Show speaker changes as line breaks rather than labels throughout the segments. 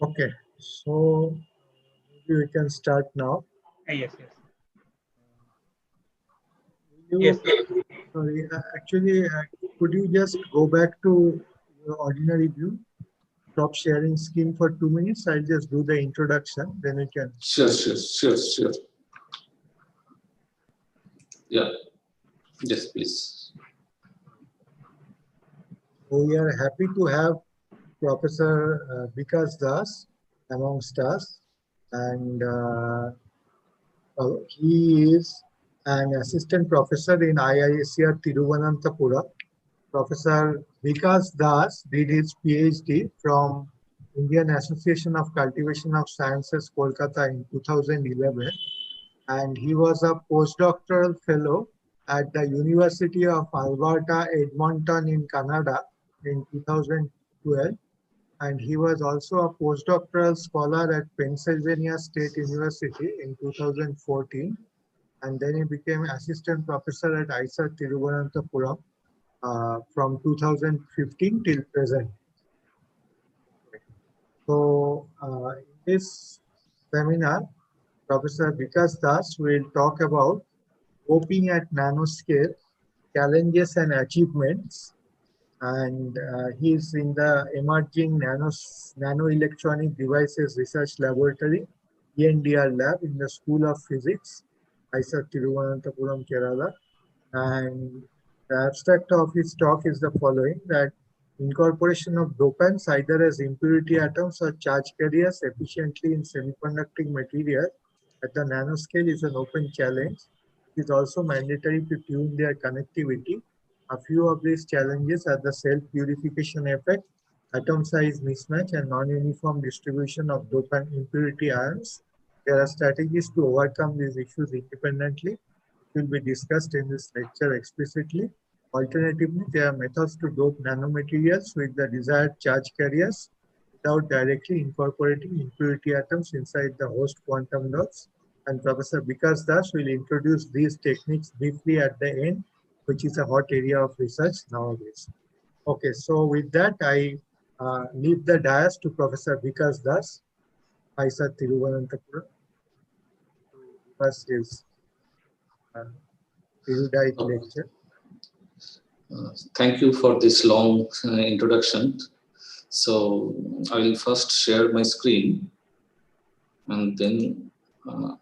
Okay, so maybe we can start now.
Yes, yes.
Yes. Sorry, actually, could you just go back to your ordinary view? Stop sharing screen for 2 minutes. I'll just do the introduction, then we can.
Sure. Yeah. Yes, please.
We are happy to have Professor Vikas Das amongst us, and he is an assistant professor in IISER Tiruvananthapuram. Professor Vikas Das did his PhD from Indian Association of Cultivation of Sciences, Kolkata in 2011, and he was a postdoctoral fellow at the University of Alberta, Edmonton in Canada in 2012, and he was also a postdoctoral scholar at Pennsylvania State University in 2014, and then he became assistant professor at IISER Tiruvananthapuram from 2015 till present. So in this seminar, Professor Vikas Das will talk about scoping at nanoscale, challenges and achievements, and he is in the Emerging Nanoelectronic Devices Research Laboratory, ENDR lab in the School of Physics, IISER Tiruvananthapuram, Kerala. And the abstract of his talk is the following, that incorporation of dopants either as impurity atoms or charge carriers efficiently in semiconducting material at the nanoscale is an open challenge. It is also mandatory to tune their connectivity. A few of these challenges are the self-purification effect, atom size mismatch, and non-uniform distribution of dopant impurity ions. There are strategies to overcome these issues independently. Will be discussed in this lecture explicitly. Alternatively, there are methods to dope nanomaterials with the desired charge carriers without directly incorporating impurity atoms inside the host quantum dots. And Professor Vikas Das will introduce these techniques briefly at the end, which is a hot area of research nowadays. Okay, so with that, I leave the dais to Professor Vikas Das, IISER Tiruvananthapuram, to give us his erudite lecture.
Thank you for this long introduction. So I will first share my screen, and then I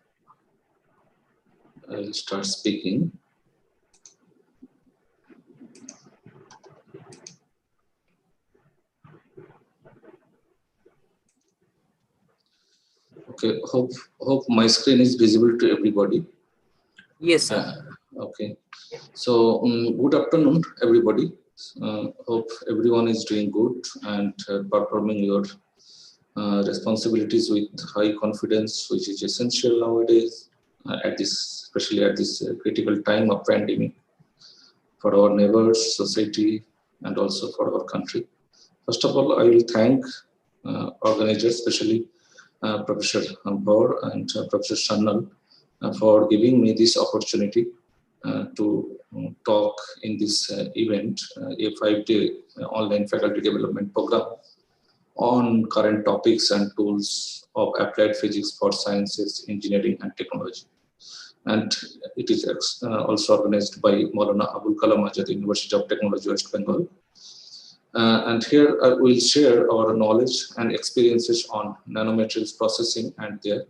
will start speaking. Okay, hope my screen is visible to everybody.
Yes, sir.
Okay, so good afternoon, everybody. Hope everyone is doing good and performing your responsibilities with high confidence, which is essential nowadays, especially at this critical time of pandemic for our neighbors, society, and also for our country. First of all, I will thank organizers, especially Professor Baur and Professor Sannal, for giving me this opportunity to talk in this event, a 5-day online faculty development program on current topics and tools of applied physics for sciences, engineering, and technology. And it is also organized by Maulana Abul Kalam Azad, University of Technology, West Bengal. And here I will share our knowledge and experiences on nanomaterials processing and their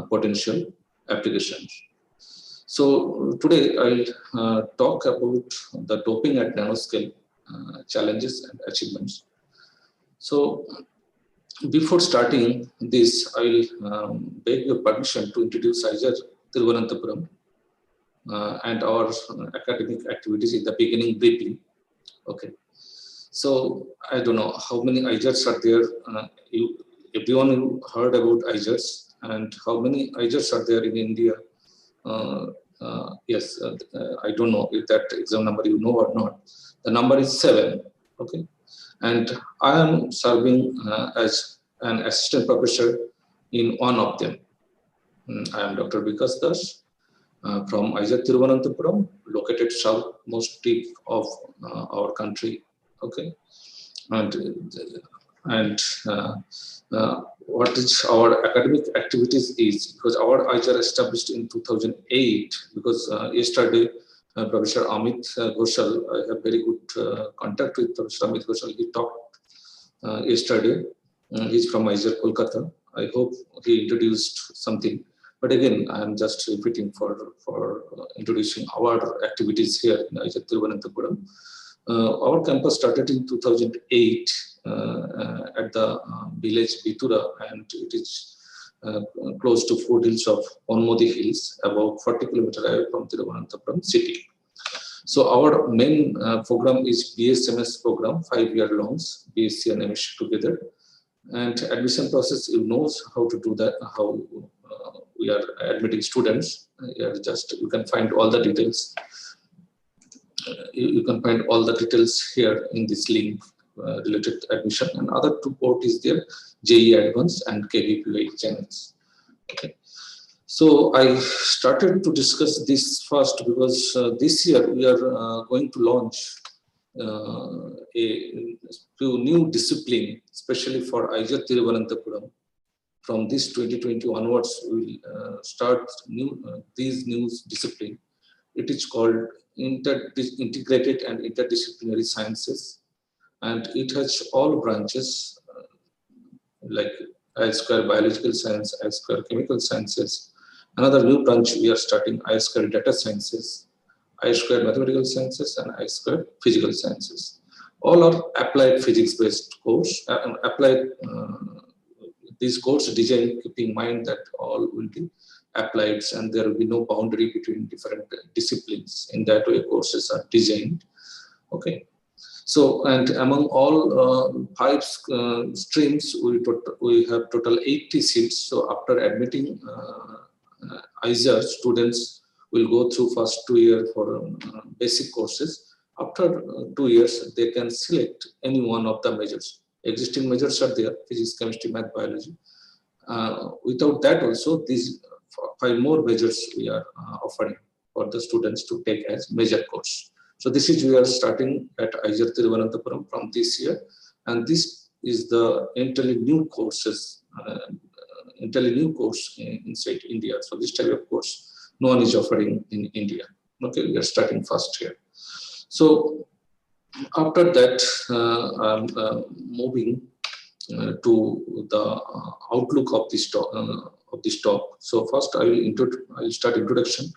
potential applications. So today I'll talk about the doping at nanoscale challenges and achievements. So before starting this, I will beg your permission to introduce IISER Tiruvananthapuram and our academic activities in the beginning briefly. Okay. So I don't know how many IISERs are there. Everyone heard about IISERs, and how many IISERs are there in India? Yes, I don't know if that exam number you know or not. The number is 7. Okay, and I am serving as an assistant professor in one of them. I am Dr. Vikas Das from IISER Tiruvananthapuram, located southmost tip of our country. Okay, and and what is our academic activities is, because our IJR established in 2008, because yesterday Professor Amit Ghoshal, I have very good contact with Professor Amit Ghoshal. He talked yesterday. He's from IJR Kolkata. I hope he introduced something. But again, I am just repeating for introducing our activities here in IJR Thiruvananthapuram. Our campus started in 2008 at the village Bitura, and it is close to foothills of Onmodi Hills, about 40 kilometers away from Thiruvananthapuram city. So our main program is BSMS program, 5-year longs, BSc and MSc together. And admission process, you know how to do that, how we are admitting students. You can find all the details. You can find all the details here in this link related to admission, and other two port is there, JE Advanced and KVPY channels. Okay. So I started to discuss this first because this year we are going to launch a few new discipline, especially for IJR Thiruvananthapuram. From this 2020 onwards, we will start these new discipline. It is called integrated and interdisciplinary sciences, and it has all branches like I² biological science, I² chemical sciences. Another new branch we are starting, I² data sciences, I² mathematical sciences, and I² physical sciences. All are applied physics based course, this course design keeping in mind that all will be applied and there will be no boundary between different disciplines. In that way, courses are designed. Okay. So, and among all 5 streams, we have total 80 seats. So after admitting IJR, students will go through first 2 years for basic courses. After 2 years, they can select any one of the majors. Existing majors are there, physics, chemistry, math, biology. Without that also, these 5 more majors we are offering for the students to take as major course. So this is, we are starting at IJR Thiruvananthapuram from this year, and this is the entirely new courses, entirely new course inside India. So this type of course no one is offering in India. Okay, we are starting first here. So after that, I'm moving to the outlook of this talk. So first I will start introduction.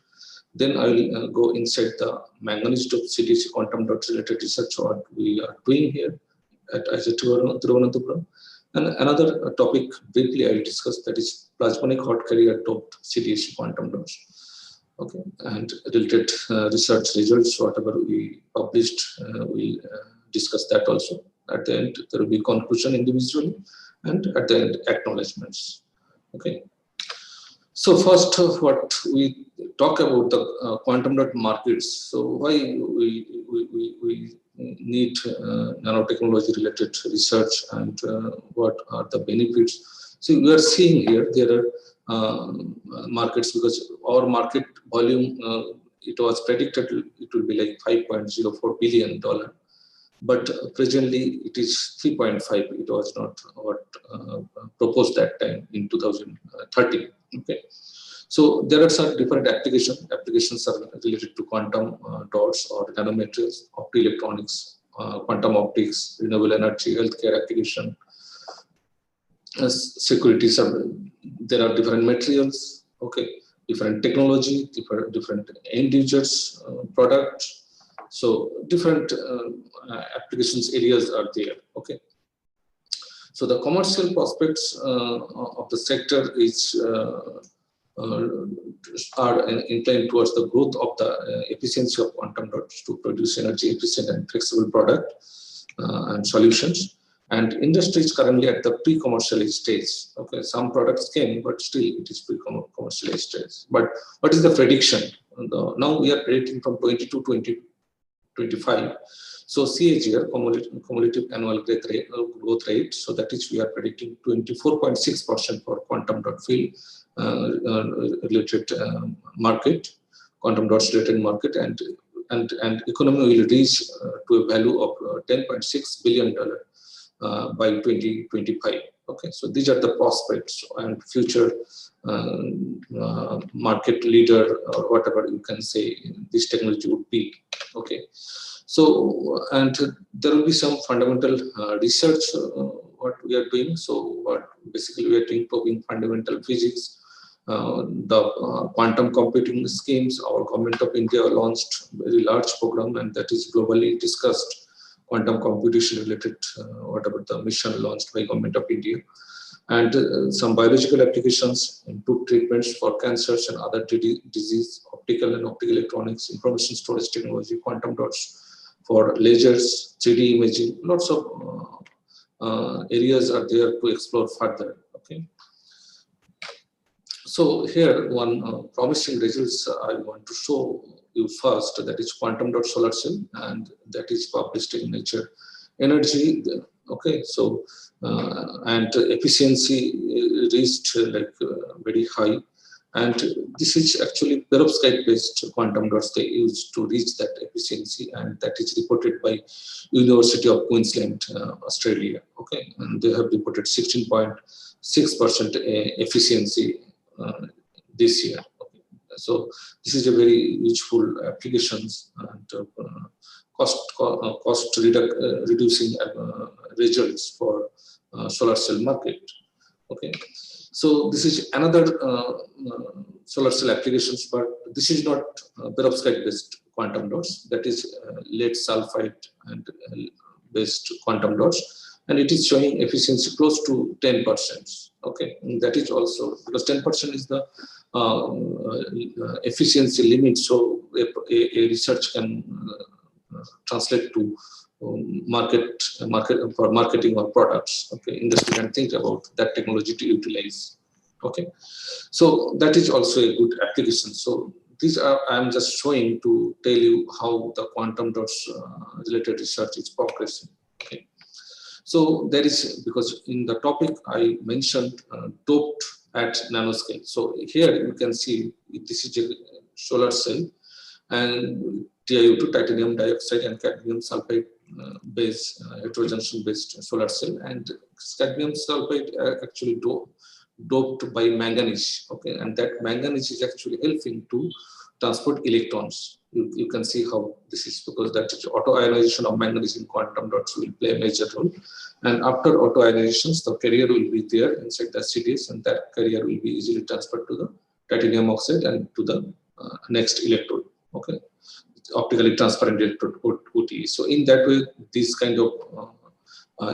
Then I will go inside the manganese dot CdSe quantum dot related research what we are doing here at IJR Thiruvananthapuram. And another topic briefly I will discuss, that is plasmonic hot carrier doped CdSe quantum dots. Okay, and related research results, whatever we published, we'll discuss that also. At the end, there will be conclusion individually, and at the end, acknowledgements. Okay. So first, what we talk about the quantum dot markets. So why we need nanotechnology related research, and what are the benefits? So we are seeing here there are markets, because our market volume, it was predicted it will be like $5.04 billion. But presently it is 3.5. It was not what proposed that time in 2013. Okay, so there are some different applications. Applications are related to quantum dots or nanomaterials, optoelectronics, quantum optics, renewable energy, healthcare application, security. There are different materials. Okay, different technology, different end users products. So different applications areas are there. Okay. So the commercial prospects of the sector is are inclined towards the growth of the efficiency of quantum dots to produce energy efficient and flexible product and solutions. And industry is currently at the pre-commercial stage. Okay, some products came, but still it is pre-commercial stage. But what is the prediction? Now we are predicting from 22 to 2025. So CAGR, cumulative annual growth rate. So that is, we are predicting 24.6% for quantum dot field related market, quantum dots related market, and economy will reach to a value of $10.6 billion by 2025. Okay, so these are the prospects and future market leader or whatever you can say this technology would be. Okay, so and there will be some fundamental research what we are doing. So what basically we are doing probing fundamental physics, the quantum computing schemes. Our government of India launched a very large program, and that is globally discussed quantum computation related whatever the mission launched by government of India, and some biological applications, improved treatments for cancers and other disease, optical and optical electronics, information storage technology, quantum dots for lasers, 3D imaging. Lots of areas are there to explore further. Okay, so here one promising results I want to show you first, that is quantum dot solar cell, and that is published in Nature Energy. Okay, so and efficiency reached very high, and this is actually perovskite based quantum dots they used to reach that efficiency, and that is reported by University of Queensland, Australia. Okay, and they have reported 16.6% efficiency this year. Okay. So this is a very useful applications, and cost reducing results for solar cell market. Okay, so this is another solar cell applications, but this is not perovskite based quantum dots. That is lead sulfide and based quantum dots, and it is showing efficiency close to 10%. Okay, and that is also because 10% is the efficiency limit. So a research can translate to market for marketing or products. Okay, industry can think about that technology to utilize. Okay, so that is also a good application. So these are I'm just showing to tell you how the quantum dots related research is progressing. Okay. So there is, because in the topic I mentioned doped at nanoscale. So here you can see this is a solar cell, and DAY-2 titanium dioxide and cadmium sulfide based heterojunction based solar cell, and cadmium sulfide are actually doped by manganese. Okay, and that manganese is actually helping to transport electrons. You can see how this is, because that auto-ionization of manganese in quantum dots will play a major role. And after auto-ionizations, the carrier will be there inside the CDS, and that carrier will be easily transferred to the titanium oxide and to the next electrode. Okay, optically transparent electrode OTE. So in that way, this kind of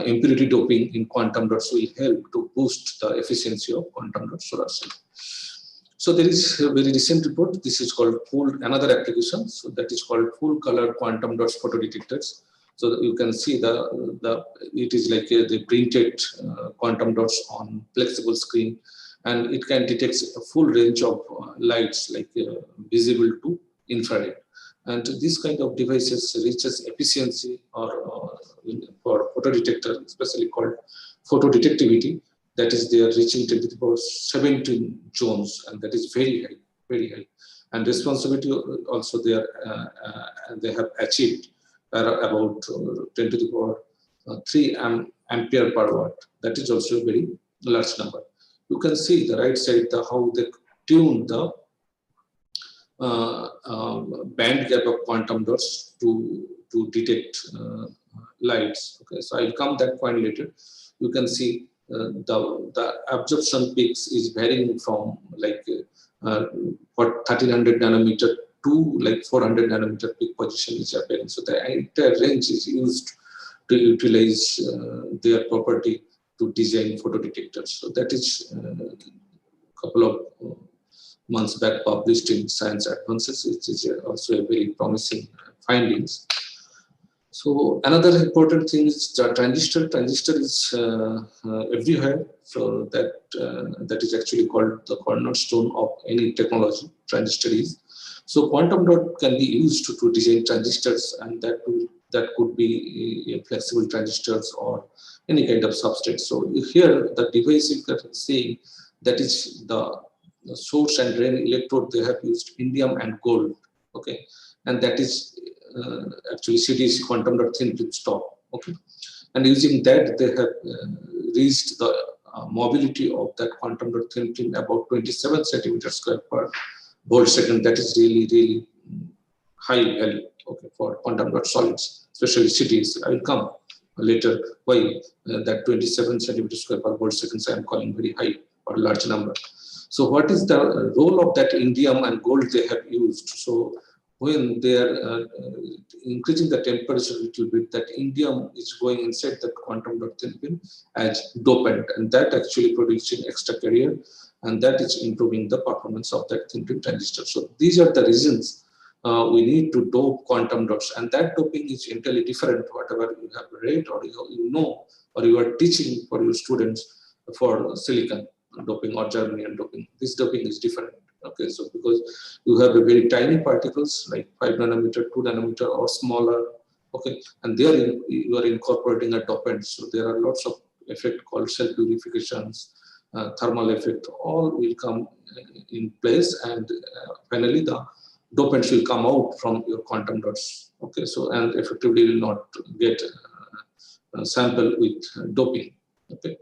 impurity doping in quantum dots will help to boost the efficiency of quantum dot solar cell. So there is a very recent report. This is called another application. So that is called full color quantum dots photodetectors. So you can see it is like the printed quantum dots on flexible screen, and it can detect a full range of lights, like visible to infrared. And this kind of devices reaches efficiency or for photodetector, especially called photodetectivity, that is they are reaching 10^17 joules, and that is very high, very high. And responsibility also they have achieved about 10^3 ampere per watt. That is also a very large number. You can see the right side how they tune the band gap of quantum dots to detect lights. Okay, so I'll come that point later. You can see the absorption peaks is varying from like 1300 nanometer to like 400 nanometer peak position is appearing. So the entire range is used to utilize their property to design photodetectors. So that is a couple of months back published in Science Advances, which is also a very promising findings. So another important thing is the transistor. Transistor is everywhere. So that is actually called the cornerstone of any technology. Transistor is. So quantum dot can be used to design transistors, and that could be flexible transistors or any kind of substrate. So here the device you can see, that is the source and drain electrode. They have used indium and gold. Okay, and that is actually CdSe quantum dot thin film stop. Okay, And using that, they have reached the mobility of that quantum dot thin film about 27 centimeters square per volt second. That is really, really high value, okay, for quantum dot solids, especially CDs. I will come later why that 27 centimeters square per volt seconds I am calling very high or large number. So what is the role of that indium and gold they have used? So when they are increasing the temperature a little bit, that indium is going inside that quantum dot thin film as dopant, and that actually producing extra carrier, and that is improving the performance of that thin film transistor. So these are the reasons we need to dope quantum dots, and that doping is entirely different. Whatever you have read or you know or you are teaching for your students for silicon doping or germanium doping, this doping is different. Okay, so because you have a very tiny particles like 5 nanometer, 2 nanometer or smaller, okay, and there you are incorporating a dopant. So there are lots of effect called cell purifications, thermal effect, all will come in place, and finally the dopants will come out from your quantum dots. Okay, so and effectively will not get a sample with doping. Okay.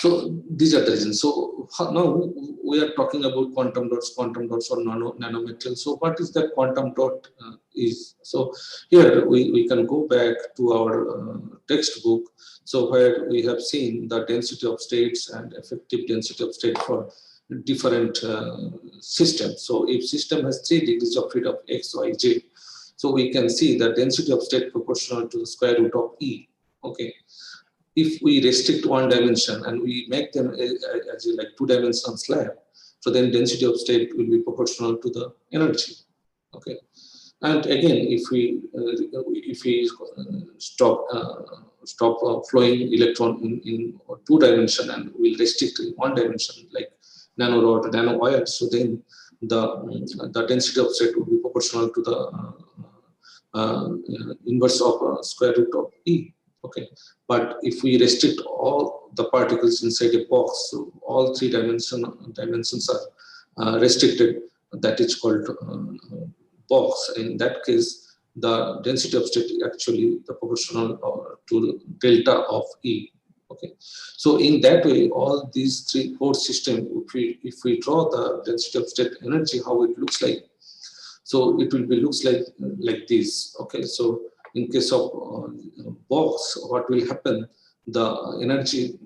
So these are the reasons. So now we are talking about quantum dots or nanomaterials. So what is that quantum dot is? So here we can go back to our textbook. So where we have seen the density of states and effective density of state for different systems. So if system has 3 degrees of freedom x, y, z, so we can see the density of state proportional to the square root of E. Okay. If we restrict one dimension and we make them as a like 2-dimensional slab, so then density of state will be proportional to the energy. Okay, and again, if we stop flowing electron in 2 dimension and we'll restrict in 1 dimension like nano rod or nano wire, so then the density of state will be proportional to the inverse of square root of E. Okay, but if we restrict all the particles inside a box, so all 3 dimensions are restricted, that is called box. In that case, the density of state actually the proportional to delta of E. Okay, so in that way, all these 3-4 systems, if we draw the density of state energy, how it looks like, so it will be looks like this. Okay, so in case of box, what will happen? The energy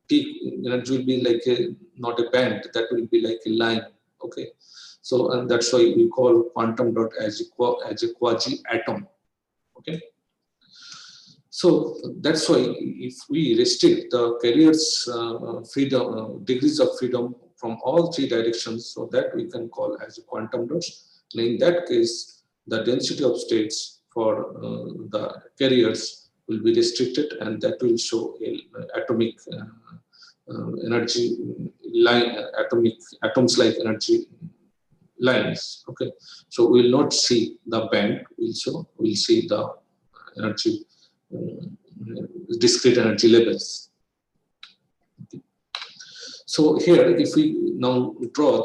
peak energy will be like not a band, that will be like a line. Okay, so and that's why we call quantum dot as a quasi atom. Okay, so that's why if we restrict the carrier's freedom degrees of freedom from all 3 directions, so that we can call as a quantum dots. And in that case, the density of states for the carriers will be restricted, and that will show atomic energy line, atoms like energy lines. Okay, so we will not see the band. We'll see the energy discrete energy levels. Okay. So here, if we now draw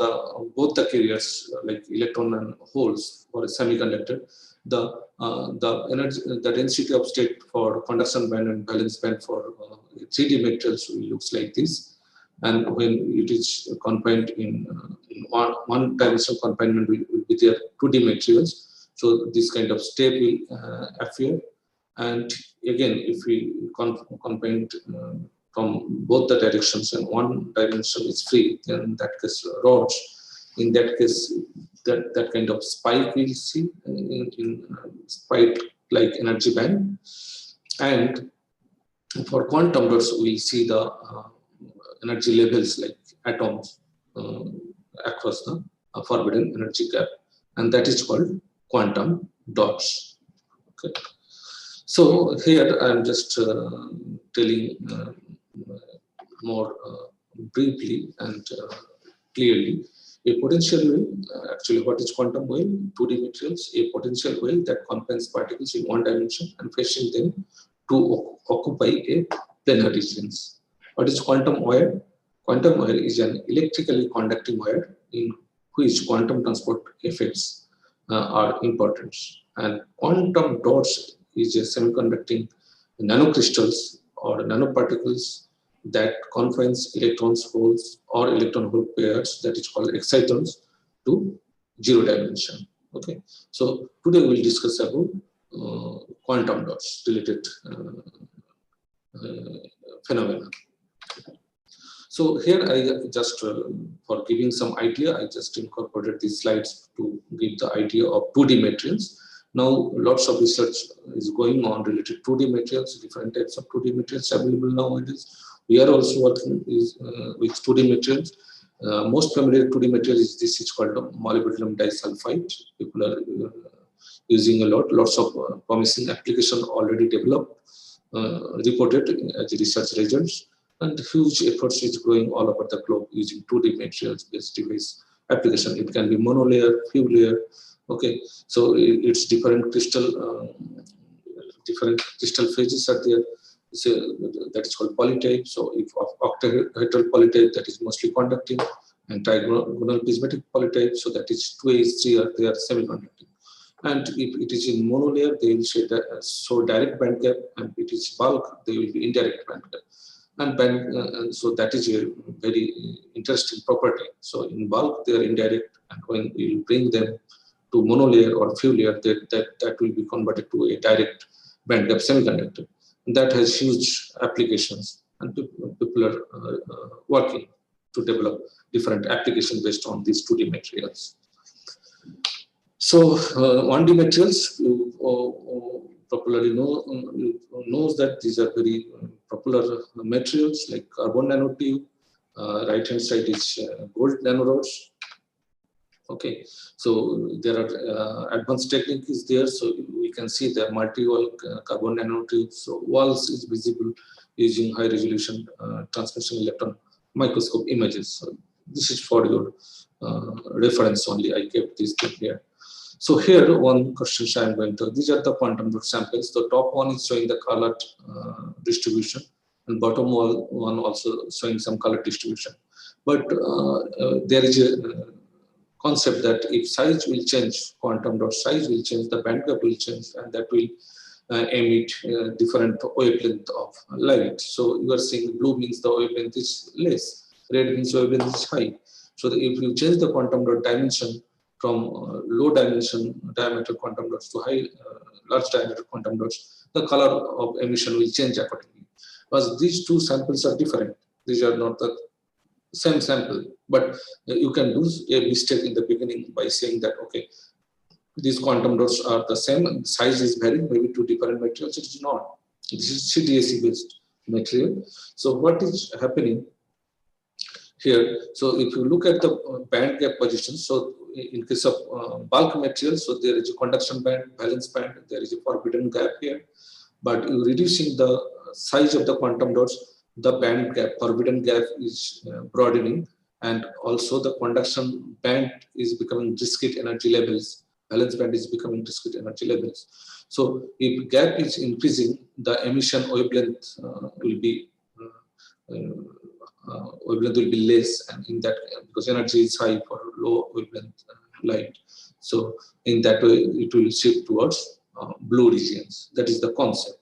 both the carriers like electron and holes for a semiconductor, the density of state for conduction band and valence band for 3D materials looks like this, and when it is confined in one dimensional confinement will be there 2D materials. So this kind of state will appear, and again if we confine from both the directions and one dimension is free, then in that case rods, in that case that kind of spike we'll see in spike like energy band. And for quantum dots we'll see the energy levels like atoms across the forbidden energy gap, and that is called quantum dots. Okay, so here I'm just telling more briefly and clearly. A potential well, actually what is quantum well? 2D materials, a potential well that confines particles in one dimension and fetching them to occupy a planar regions. What is quantum wire? Quantum wire is an electrically conducting wire in which quantum transport effects are important. And quantum dots is a semiconducting nanocrystals or nanoparticles that confines electrons, holes, or electron-hole pairs, that is called excitons, to 0 dimension. Okay, so today we'll discuss about quantum dots related phenomena. So here I just, for giving some idea, I just incorporated these slides to give the idea of 2D materials. Now lots of research is going on related to 2D materials, different types of 2D materials available nowadays. We are also working with 2D materials. Most familiar 2D material is this, is called molybdenum disulfide. People are using a lot, lots of promising application already developed, reported as research results, and huge efforts is growing all over the globe using 2D materials based device application. It can be monolayer, few layer. Okay, so it's different crystal phases are there. So that is called polytype. So if octahedral polytype, that is mostly conducting, and trigonal prismatic polytype, so that is 2A3 are there semiconducting. And if it is in monolayer, they will show direct band gap, and if it is bulk, they will be indirect band gap. And so that is a very interesting property. So in bulk, they are indirect, and when you bring them to monolayer or few layer, that will be converted to a direct band gap semiconductor. And that has huge applications, and people are working to develop different applications based on these 2D materials. So 1D materials, you popularly knows that these are very popular materials like carbon nanotube. Right hand side is gold nanorods. Okay, so there are advanced technique is there, so we can see the multi-wall carbon nanotubes. So walls is visible using high resolution transmission electron microscope images. So this is for your reference only. I kept this thing here. So here one question I'm going to, these are the quantum dot samples. The top one is showing the colored distribution, and bottom one also showing some color distribution. But there is a concept that if size will change, quantum dot size will change, the band gap will change, and that will emit different wavelength of light. So you are seeing blue means the wavelength is less, red means wavelength is high. So if you change the quantum dot dimension from low dimension diameter quantum dots to high large diameter quantum dots, the color of emission will change accordingly. Because these two samples are different. These are not the same sample, but you can do a mistake in the beginning by saying that, okay, these quantum dots are the same and size is varying, maybe two different materials. It is not. This is CdSe based material. So what is happening here? So if you look at the band gap position, so in case of bulk material, so there is a conduction band, valence band, there is a forbidden gap here. But you reducing the size of the quantum dots, the band gap, forbidden gap is broadening, and also the conduction band is becoming discrete energy levels. Valence band is becoming discrete energy levels. So if gap is increasing, the emission wavelength will be less, and in that, because energy is high for low wavelength light, so in that way it will shift towards blue regions. That is the concept.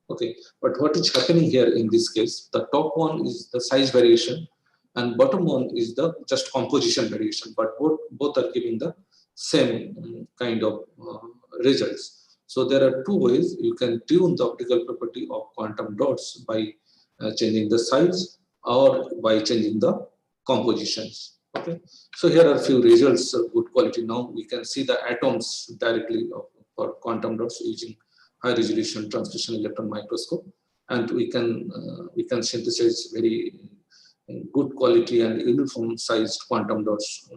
Okay, but what is happening here in this case, the top one is the size variation, and bottom one is the just composition variation, but both are giving the same kind of results. So there are two ways you can tune the optical property of quantum dots, by changing the size or by changing the compositions. Okay, so here are a few results of good quality. Now we can see the atoms directly for quantum dots using high resolution transmission electron microscope, and we can synthesize very good quality and uniform sized quantum dots.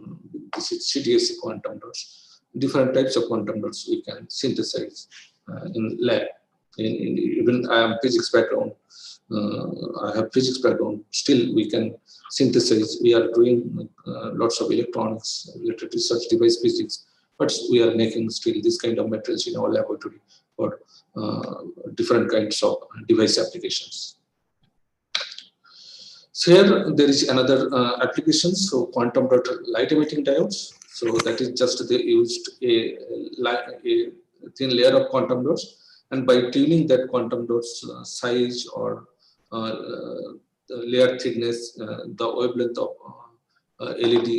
This is CdSe quantum dots. Different types of quantum dots we can synthesize in lab. Even I am physics background. I have physics background. Still, we can synthesize. We are doing lots of electronics, related research, device physics, but we are making still this kind of materials in our laboratory for different kinds of device applications. So here there is another application. So quantum dot light emitting diodes. So that is just they used a thin layer of quantum dots, And by tuning that quantum dots size or the layer thickness, the wavelength of LED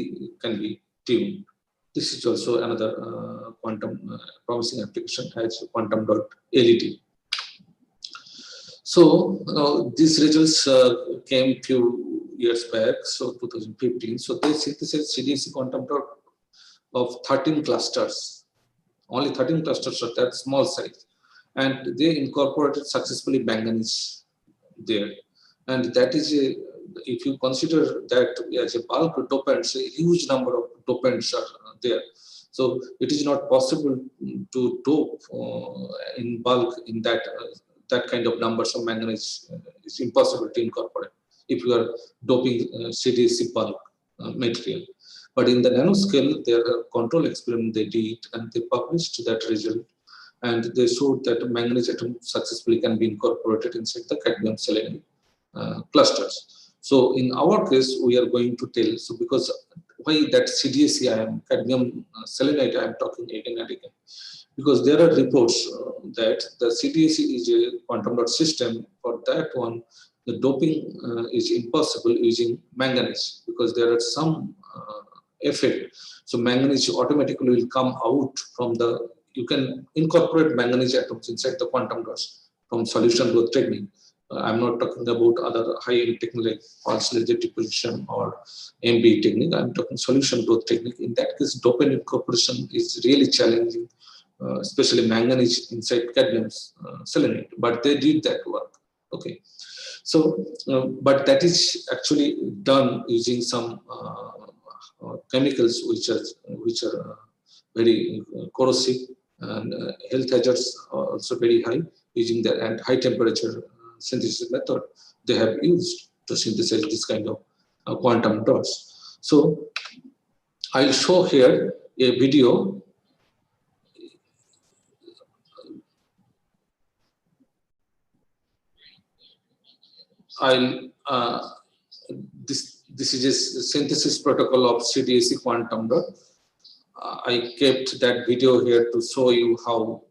can be tuned. This is also another quantum promising application as quantum dot LED. So these results came few years back, so 2015. So they synthesized CdSe quantum dot of 13 clusters. Only 13 clusters of that small size, and they incorporated successfully manganese there. And that is a, if you consider that as a bulk dopants, a huge number of dopants are there. So it is not possible to dope in bulk in that that kind of numbers of manganese. It's impossible to incorporate if you are doping CdSe bulk material. But in the nanoscale, there are control experiment they did, and they published that result, and they showed that manganese atom successfully can be incorporated inside the cadmium selenide clusters. So in our case, we are going to tell, so because why that CdSe I am cadmium selenide I am talking again and again, because there are reports that the CdSe is a quantum dot system. For that one, the doping is impossible using manganese, because there are some effect. So manganese automatically will come out from the, you can incorporate manganese atoms inside the quantum dots from solution growth technique. I'm not talking about other high-end technique like pulse laser deposition or MB technique. I'm talking solution growth technique. In that case, dopant incorporation is really challenging, especially manganese inside cadmium selenide. But they did that work. Okay. So, but that is actually done using some chemicals which are very corrosive, and health hazards are also very high, using that, and high temperature synthesis method they have used to synthesize this kind of quantum dots. So I'll show here a video. This is a synthesis protocol of CdSe quantum dot. I kept that video here to show you how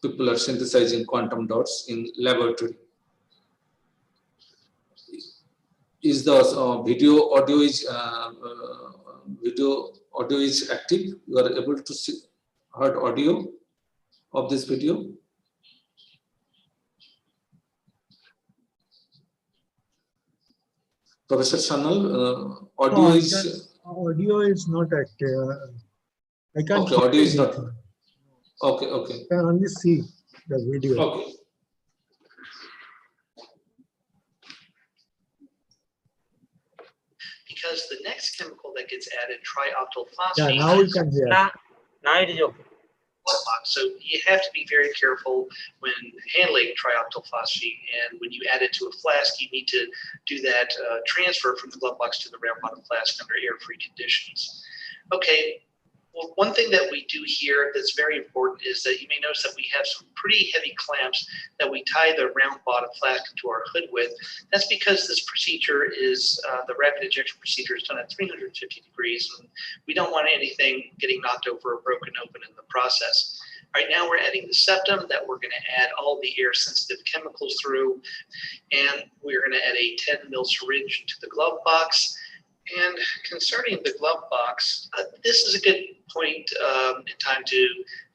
people are synthesizing quantum dots in laboratory. Is the video audio is active? You are able to see heard audio of this video? Professor Sanal,
audio is not active. I can't.
Okay, audio is not. Okay, okay.
I can only see the video.
Okay.
Because the next chemical that gets added, trioctyl phosphate.
Yeah, now we can hear.
Now it is okay.
So you have to be very careful when handling trioctyl phosphate, and when you add it to a flask, you need to do that transfer from the glove box to the round bottom flask under air-free conditions. Okay, well, one thing that we do here that's very important is that you may notice that we have some pretty heavy clamps that we tie the round bottom flask into our hood with. That's because this procedure is, the rapid injection procedure is done at 350 degrees, and we don't want anything getting knocked over or broken open in the process. Right now we're adding the septum that we're going to add all the air sensitive chemicals through, and we're going to add a 10 ml syringe into the glove box. And concerning the glove box, this is a good point in time to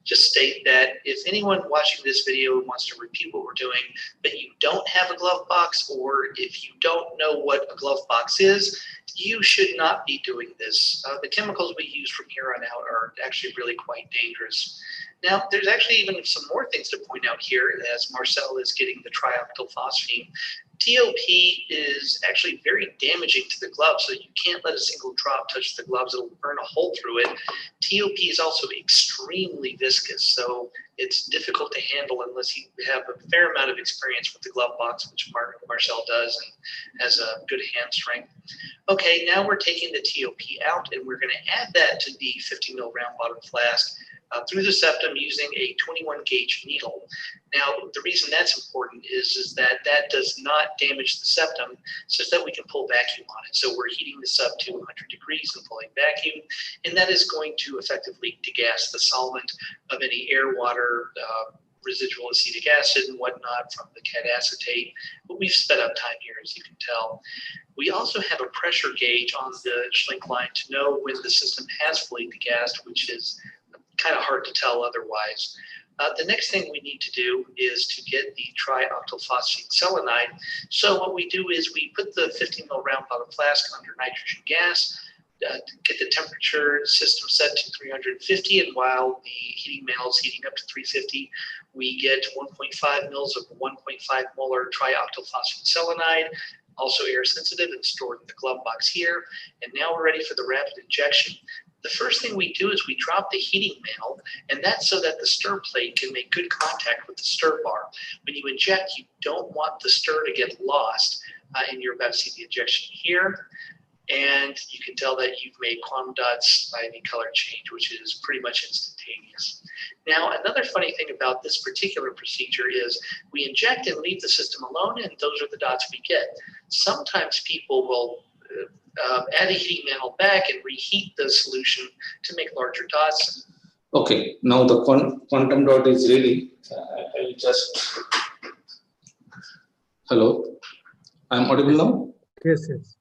just state that if anyone watching this video wants to repeat what we're doing, but you don't have a glove box, or if you don't know what a glove box is, you should not be doing this. The chemicals we use from here on out are actually really quite dangerous. Now, there's actually even some more things to point out here as Marcel is getting the trioctyl phosphine. TOP is actually very damaging to the glove, so you can't let a single drop touch the gloves. It'll burn a hole through it. TOP is also extremely viscous, so it's difficult to handle unless you have a fair amount of experience with the glove box, which Marcel does and has a good hand strength. Okay, now we're taking the TOP out, and we're going to add that to the 50 ml round bottom flask. through the septum using a 21 gauge needle. Now, the reason that's important is that that does not damage the septum such that we can pull vacuum on it. So we're heating this up to 100 degrees and pulling vacuum, and that is going to effectively degas the solvent of any air, water, residual acetic acid and whatnot from the cat acetate. But we've sped up time here, as you can tell. We also have a pressure gauge on the Schlenk line to know when the system has fully degassed, which is kind of hard to tell otherwise. The next thing we need to do is to get the trioctylphosphine selenide. So what we do is we put the 15 ml round bottom flask under nitrogen gas, get the temperature system set to 350, and while the heating mantle is heating up to 350, we get 1.5 mils of 1.5 molar trioctylphosphine selenide, also air sensitive and stored in the glove box here. And now we're ready for the rapid injection. The first thing we do is we drop the heating mantle, and that's so that the stir plate can make good contact with the stir bar. When you inject, you don't want the stir to get lost, and you're about to see the injection here. And you can tell that you've made quantum dots by any color change, which is pretty much instantaneous. Now, another funny thing about this particular procedure is we inject and leave the system alone, and those are the dots we get. Sometimes people will add a heating mantle back and reheat the solution to make larger dots.
Okay, now the quantum dot is really, I will just, hello, I'm audible now?
Yes, yes.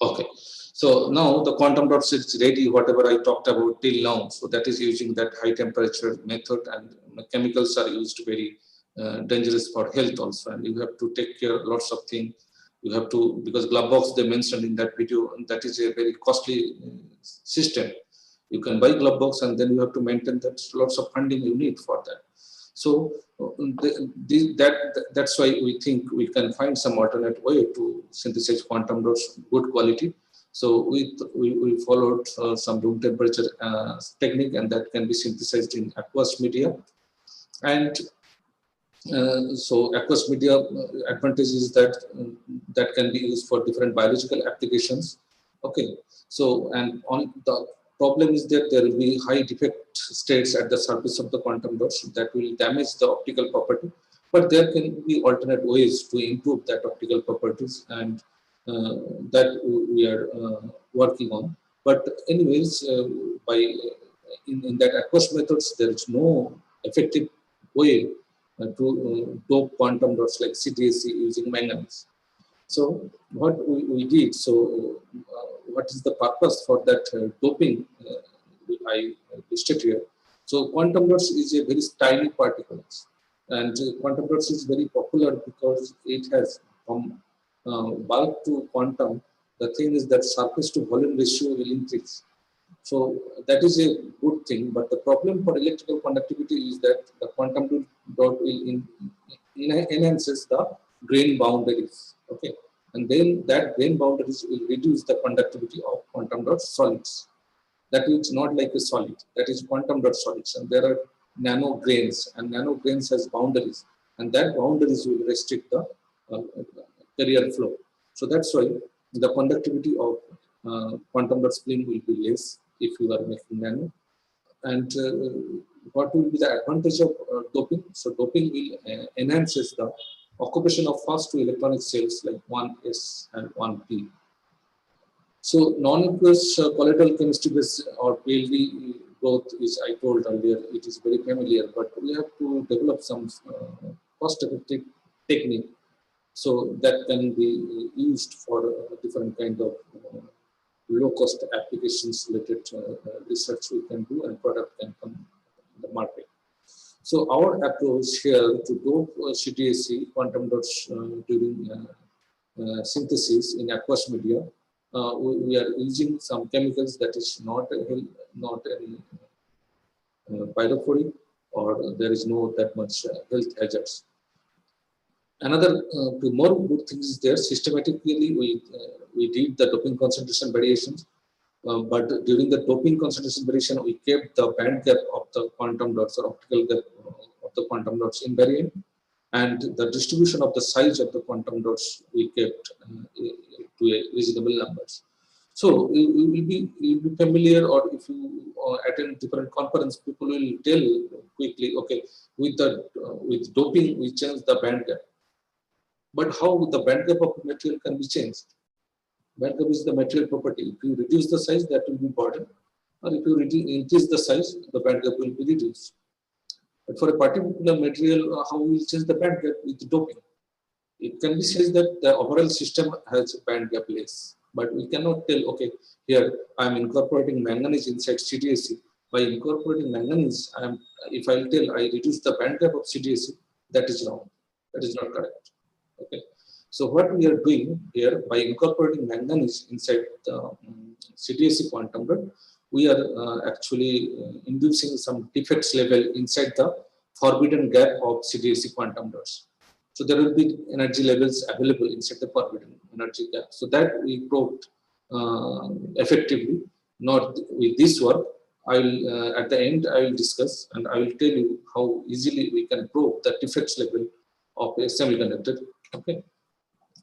Okay, so now the quantum dots is ready, whatever I talked about till now. So that is using that high temperature method, and chemicals are used very dangerous for health also. And you have to take care of lots of things. You have to, because glove box they mentioned in that video, and that is a very costly system. You can buy glove box and then you have to maintain that, lots of funding you need for that. So that's why we think we can find some alternate way to synthesize quantum dots good quality. So we followed some room temperature technique, and that can be synthesized in aqueous media. And so aqueous media advantage is that that can be used for different biological applications. Okay, so and on the problem is that there will be high defect states at the surface of the quantum dots that will damage the optical property, but there can be alternate ways to improve that optical properties, and that we are working on. But anyways, in that aqueous methods, there is no effective way to dope quantum dots like CdSe using manganese. So what we did, so what is the purpose for that doping I listed here. So quantum dots is a very tiny particles, and quantum dots is very popular because it has from bulk to quantum. The thing is that surface to volume ratio will increase. So that is a good thing, but the problem for electrical conductivity is that the quantum dot will enhances the grain boundaries. Okay, and then that grain boundaries will reduce the conductivity of quantum dot solids. That is not like a solid. That is quantum dot solids, and there are nano grains, and nano grains has boundaries, and that boundaries will restrict the carrier flow. So that's why the conductivity of quantum dot spin will be less if you are making nano. And what will be the advantage of doping? So doping will enhances the occupation of fast two electronic cells like 1s and 1p. So non-aqueous colloidal chemistry based or PLD growth is, I told earlier, it is very familiar, but we have to develop some cost-effective technique so that can be used for different kind of low-cost applications related research we can do, and product can come in the market. So our approach here to dope CdSe quantum dots during synthesis in aqueous media, we are using some chemicals that is not any pyrophoric, or there is no that much health hazards. Another more good things is there. Systematically, we did the doping concentration variations, but during the doping concentration variation, we kept the band gap of the quantum dots or optical gap of the quantum dots invariant, and the distribution of the size of the quantum dots we kept to a reasonable numbers. So you'll be familiar, or if you attend different conference, people will tell quickly, okay, with doping we change the band gap. But how the band gap of material can be changed? Band gap is the material property. If you reduce the size, that will be broadened, or if you increase the size, the band gap will be reduced. But for a particular material, how we will change the band gap with doping? It can be said that the overall system has a band gap less, but we cannot tell, okay, here I am incorporating manganese inside CdSe. By incorporating manganese, if I tell I reduce the band gap of CdSe, that is wrong. That is not correct. Okay. So what we are doing here, by incorporating manganese inside the CdSe quantum dot, we are actually inducing some defects level inside the forbidden gap of CdSe quantum dots. So there will be energy levels available inside the forbidden energy gap. So that we proved effectively. Not with this work. I will at the end I will discuss and I will tell you how easily we can prove the defects level of a semiconductor. Okay.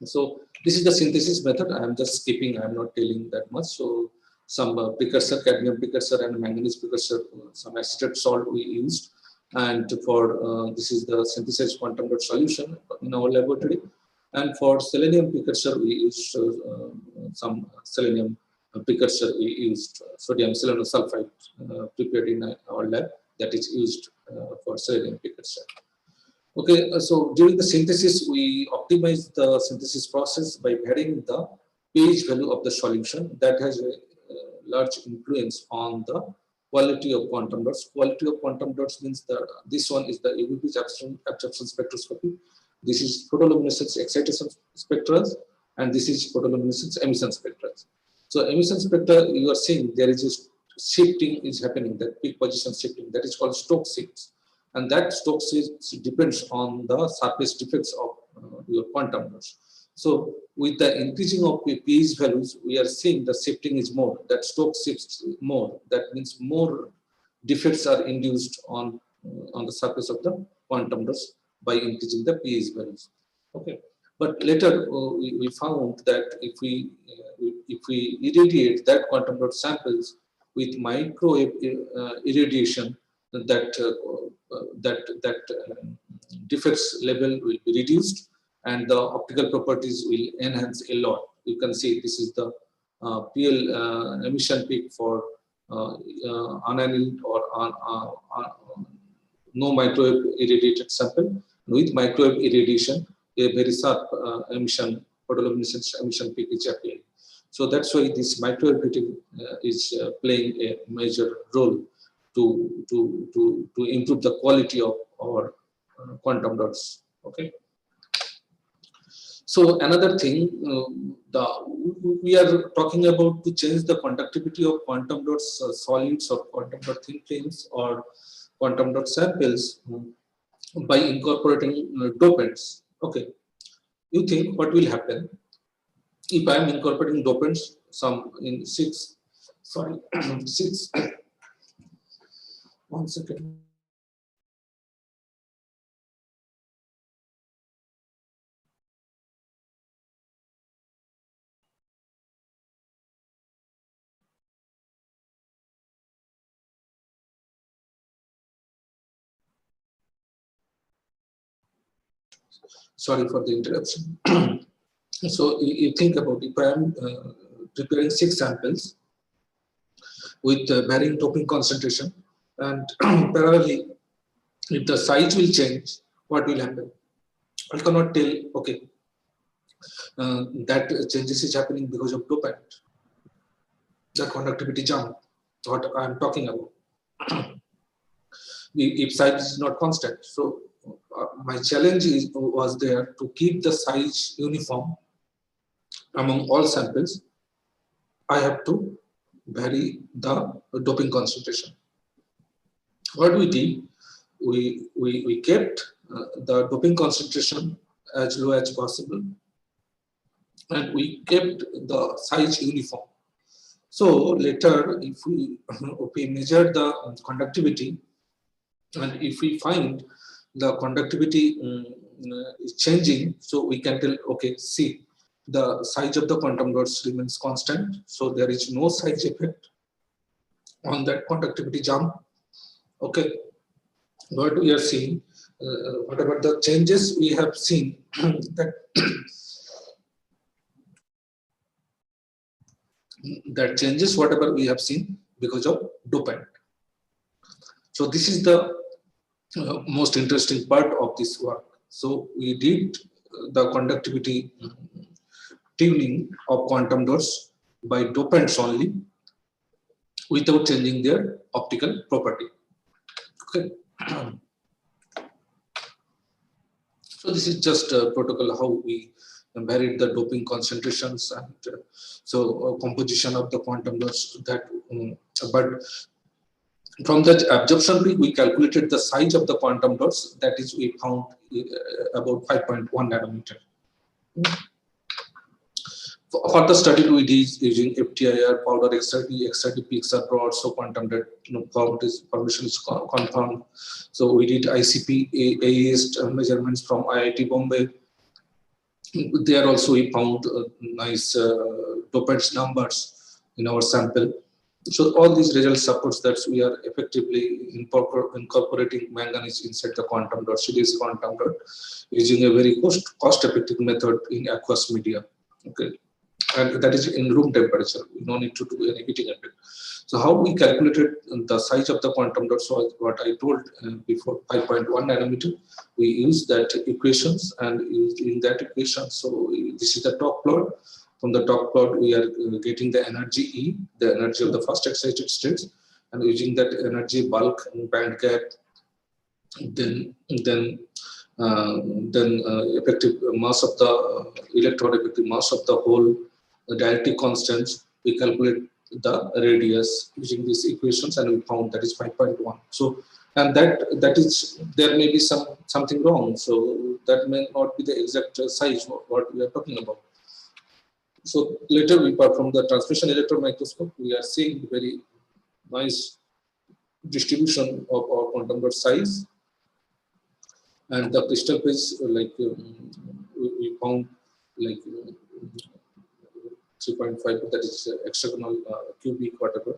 So this is the synthesis method. I am just skipping. I am not telling that much. So some precursor, cadmium precursor and manganese precursor, some acetate salt we used. And for this is the synthesized quantum dot solution in our laboratory. And for selenium precursor, we used some selenium precursor. We used sodium selenium sulfide prepared in our lab that is used for selenium precursor. Okay, so during the synthesis, we optimize the synthesis process by varying the pH value of the solution. That has a large influence on the quality of quantum dots. Quality of quantum dots means that this one is the UV absorption spectroscopy. This is photoluminescence excitation spectra, and this is photoluminescence emission spectra. So emission spectra, you are seeing there is a shifting is happening, that peak position shifting, that is called Stokes shifts. And that Stokes shifts depends on the surface defects of your quantum dots. So with the increasing of pH values, we are seeing the shifting is more, that Stokes shifts more. That means more defects are induced on the surface of the quantum dots by increasing the pH values. Okay, but later we found that if we irradiate that quantum dot samples with microwave irradiation, that defects level will be reduced and the optical properties will enhance a lot. You can see this is the PL emission peak for unannealed or no microwave irradiated sample. With microwave irradiation, a very sharp emission, photoluminescence emission peak is appearing. So that's why this microwave heating is playing a major role to improve the quality of our quantum dots. Okay. So another thing, we are talking about to change the conductivity of quantum dots, solids or quantum dot thin films or quantum dot samples by incorporating dopants. Okay, you think what will happen if I am incorporating dopants? Some in 6. 1 second. Sorry for the interruption. So you think about if I am preparing 6 samples with varying doping concentration, and parallelly, if the size will change, what will happen? I cannot tell, okay, that changes is happening because of dopant. The conductivity jump, what I am talking about. If size is not constant. So my challenge was there to keep the size uniform among all samples. I have to vary the doping concentration. What we did, we kept the doping concentration as low as possible, and we kept the size uniform. So later, if we measure the conductivity, and if we find the conductivity is changing, so we can tell, okay, see, the size of the quantum dots remains constant. So there is no size effect on that conductivity jump. Okay, what we are seeing, whatever the changes we have seen, that that changes whatever we have seen because of dopant. So this is the most interesting part of this work. So we did the conductivity tuning of quantum dots by dopants only, without changing their optical property. Okay. So this is just a protocol how we varied the doping concentrations and composition of the quantum dots. That, but from the absorption peak, we calculated the size of the quantum dots. That is, we found about 5.1 nanometer. For the study, we did using FTIR, powder XRD peaks are brought, so quantum dot formation is confirmed. So we did ICP AES measurements from IIT Bombay. There also we found nice dopants numbers in our sample. So all these results supports that we are effectively incorporating manganese inside the quantum dot, CdSe quantum dot, using a very cost-effective method in aqueous media. Okay. And that is in room temperature. We don't need to do any heating effect. So how we calculated the size of the quantum dots was what I told before, 5.1 nanometer. We used that equations, and in that equation, so this is the top plot. From the top plot, we are getting the energy E, the energy of the first excited states, and using that energy bulk and band gap, then effective mass of the electron, effective mass of the whole, the dielectric constants, we calculate the radius using these equations, and we found that is 5.1. So, and that is, there may be something wrong. So that may not be the exact size what we are talking about. So later we perform the transmission electron microscope. We are seeing very nice distribution of our quantum dot size, and the crystal phase, like we found like 3.5, that is hexagonal cubic, whatever.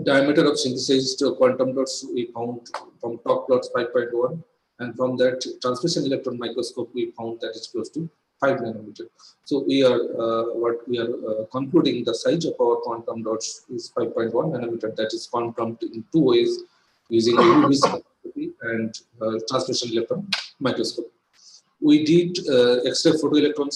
Diameter of synthesized quantum dots we found from top plots 5.1, and from that transmission electron microscope we found that is close to 5 nanometer. So we are concluding the size of our quantum dots is 5.1 nanometer. That is confirmed in two ways, using UV spectroscopy and transmission electron microscopy. We did X-ray photoelectron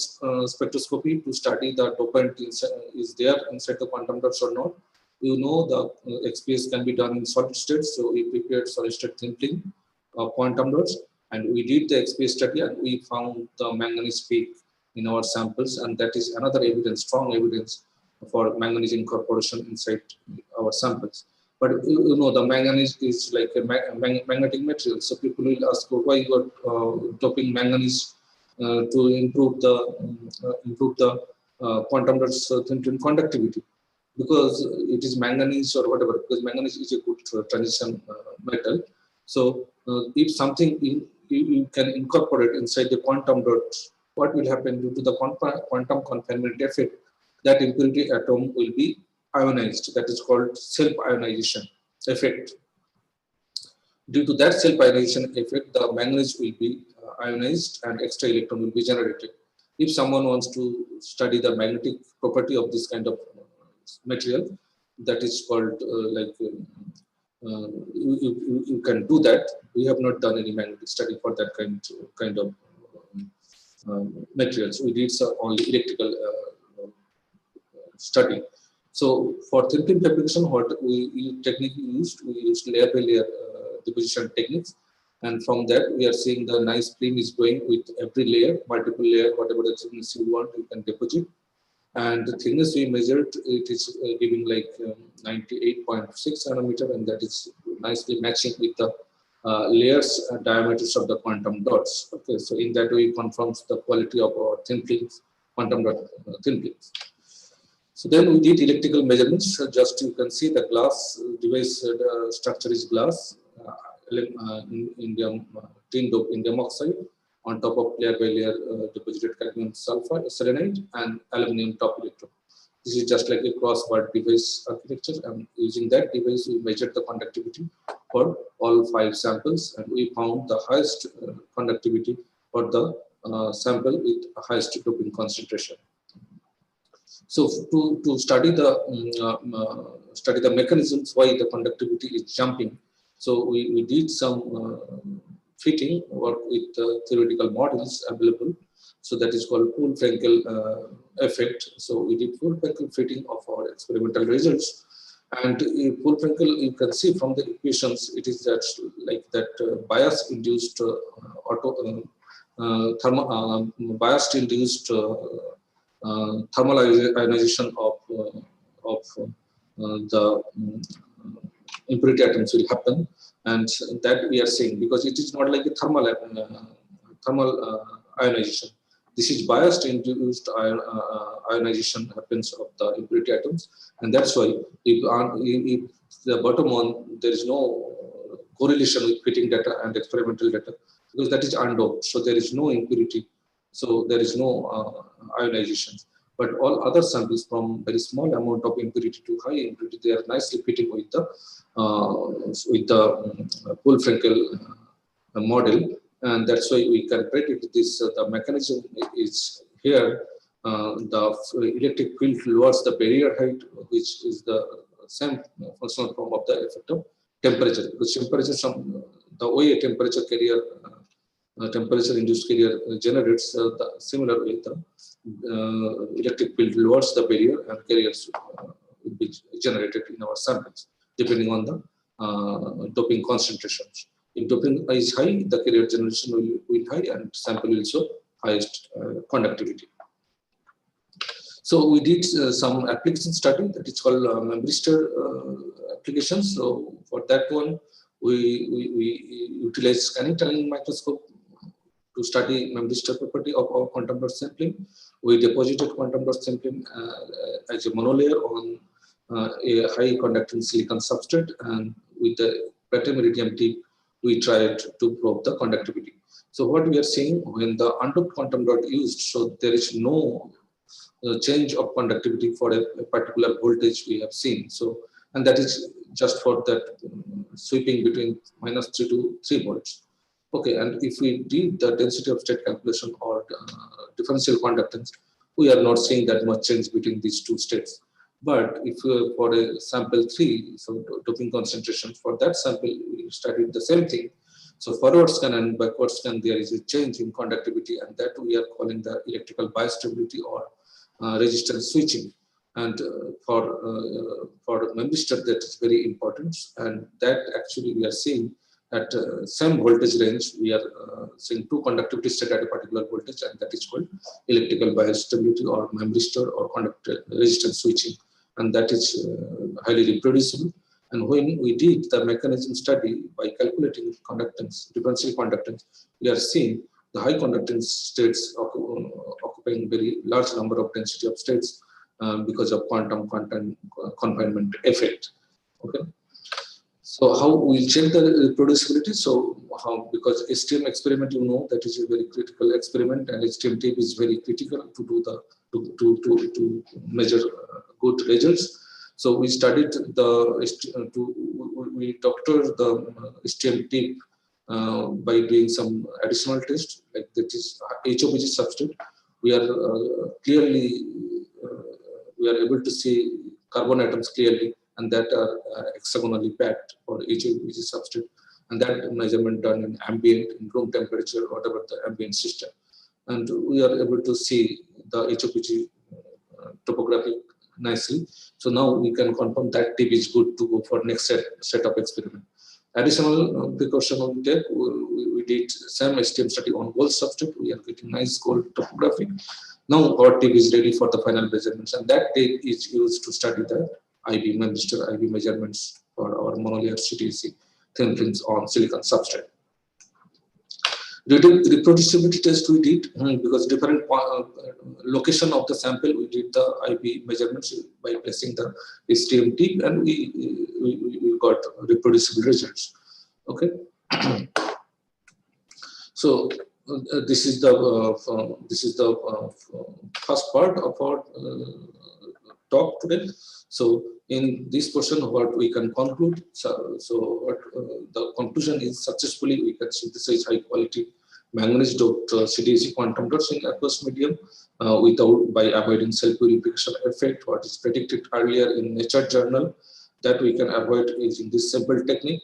spectroscopy to study the dopant is there inside the quantum dots or not. You know, the XPS can be done in solid state, so we prepared solid state thin film of quantum dots, and we did the XPS study, and we found the manganese peak in our samples, and that is another evidence, strong evidence for manganese incorporation inside our samples. But you know, the manganese is like a magnetic material, so people will ask, why you are doping manganese to improve the quantum dots thin film conductivity? Because it is manganese or whatever, because manganese is a good transition metal. So if something you can incorporate inside the quantum dot, what will happen due to the quantum confinement effect? That impurity atom will be ionized. That is called self-ionization effect. Due to that self-ionization effect, the manganese will be ionized and extra electron will be generated. If someone wants to study the magnetic property of this kind of material, that is called you can do that. We have not done any magnetic study for that kind of materials. We did only electrical study. So for thin film fabrication, what we used layer by layer deposition techniques, and from that we are seeing the nice film is going with every layer, multiple layer, whatever the thickness you want, you can deposit. And the thickness we measured, it is giving like 98.6 nanometer, and that is nicely matching with the layers and diameters of the quantum dots. Okay, so in that way, it confirms the quality of our thin films, quantum dot thin films. So then we did electrical measurements. Just you can see the glass device structure is glass, indium tin dope, indium oxide, on top of layer by layer deposited cadmium sulfide selenide and aluminum top electrode. This is just like a crossbar device architecture, and using that device we measured the conductivity for all 5 samples, and we found the highest conductivity for the sample with highest doping concentration. So to study the mechanisms why the conductivity is jumping, so we did some fitting work with theoretical models available. So that is called Poole-Frankel effect. So we did Poole-Frankel fitting of our experimental results, and Poole-Frankel, you can see from the equations, it is that like that bias induced biased induced thermal ionization of the impurity atoms will happen, and that we are seeing because it is not like a thermal ionization. This is biased induced ionization happens of the impurity atoms, and that's why if the bottom one there is no correlation with fitting data and experimental data because that is undoped, so there is no impurity, so there is no ionization. But all other samples from very small amount of impurity to high impurity, they are nicely fitting with the Poole-Frankel model, and that's why we can predict this. The mechanism is here. The electric field lowers the barrier height, which is the same functional form of the effect of temperature. Because temperature, the way a temperature carrier, temperature induced carrier generates the similar way the electric field lowers the barrier, and carriers will be generated in our samples depending on the doping concentrations. If doping is high, the carrier generation will be high, and sample will show highest conductivity. So we did some application study that is called Memristor application. So for that one, we utilized scanning tunneling microscope to study Memristor property of our quantum dot sampling. We deposited quantum dot sampling as a monolayer on a high conducting silicon substrate, and with the platinum iridium tip, we tried to probe the conductivity. So what we are seeing when the undoped quantum dot used, so there is no change of conductivity for a particular voltage we have seen. So, and that is just for that sweeping between -3 to 3 volts. Okay, and if we did the density of state calculation or differential conductance, we are not seeing that much change between these two states. But if for a sample 3, so doping concentration, for that sample, we studied the same thing. So forward scan and backward scan, there is a change in conductivity, and that we are calling the electrical bias stability or resistance switching. And for Memristor, that is very important, and that actually we are seeing at same voltage range, we are seeing 2 conductivity state at a particular voltage, and that is called electrical bias stability or Memristor or resistance switching, and that is highly reproducible. And when we did the mechanism study by calculating conductance, differential conductance, we are seeing the high conductance states occupying very large number of density of states because of quantum confinement effect. Okay. So how we'll check the reproducibility? So how, because STM experiment, you know, that is a very critical experiment, and STM tape is very critical to do the to measure good results. So we studied we doctored the STM tape by doing some additional tests, like that is HOPG substrate. We are clearly we are able to see carbon atoms clearly, and that are hexagonally packed for HOPG substrate, and that measurement done in ambient, in room temperature, whatever the ambient system, and we are able to see the HOPG topography nicely. So now we can confirm that tip is good to go for next set of experiment. Additional precaution we take, we did same STM study on gold substrate. We are getting nice gold topography. Now our tip is ready for the final measurements, and that tip is used to study the Memristor IB measurements for our monolayer CdSe thin films on silicon substrate. Reproducibility test we did because different location of the sample, we did the IB measurements by placing the STM tip, and we got reproducible results. Okay. So this is the first part of our talk today. So in this portion, what we can conclude, the conclusion is successfully we can synthesize high quality manganese doped CdSe quantum dots in aqueous medium by avoiding self-purification effect, what is predicted earlier in Nature journal, that we can avoid using this simple technique.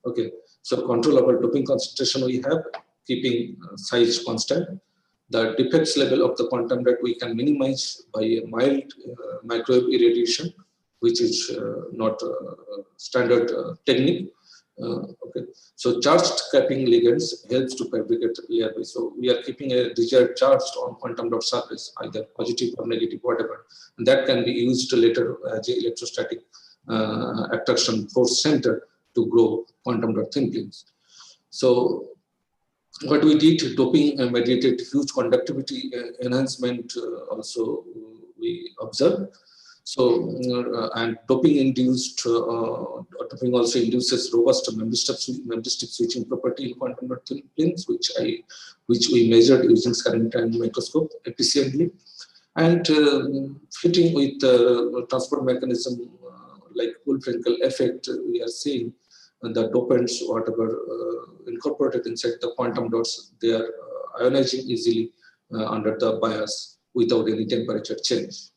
Okay, so controllable doping concentration we have, keeping size constant. The defects level of the quantum dot we can minimize by a mild microwave irradiation, which is not standard technique. Okay, so charged capping ligands helps to fabricate layer by. So we are keeping a desired charge on quantum dot surface, either positive or negative, whatever, and that can be used later as a electrostatic attraction force center to grow quantum dot thin films. So what we did, doping mediated huge conductivity enhancement also we observed. So and doping also induces robust memristor switching property in quantum dot thin films, which we measured using current time microscope efficiently, and fitting with transport mechanism like Wolf-Frankel effect, we are seeing the dopants, whatever incorporated inside the quantum dots, they are ionizing easily under the bias without any temperature change.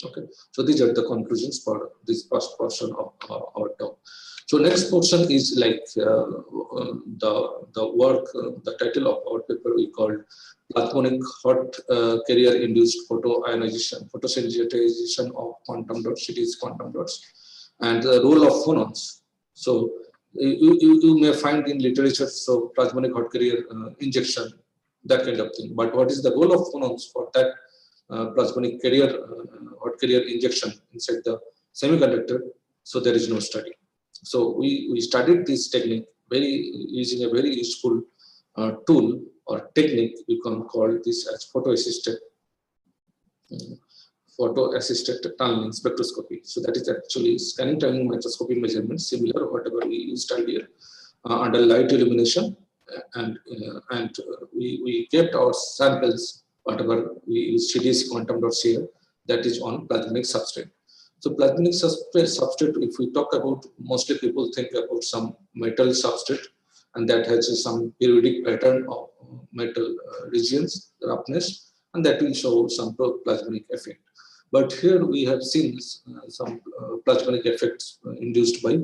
Okay, so these are the conclusions for this first portion of our talk. So next portion is like the work, the title of our paper we called Platonic hot carrier induced photosensitization of quantum dots, CdSe quantum dots, and the role of phonons. So you may find in literature, so plasmonic hot carrier injection, that kind of thing. But what is the role of phonons for that plasmonic carrier hot carrier injection inside the semiconductor? So there is no study. So we studied this technique using a very useful tool or technique. We can call this as PhotoAssisted tunneling spectroscopy. So that is actually scanning tunneling microscopy measurements, similar whatever we used earlier under light illumination, and we kept our samples, whatever we use CdSe quantum dots here, that is on plasmonic substrate. So plasmonic substrate, if we talk about, mostly people think about some metal substrate, and that has some periodic pattern of metal regions, roughness, and that will show some plasmonic effect. But here we have seen some plasmonic effects induced by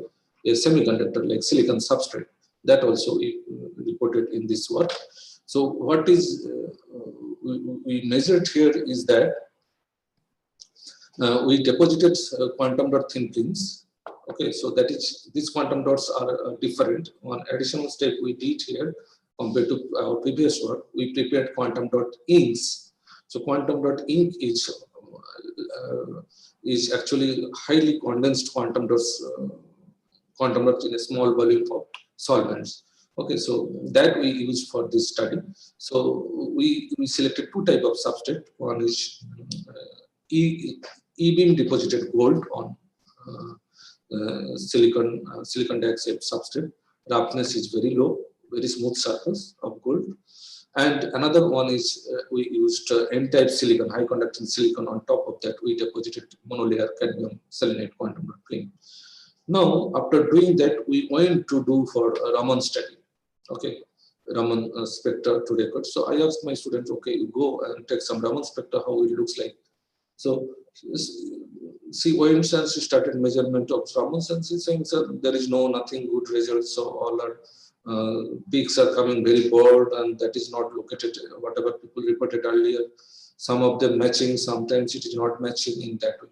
a semiconductor like silicon substrate. That also we reported in this work. So what is we measured here is that we deposited quantum dot thin films. Okay, so that is, these quantum dots are different. One additional step we did here compared to our previous work, we prepared quantum dot inks. So quantum dot ink is actually highly condensed quantum dots in a small volume of solvents. Okay, so that we used for this study. So we selected two types of substrate. One is E-beam deposited gold on silicon dioxide substrate. Roughness is very low, very smooth surface of gold. And another one is we used N-type silicon, high conducting silicon. On top of that, we deposited monolayer cadmium selenide quantum dot film. Now, after doing that, we went to do for a Raman study. Okay, Raman spectra to record. So I asked my students, okay, you go and take some Raman spectra, how it looks like. So see, for instance, you started measurement of Raman senses, saying, sir, there is nothing good results. So all our peaks are coming very bold, and that is not located, whatever people reported earlier. Some of them matching, sometimes it is not matching in that way.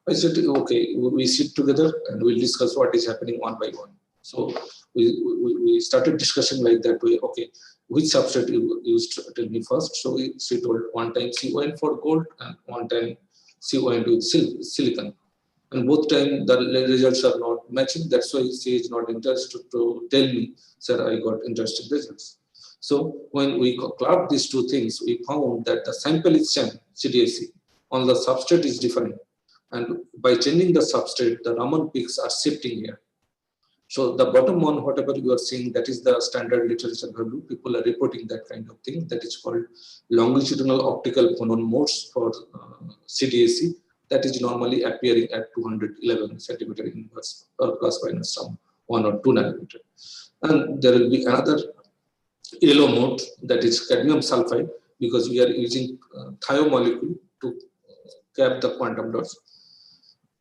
I said, okay, we sit together and we'll discuss what is happening one by one. So we started discussion like that way. Okay, which substrate you used to tell me first? So she told one time she went for gold and one time she went with silicon. And both times the results are not matching. That's why she is not interested to tell me, sir, I got interesting results. So when we clubbed these two things, we found that the sample is same, CdSe, on the substrate is different. And by changing the substrate, the Raman peaks are shifting here. So the bottom one, whatever you are seeing, that is the standard literature value. People are reporting that kind of thing. That is called longitudinal optical phonon modes for CdSe. That is normally appearing at 211 centimeter inverse or plus minus some 1 or 2 nanometer. And there will be another yellow mode, that is cadmium sulfide, because we are using thio molecule to cap the quantum dots.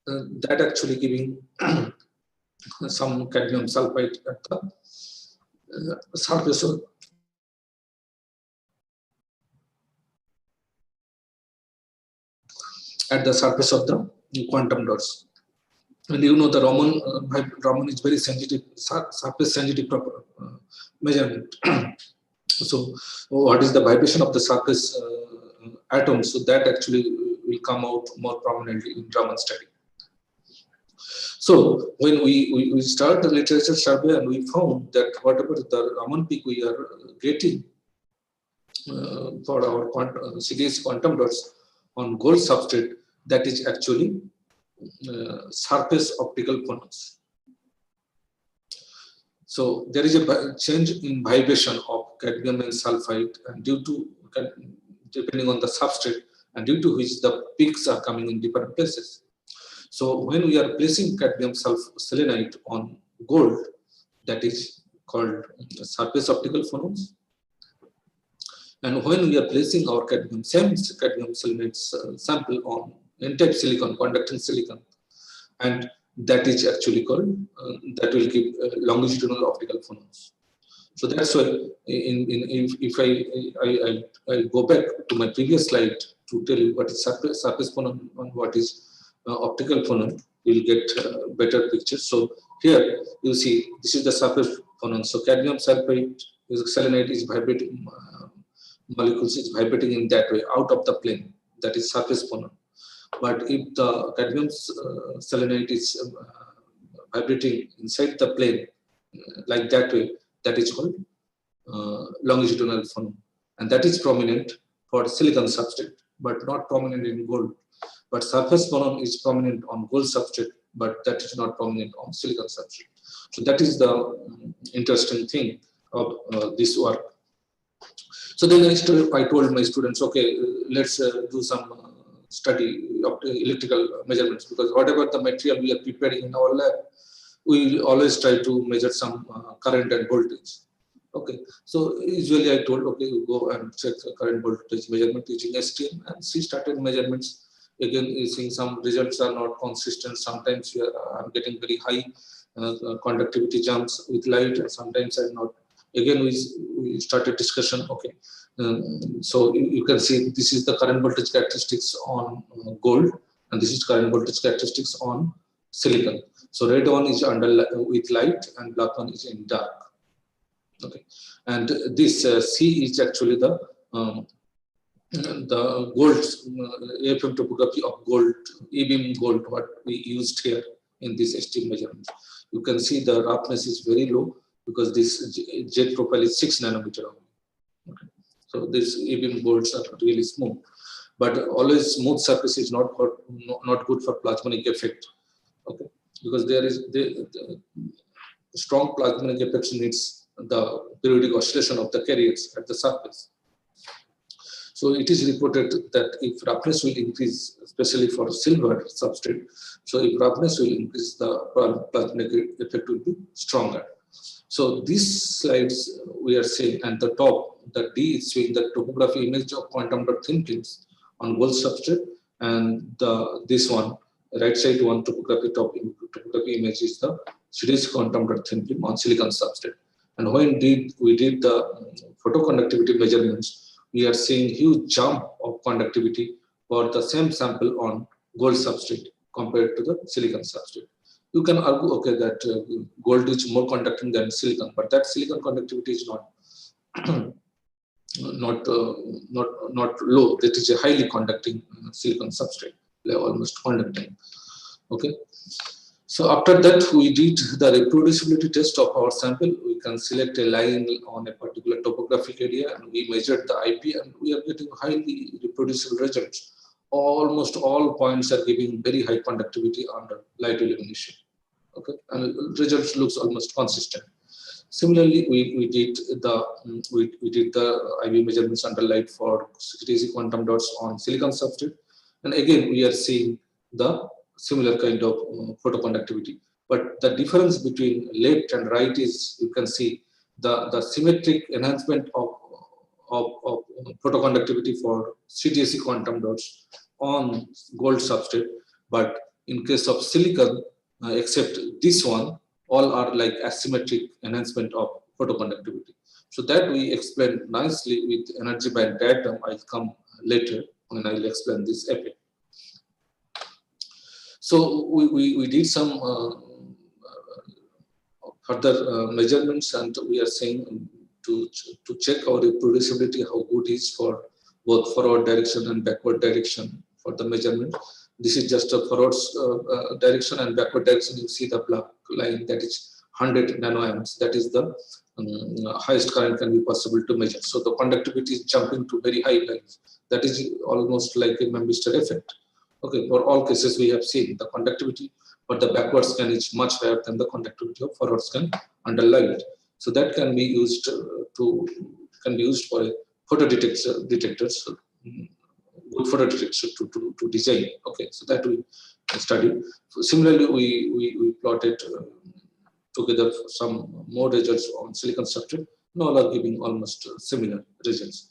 That actually giving some cadmium sulfide at the surface of the quantum dots. And you know the Raman is very sensitive, surface sensitive measurement. So what is the vibration of the surface atoms? So that actually will come out more prominently in Raman study. So when we start the literature survey, and we found that whatever the Raman peak we are getting for our CdSe quantum dots on gold substrate, that is actually surface optical phonons. So there is a change in vibration of cadmium and sulfide, and due to, depending on the substrate, and due to which the peaks are coming in different places. So when we are placing cadmium selenide on gold, that is called surface optical phonons. And when we are placing our same cadmium selenide sample on N-type silicon, conducting silicon, and that is actually called, that will give longitudinal optical phonons. So that's why, if I go back to my previous slide to tell you what is surface phonon and what is optical phonon, you'll get better picture. So here you see this is the surface phonon. So cadmium sulfide selenide is vibrating, molecules is vibrating in that way out of the plane. That is surface phonon. But if the cadmium selenide is vibrating inside the plane like that way, that is called longitudinal phonon, and that is prominent for silicon substrate, but not prominent in gold. But surface phonon is prominent on gold substrate, but that is not prominent on silicon substrate. So that is the interesting thing of this work. So then I told my students, okay, let's do some study of the electrical measurements, because whatever the material we are preparing in our lab, we will always try to measure some current and voltage. Okay, so usually I told, okay, you go and check the current voltage measurement using STM, and she started measurements. Again, you see some results are not consistent. Sometimes I'm getting very high conductivity jumps with light, and sometimes I'm not. Again, we started discussion. Okay, so you can see this is the current voltage characteristics on gold, and this is current voltage characteristics on silicon. So red one is under with light, and black one is in dark. Okay, and this C is actually the gold AFM topography of gold, E-beam gold, what we used here in this STM measurement. You can see the roughness is very low because this jet profile is 6 nanometer. Okay. So these E-beam golds are really smooth, but always smooth surface is not good for plasmonic effect. Okay, because there is the strong plasmonic effect needs the periodic oscillation of the carriers at the surface. So it is reported that if roughness will increase, especially for silver substrate, so if roughness will increase, the plasmonic effect will be stronger. So these slides we are saying, and the top, the D is showing the topography image of quantum dot thin films on gold substrate, and this one, right side one topography image is the CdSe quantum dot thin film on silicon substrate. And when we did the photoconductivity measurements, we are seeing huge jump of conductivity for the same sample on gold substrate compared to the silicon substrate. You can argue, okay, that gold is more conducting than silicon, but that silicon conductivity is not not low. That is a highly conducting silicon substrate, almost conducting. Okay. So after that, we did the reproducibility test of our sample. We can select a line on a particular topographic area, and we measured the IP, and we are getting highly reproducible results. Almost all points are giving very high conductivity under light illumination. Okay, and results looks almost consistent. Similarly, we did the IV measurements under light for CdSe quantum dots on silicon substrate, and again we are seeing the similar kind of photoconductivity. But the difference between left and right is, you can see the symmetric enhancement of photoconductivity for CdSe quantum dots on gold substrate. But in case of silicon, except this one, all are like asymmetric enhancement of photoconductivity. So that we explained nicely with energy band diagram. I'll come later when I'll explain this effect. So we did some further measurements, and we are saying to check our reproducibility, how good is for both forward direction and backward direction for the measurement. This is just a forward direction, and backward direction you see the black line, that is 100 nanoamps. That is the highest current can be possible to measure. So the conductivity is jumping to very high lines. That is almost like a Memristor effect. Okay, for all cases we have seen the conductivity, but the backward scan is much higher than the conductivity of forward scan under light. So that can be used for a photodetector. So, good photodetector to design. Okay, so that we studied. Similarly, we plotted together some more results on silicon substrate. All are giving almost similar results.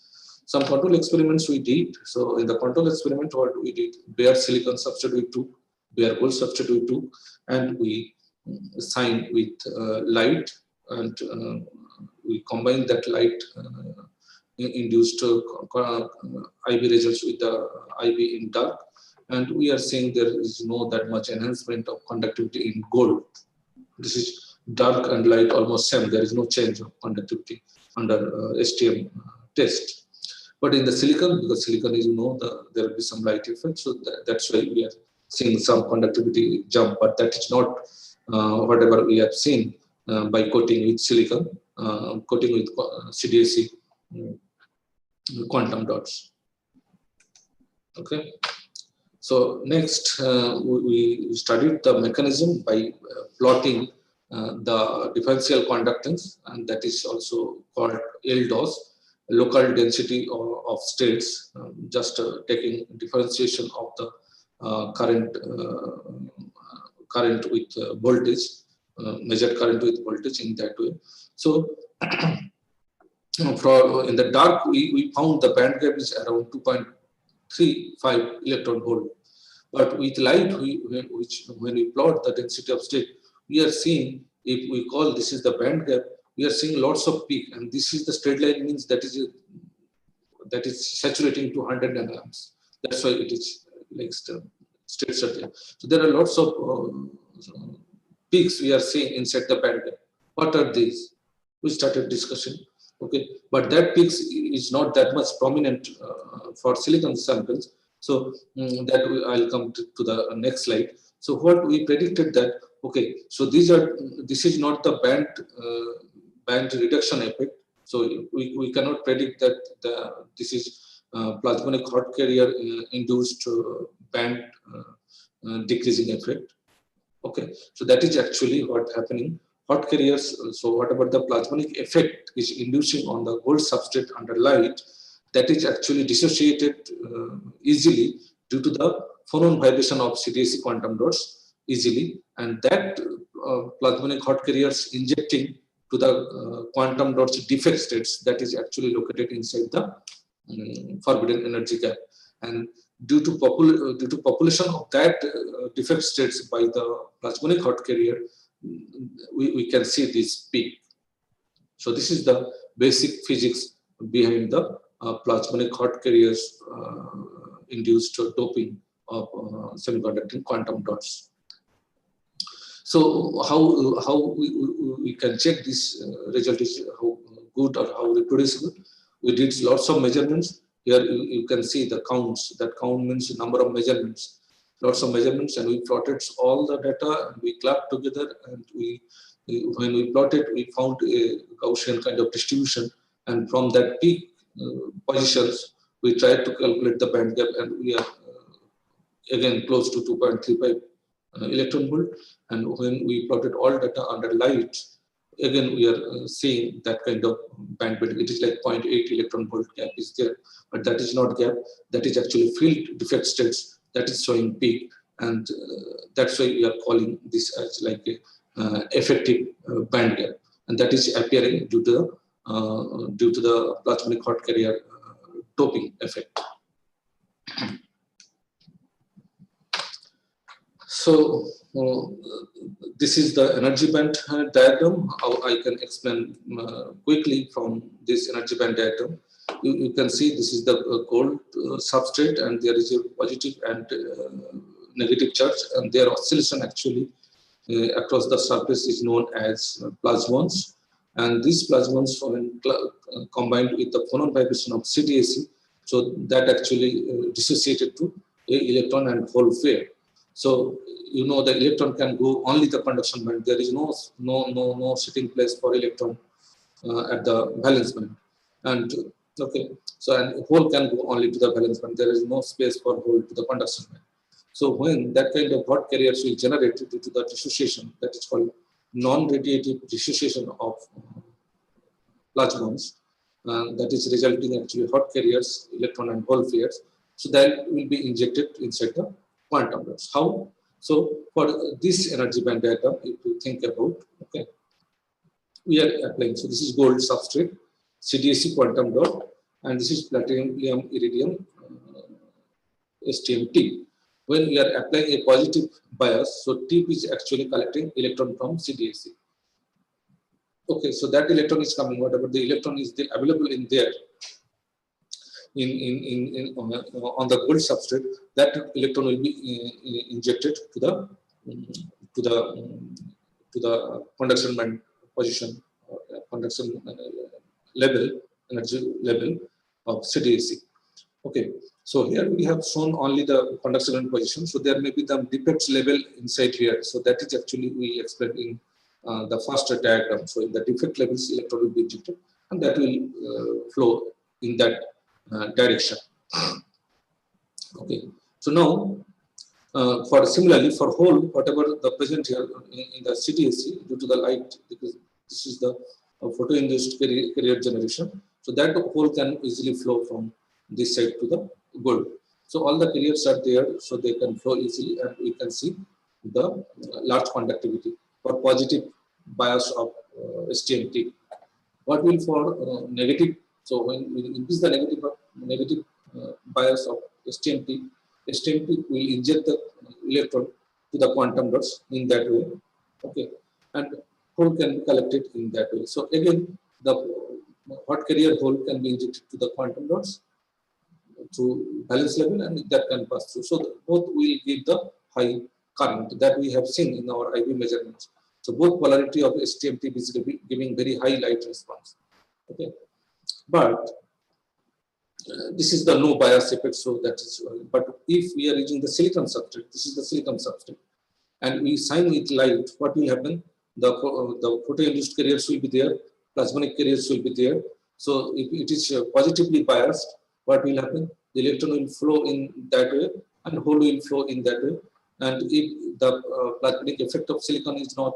Some control experiments we did. So in the control experiment, what we did, bare silicon substrate we took, bare gold substrate we took, and we signed with light, and we combined that light induced IV results with the IV in dark, and we are saying there is no that much enhancement of conductivity in gold. This is dark and light almost same. There is no change of conductivity under STM test. But in the silicon, because silicon is there will be some light effect, so that's why we are seeing some conductivity jump. But that is not whatever we have seen by coating with silicon, coating with CdSe quantum dots. Okay. So next, we studied the mechanism by plotting the differential conductance, and that is also called LDOS, local density of states, just taking differentiation of the current with voltage, measured current with voltage in that way. So in the dark, we found the band gap is around 2.35 electron volt. But with light, when we plot the density of state, we are seeing, if we call this is the band gap, we are seeing lots of peak, and this is the straight line, means that is saturating to 100 nanoamps. That's why it is like states are there. So there are lots of peaks we are seeing inside the band gap. What are these? We started discussion. Okay, but that peaks is not that much prominent for silicon samples. So I'll come to the next slide. So what we predicted that, okay, so this is not the band reduction effect. So we cannot predict that this is plasmonic hot carrier induced band decreasing effect. Okay, so that is actually what happening. Hot carriers, so whatever the plasmonic effect is inducing on the gold substrate under light, that is actually dissociated easily due to the phonon vibration of CdSe quantum dots easily, and that plasmonic hot carriers injecting to the quantum dots defect states, that is actually located inside the forbidden energy gap, and due to population of that defect states by the plasmonic hot carrier, we can see this peak. So this is the basic physics behind the plasmonic hot carriers induced doping of semiconducting quantum dots. So how we can check this result is how good or how reproducible. We did lots of measurements. Here you can see the counts. That count means number of measurements. Lots of measurements, and we plotted all the data, and we clubbed together, and when we plotted, we found a Gaussian kind of distribution, and from that peak positions, we tried to calculate the band gap, and we are again close to 2.35 electron volt, and when we plotted all data under light, again we are seeing that kind of bandwidth. It is like 0.8 electron volt gap is there, but that is not gap. That is actually field defect states that is showing peak, and that's why we are calling this as like a effective band gap, and that is appearing due to the plasmonic hot carrier doping effect. So this is the energy band diagram. How I can explain quickly from this energy band diagram. You can see this is the gold substrate, and there is a positive and negative charge, and their oscillation actually across the surface is known as plasmons. And these plasmons, when combined with the phonon vibration of CdSe, so that actually dissociated to a electron and hole pair. So you know the electron can go only the conduction band. There is no sitting place for electron at the valence band. And okay, so and hole can go only to the valence band. There is no space for hole to the conduction band. So when that kind of hot carriers will generate due to the dissociation, that is called non-radiative dissociation of plasmons, that is resulting actually hot carriers, electron and hole pairs. So that will be injected inside the quantum dots. How? So for this energy band diagram, if you think about, okay, we are applying. So this is gold substrate, CdSe quantum dot, and this is platinum iridium STM-T. When we are applying a positive bias, so T is actually collecting electron from CdSe. Okay, so that electron is coming, whatever the electron is available in there, on the gold substrate, that electron will be injected to the conduction band position, conduction level, energy level of CdSe. Okay, so here we have shown only the conduction band position. So there may be the defects level inside here. So that is actually we explained in the first diagram. So in the defect levels, electron will be injected, and that will flow in that direction. Okay, so now for similarly for hole, whatever the present here in the CdSe due to the light, because this is the photo-induced carrier generation, so that hole can easily flow from this side to the gold. So all the carriers are there, so they can flow easily, and we can see the large conductivity for positive bias of STM-T. What will for negative? So when we increase the negative bias of STM-T, STM-T will inject the electron to the quantum dots in that way. Okay, and hole can be collected in that way. So again, the hot carrier hole can be injected to the quantum dots to valence level, and that can pass through. So both will give the high current that we have seen in our IV measurements. So both polarity of STM-T is giving very high light response. Okay, but this is the no bias effect. So that is, but if we are using the silicon substrate, this is the silicon substrate, and we shine with light, what will happen? The photo-induced carriers will be there, plasmonic carriers will be there. So if it is positively biased, what will happen? The electron will flow in that way, and hole will flow in that way. And if the plasmonic effect of silicon is not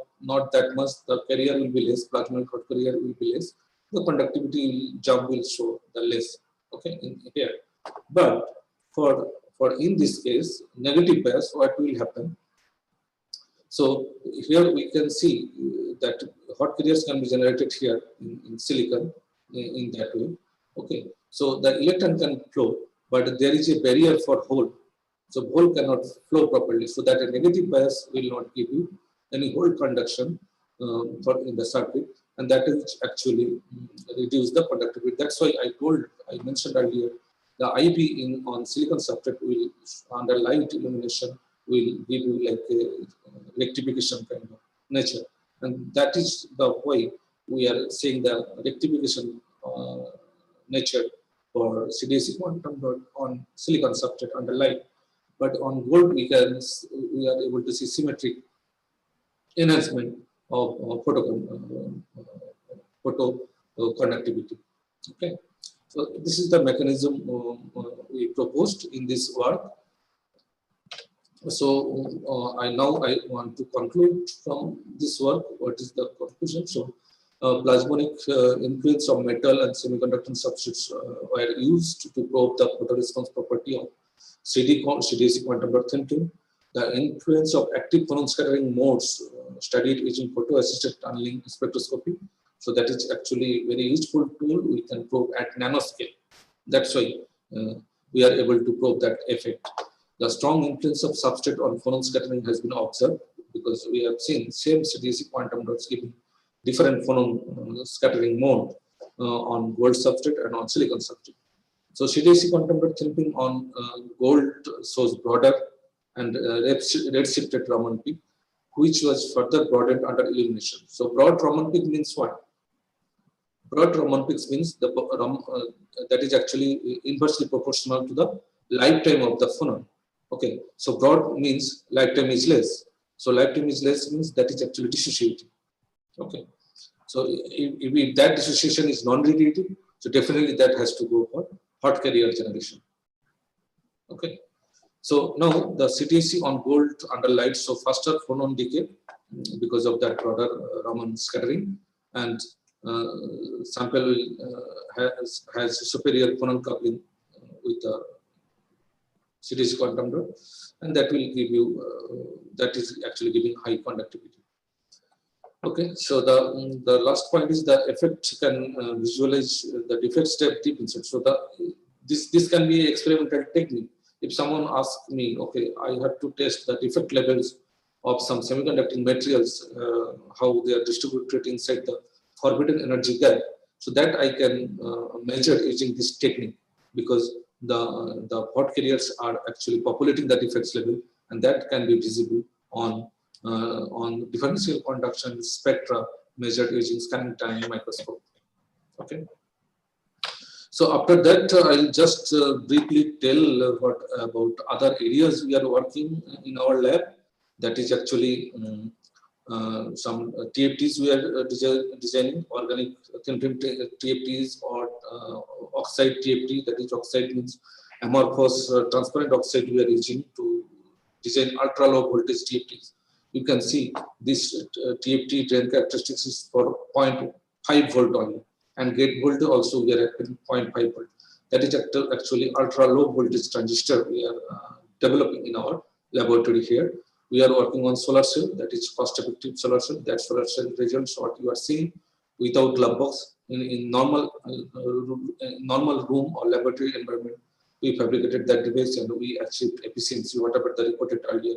that much, the carrier will be less, plasmonic hot carrier will be less, the conductivity jump will show the less. Okay, in here. But for in this case, negative bias, what will happen? So here we can see that hot carriers can be generated here in silicon in that way. Okay, so the electron can flow, but there is a barrier for hole. So hole cannot flow properly. So that a negative bias will not give you any hole conduction in the circuit, and that is actually reduce the conductivity. That's why I mentioned earlier, the IV on silicon substrate will under light illumination will give you like a rectification kind of nature, and that is the way we are saying the rectification nature for CdSe quantum dot on silicon substrate under light. But on gold, we are able to see symmetric enhancement of photo conductivity. Okay, so this is the mechanism we proposed in this work. So I want to conclude from this work. What is the conclusion? So plasmonic influence of metal and semiconductor substrates were used to probe the photoresponse property of CdSe quantum dot thinking. The influence of active phonon scattering modes studied using photo-assisted tunneling spectroscopy. So that is actually very useful tool. We can probe at nanoscale. That's why we are able to probe that effect. The strong influence of substrate on phonon scattering has been observed because we have seen same CdSe quantum dots giving different phonon scattering mode on gold substrate and on silicon substrate. So CdSe quantum dot thinking on gold shows broader and red-shifted Raman peak, which was further broadened under illumination. So broad Raman peak means what? Broad Raman peaks means that is actually inversely proportional to the lifetime of the phonon. Okay, so broad means lifetime is less. So lifetime is less means that is actually dissociating. Okay, so if that dissociation is non-radiative, so definitely that has to go for hot carrier generation. Okay, so now the CdSe on gold under light, so faster phonon decay because of that broader Raman scattering, and sample has superior phonon coupling with the CdSe quantum dot, and that will give you that is actually giving high conductivity. Okay, so the last point is the effect can visualize the defect step deep inside. So this can be experimental technique. If someone asks me, okay, I have to test the defect levels of some semiconducting materials, how they are distributed inside the forbidden energy gap, so that I can measure using this technique, because the hot carriers are actually populating the defects level, and that can be visible on differential conduction spectra measured using scanning time microscope. Okay. So after that, I'll just briefly tell about other areas we are working in our lab. That is actually some TFTs we are designing, organic thin film TFTs or oxide TFT. That is, oxide means amorphous transparent oxide we are using to design ultra low voltage TFTs. You can see this TFT drain characteristics is for 0.5 volt only, and gate voltage also we are at 0.5 volt. That is actually ultra low voltage transistor we are developing in our laboratory here. We are working on solar cell, that is cost effective solar cell. That solar cell results what you are seeing without glove box in normal room or laboratory environment. We fabricated that device and we achieved efficiency, whatever the reported earlier,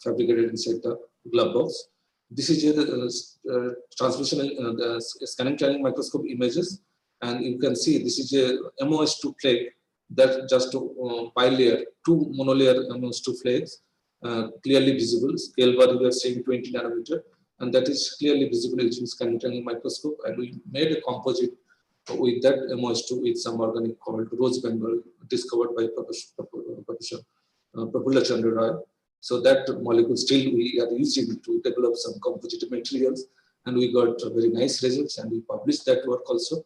fabricated inside the glove box. This is a transmission scanning channel microscope images, and you can see this is a MOS2 flake, that just bilayer, two monolayer MOS2 flakes. Clearly visible. Scale bar we are saying 20 nanometer, and that is clearly visible using scanning channel microscope. And we made a composite with that MOS2 with some organic called rose bengal, discovered by Professor Prafulla Chandra Rai. So that molecule still we are using to develop some composite materials, and we got very nice results, and we published that work also.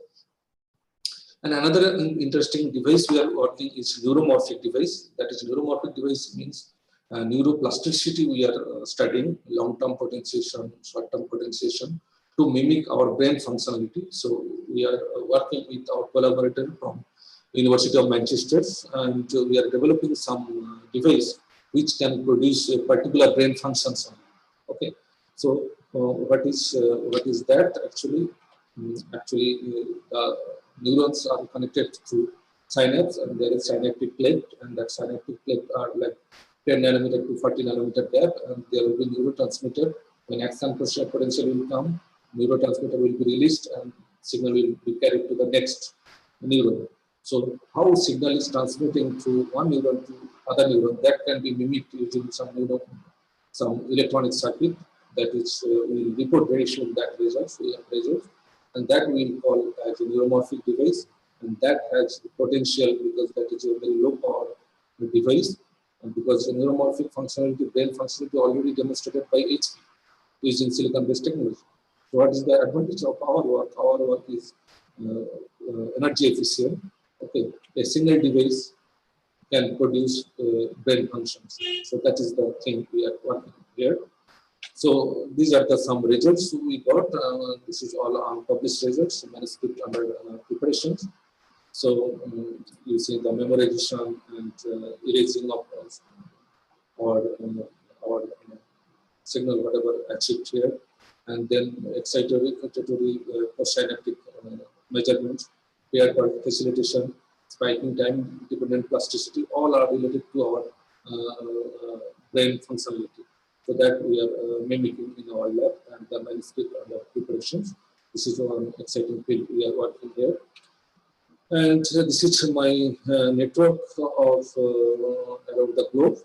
And another interesting device we are working is neuromorphic device. That is, neuromorphic device means neuroplasticity we are studying, long-term potentiation, short-term potentiation, to mimic our brain functionality. So we are working with our collaborator from University of Manchester, and we are developing some device which can produce a particular brain function. Okay, so what is that actually? Actually, the neurons are connected through synapse, and there is synaptic plate, and that synaptic plate are like 10 nanometer to 40 nanometer gap, and there will be neurotransmitter. When action potential will come, neurotransmitter will be released, and signal will be carried to the next neuron. So how signal is transmitting through one neuron to other neuron, that can be mimicked using some electronic circuit. That is, we will report very soon that results, and that we will call as a neuromorphic device, and that has potential because that is a very low power device. And because the neuromorphic functionality, brain functionality already demonstrated by HP using silicon-based technology. So what is the advantage of our work? Our work is energy efficient. Okay, a single device can produce brain functions. So that is the thing we are working here. So these are some results we got. This is all unpublished results, manuscript under preparations. So you see the memorization and erasing of or signal whatever achieved here, and then excitatory postsynaptic measurements, pair facilitation, spiking time, dependent plasticity, all are related to our brain functionality. So that we are mimicking in our lab, and the manuscript under preparations. This is one exciting field we are working here. And this is my network of around the globe.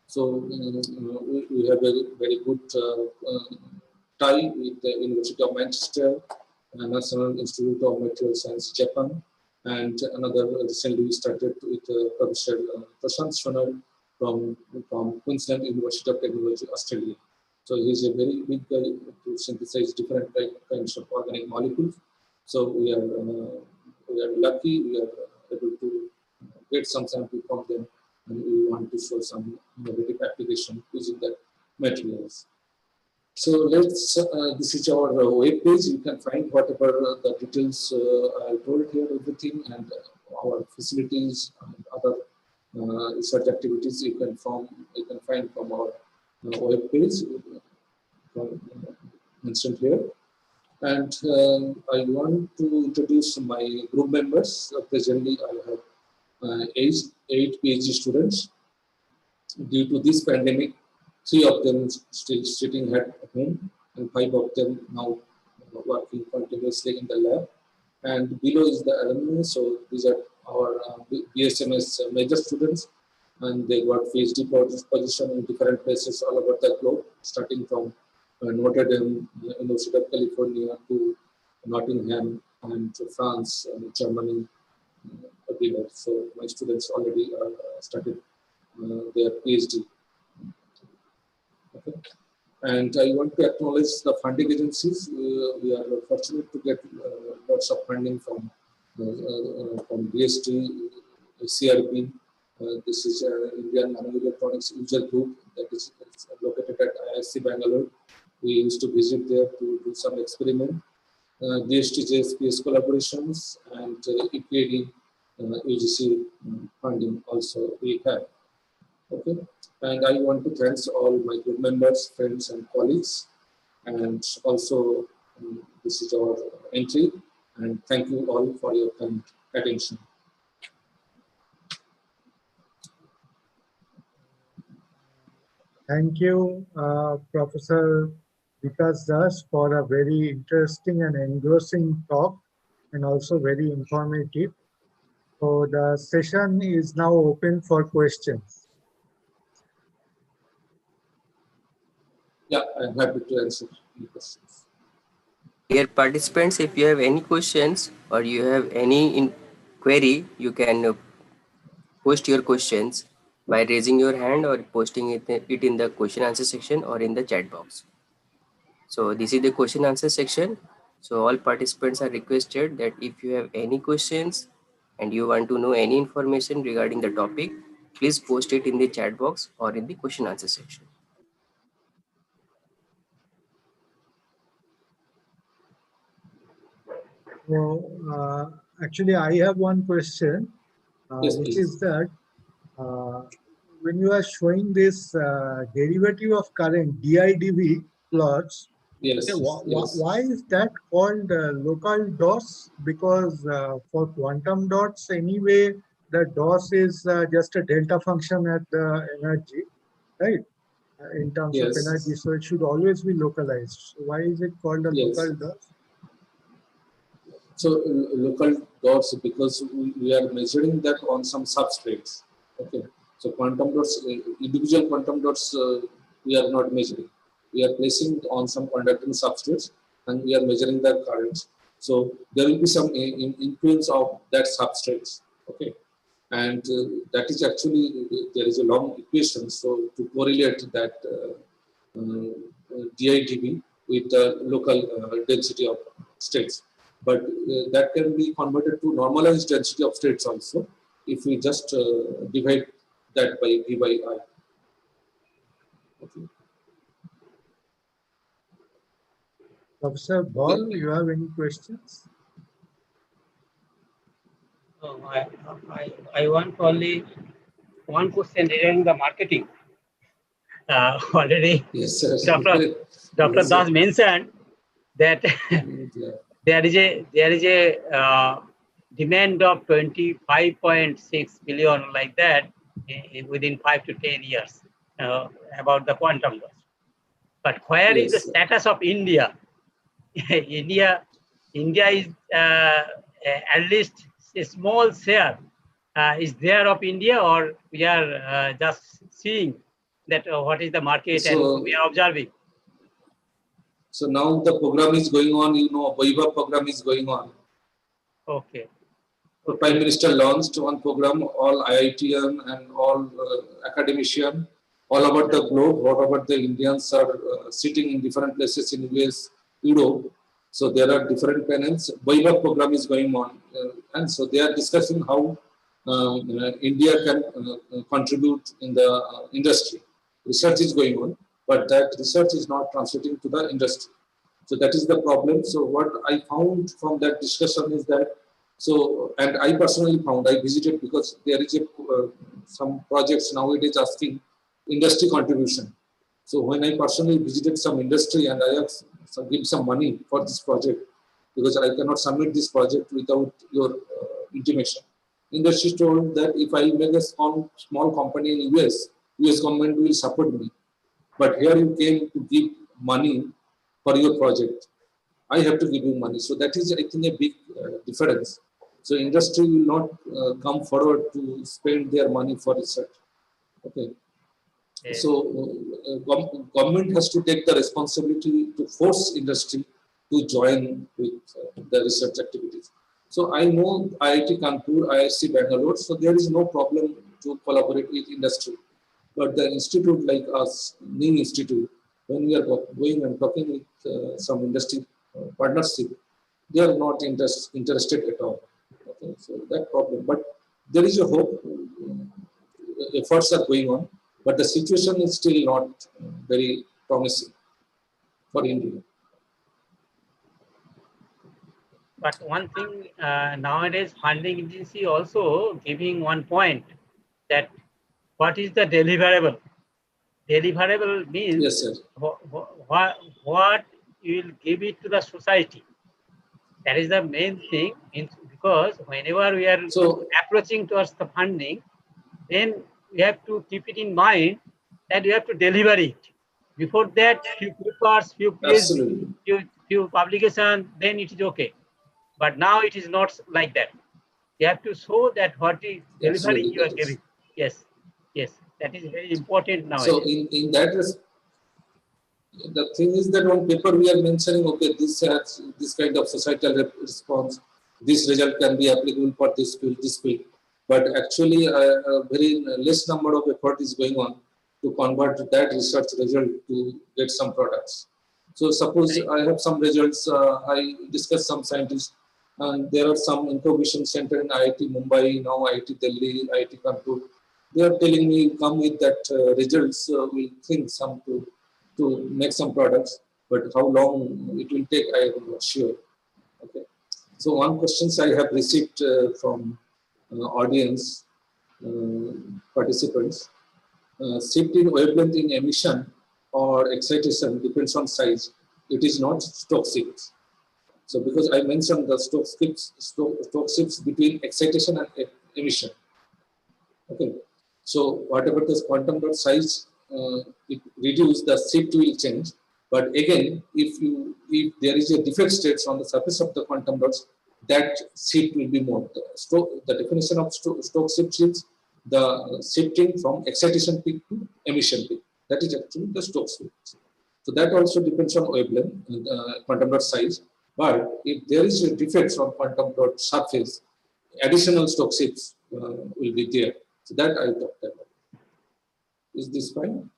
So we have a very good tie with the University of Manchester, National Institute of Material Science, Japan, and another recently we started with Professor Prashant from Queensland University of Technology, Australia. So he's a very big guy to synthesize different kinds of organic molecules. So we are lucky we are able to get some sample from them, and we want to show some innovative application using that materials. So let's, this is our web page. You can find whatever the details I told here, everything, and our facilities and other research activities you can find from our web page mentioned here. And I want to introduce my group members. Presently, I have 8 PhD students. Due to this pandemic, 3 of them still sitting at home, and 5 of them now working continuously in the lab. And below is the alumni. So these are our BSMS major students, and they got PhD position in different places all over the globe, starting from Notre Dame, University of California, to Nottingham, and to France, and Germany, everywhere. So my students already started their PhD. Okay. And I want to acknowledge the funding agencies. We are fortunate to get lots of funding from DST, CRB. This is Indian Nano-Electronics User Group that is located at IISc Bangalore. We used to visit there to do some experiment. DST-JSPS collaborations, and EPAD UGC funding also we have. Okay, and I want to thank all my group members, friends, and colleagues, and also this is our entry, and thank you all for your kind attention.
Thank you, Professor Vikas Das, for a very interesting and engrossing talk, and also very informative. So the session is now open for questions.
Yeah, I'm happy to answer any questions.
Dear participants, if you have any questions or you have any query, you can post your questions by raising your hand or posting it in the question answer section or in the chat box. So this is the question answer section. So all participants are requested that if you have any questions and you want to know any information regarding the topic, please post it in the chat box or in the question answer section.
So actually, I have one question,
Yes,
which
please.
is that when you are showing this derivative of current DIDV plots,
Yes, yes.
why is that called local DOS? Because for quantum dots, anyway, the DOS is just a delta function at the energy, right? In terms
Yes.
of energy, so it should always be localized. So why is it called a
Yes.
local DOS?
So local dots, because we are measuring that on some substrates. Okay. So quantum dots, individual quantum dots, we are not measuring. We are placing on some conducting substrates, and we are measuring the currents. So there will be some influence of that substrates. Okay. And that is actually, there is a long equation. So to correlate that DIDV with the local density of states. But that can be converted to normalized density of states also. if we just divide that by V by I. Okay.
Professor Ball, you have any questions?
No, I want only one question regarding the marketing. Already,
Yes, sir.
Dr.
Yes, sir.
Das mentioned that
Yeah.
there is a demand of 25.6 billion like that within 5 to 10 years about the quantum dots. But where is the
Yes, sir.
status of India? India is at least a small share is there of India, or we are just seeing that what is the market and we are observing.
So now the program is going on, Viva program is going on.
Okay.
So Prime Minister launched one program, all IITian and all academician all over the globe, whatever the Indians are sitting in different places in US, Europe. So there are different panels. Viva program is going on. And so they are discussing how India can contribute in the industry. Research is going on, but that research is not translating to the industry. So that is the problem. So what I found from that discussion is that, and I personally found, I visited because there is some projects nowadays asking industry contribution. So when I personally visited some industry and I have give some money for this project, because I cannot submit this project without your intimation. Industry told that if I make a small company in US government will support me. But here you came to give money for your project. I have to give you money. So that is, I think, a big difference. So industry will not come forward to spend their money for research. Okay. Yeah. So government has to take the responsibility to force industry to join with the research activities. So I know IIT Kanpur, IISc Bangalore, so there is no problem to collaborate with industry. But the institute like us, NIM Institute, when we are going and talking with some industry partnership, they are not interested at all. Okay, so that problem. But there is a hope. Efforts are going on, but the situation is still not very promising for India.
But one thing nowadays, funding agency also giving one point that what is the deliverable? Deliverable means,
yes, sir,
what you will give it to the society. That is the main thing, because whenever we are approaching towards the funding, then we have to keep it in mind that you have to deliver it. Before that, few papers, few PhD, few publications, then it is okay. But now it is not like that. You have to show that what is delivery you are giving. Yes, yes, that is very important now.
So in that, the thing is that on paper we are mentioning, okay, this has this kind of societal response. This result can be applicable for this field, But actually, a very less number of effort is going on to convert that research result to get some products. So suppose I have some results, I discuss some scientists, and there are some incubation center in IIT Mumbai, now IIT Delhi, IIT Kanpur. They are telling me, come with that results, we'll think some to make some products, but how long it will take, I am not sure. Okay. So one questions I have received from audience participants, shift in wavelength in emission or excitation depends on size. It is not Stokes shifts. So because I mentioned the Stokes shifts between excitation and emission. Okay. So whatever the quantum dot size it reduce, the shift will change. But again, if there is a defect states on the surface of the quantum dots, that shift will be more. The definition of Stokes shift is the shifting from excitation peak to emission peak. That is actually the Stokes shift. So that also depends on wavelength, quantum dot size. But if there is a defect on quantum dot surface, additional Stokes shifts will be there. So that I talked about. Is this fine?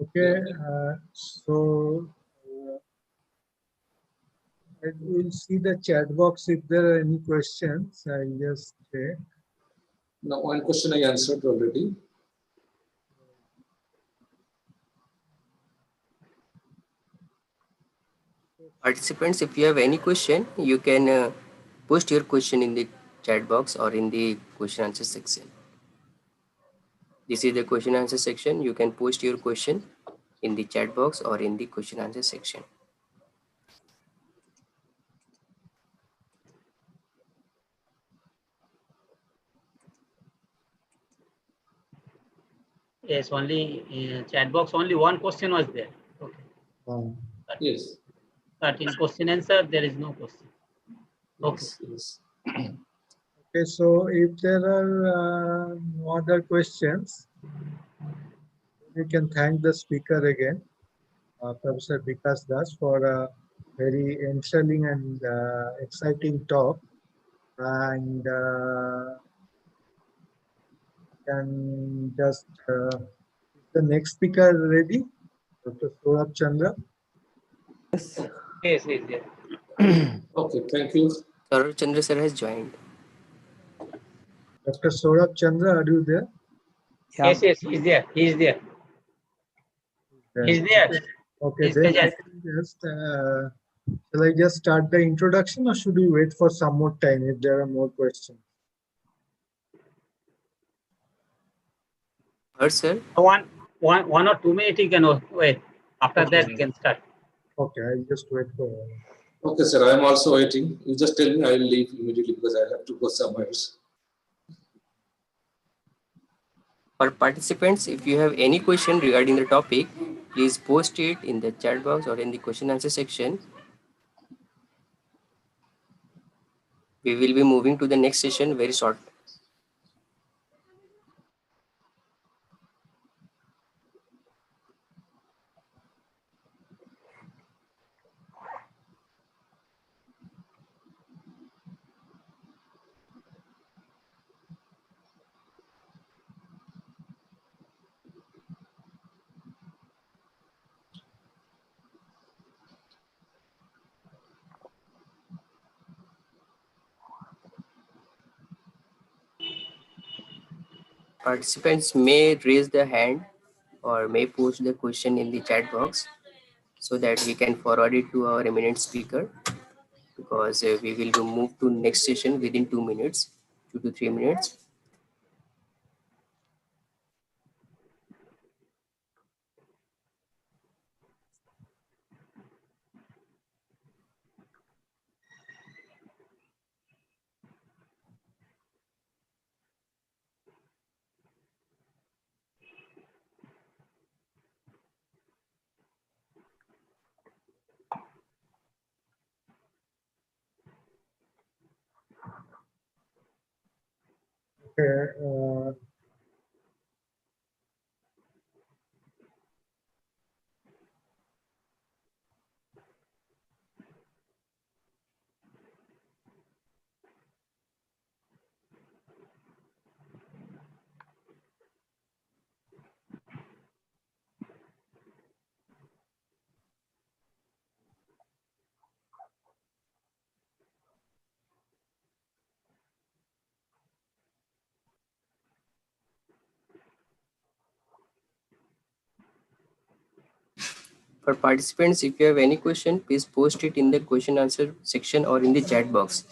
Okay, so And we'll see the chat box if there are any questions. I'll just check.
Now, one question I answered already.
Participants, if you have any question, you can post your question in the chat box or in the question answer section. This is the question answer section. You can post your question in the chat box or in the question answer section.
Yes, only in chat box, only one question was there. Okay.
Yes.
But in question answer, there is no question. Okay.
Yes.
Okay, so if there are no other questions, we can thank the speaker again, Professor Vikas Das, for a very enthralling and exciting talk. And can just the next speaker ready, Dr. Saurabh Chandra.
Yes, yes, yes.
Okay, thank you.
Saurabh Chandra sir has joined.
Dr. Saurabh Chandra, are you there?
Yeah. Yes, yes, he's there. He's there. He's there.
Okay,
He's
then
present.
just, shall I just start the introduction or should we wait for some more time if there are more questions?
Sir?
One or 2 minutes you can wait. After that, we can start.
Okay, I'll just wait for.
Okay, sir, I am also waiting. You just tell me, I will leave immediately because I have to go somewhere else.
For participants, if you have any question regarding the topic, please post it in the chat box or in the question answer section. We will be moving to the next session very short. Participants may raise their hand or may post the question in the chat box so that we can forward it to our eminent speaker, because we will move to next session within 2 minutes, 2 to 3 minutes.
Okay,
For participants, if you have any question, please post it in the question answer section or in the chat box.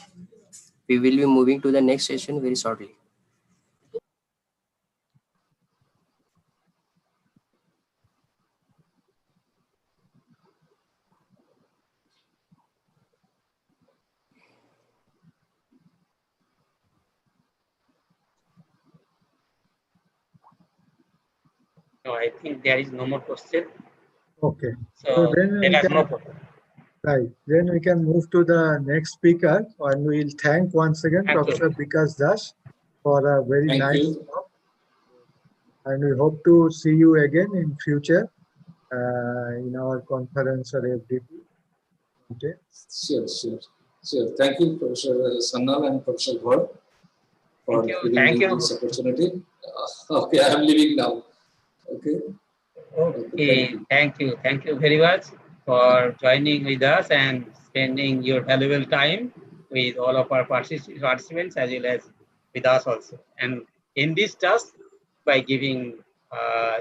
We will be moving to the next session very shortly.
No, I think there is no more question.
okay.
So
then we can, right. Then we can move to the next speaker, and we'll thank once again Professor Vikas Das for a very nice talk. And we hope to see you again in future in our conference or FDP. Okay.
Sure. Thank you, Professor Sannal and Professor Bhatt, for giving me this opportunity. Okay, I am leaving now. Okay.
Okay, thank you very much for joining with us, and spending your valuable time with all of our participants as well as with us also. And in this task, by giving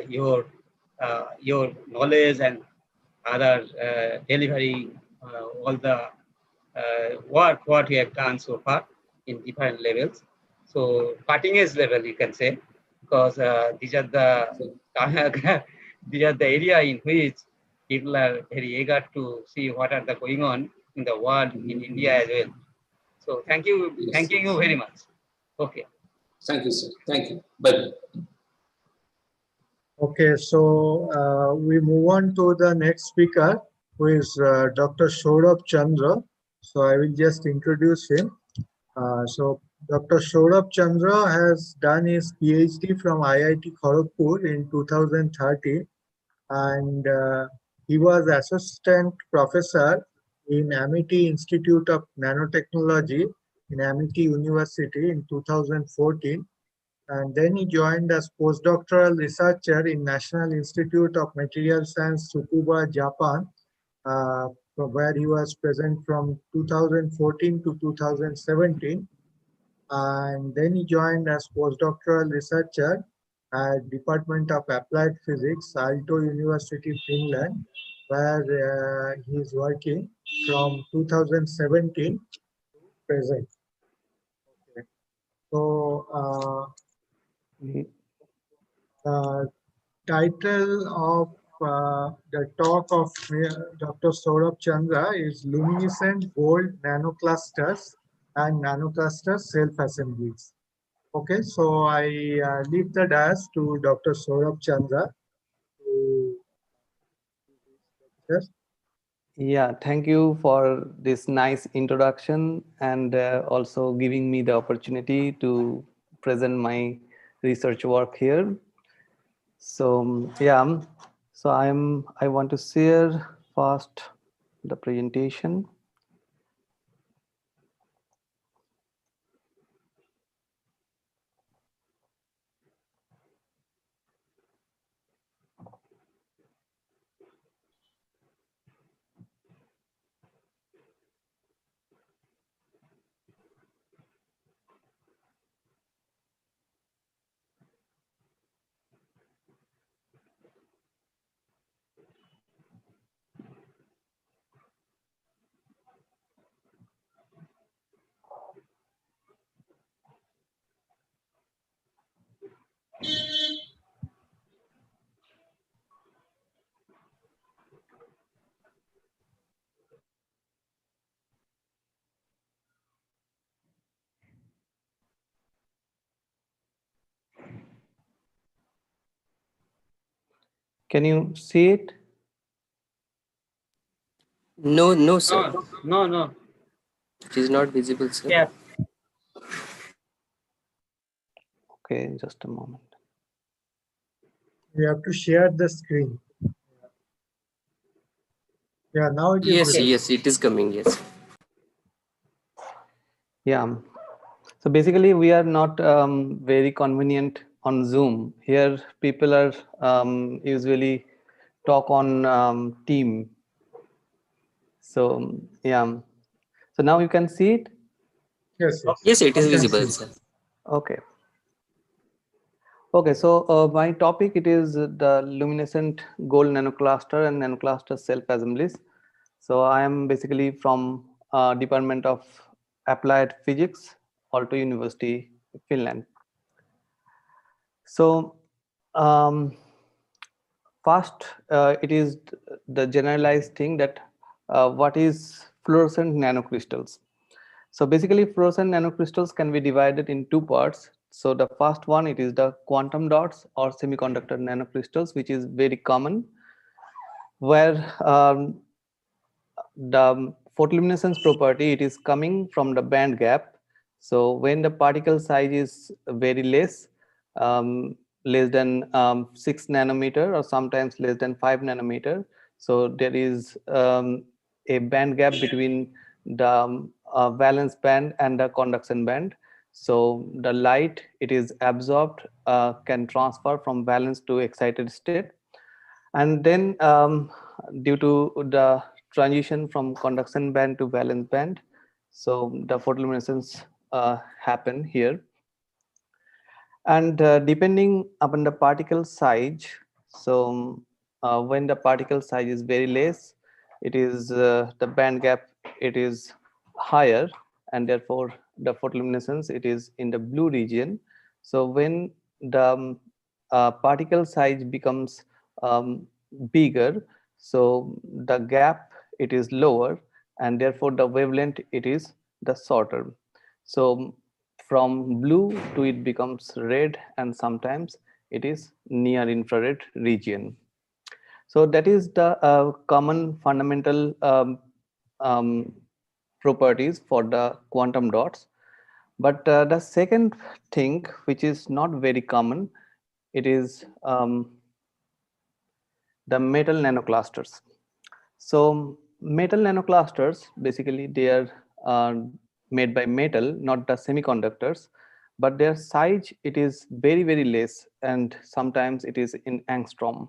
your knowledge and other delivering all the work what we have done so far in different levels. So cutting edge level, you can say, because these are the these are the area in which people are very eager to see what are the going on in the world, in India as well. So thank you very much. Okay.
Thank you, sir. Thank you. Bye.
Okay, so we move on to the next speaker, who is Dr. Saurabh Chandra. So I will just introduce him. So Dr. Saurabh Chandra has done his PhD from IIT Kharagpur in 2013, and he was assistant professor in Amity Institute of Nanotechnology in Amity University in 2014. And then he joined as postdoctoral researcher in National Institute of Material Science, Tsukuba, Japan, where he was present from 2014 to 2017. And then he joined as postdoctoral researcher at Department of Applied Physics, Aalto University, Finland, where he is working from 2017 to present. Okay. So, title of the talk of Dr. Saurabh Chandra is Luminescent Gold Nanoclusters and Nanocluster Self-Assemblies. Okay, so I leave the dais to Dr. Saurabh Chandra.
Yeah, thank you for this nice introduction and also giving me the opportunity to present my research work here. So yeah, so I want to share first the presentation. Can you see it?
No, sir.
No.
It is not visible, sir.
Yeah.
Okay, just a moment.
You have to share the screen. Yeah, now it is.
Yes, it is coming. Yes.
Yeah. So basically, we are not very convenient on Zoom. Here, people are usually talk on Team. So yeah. So now you can see it.
Yes.
Yes, it is visible, sir.
Okay. Okay, so my topic, it is the luminescent gold nanocluster and nanocluster self-assemblies. So I am basically from Department of Applied Physics, Aalto University, Finland. So first, it is the generalized thing that what is fluorescent nanocrystals. So basically, fluorescent nanocrystals can be divided in two parts. So the first one, it is the quantum dots or semiconductor nanocrystals, which is very common, where the photoluminescence property, it is coming from the band gap. So when the particle size is very less, less than 6 nanometer or sometimes less than 5 nanometer, so there is a band gap between the valence band and the conduction band. So the light, it is absorbed, can transfer from valence to excited state, and then due to the transition from conduction band to valence band. So the photoluminescence happen here. And depending upon the particle size, so when the particle size is very less, it is the band gap, it is higher, and therefore the photoluminescence, it is in the blue region. So when the particle size becomes bigger, so the gap, it is lower, and therefore the wavelength, it is the shorter. So from blue to it becomes red, and sometimes it is near infrared region. So that is the common fundamental properties for the quantum dots. But the second thing, which is not very common, it is the metal nanoclusters. So metal nanoclusters, basically they are made by metal, not the semiconductors, but their size, it is very, very less, and sometimes it is in angstrom.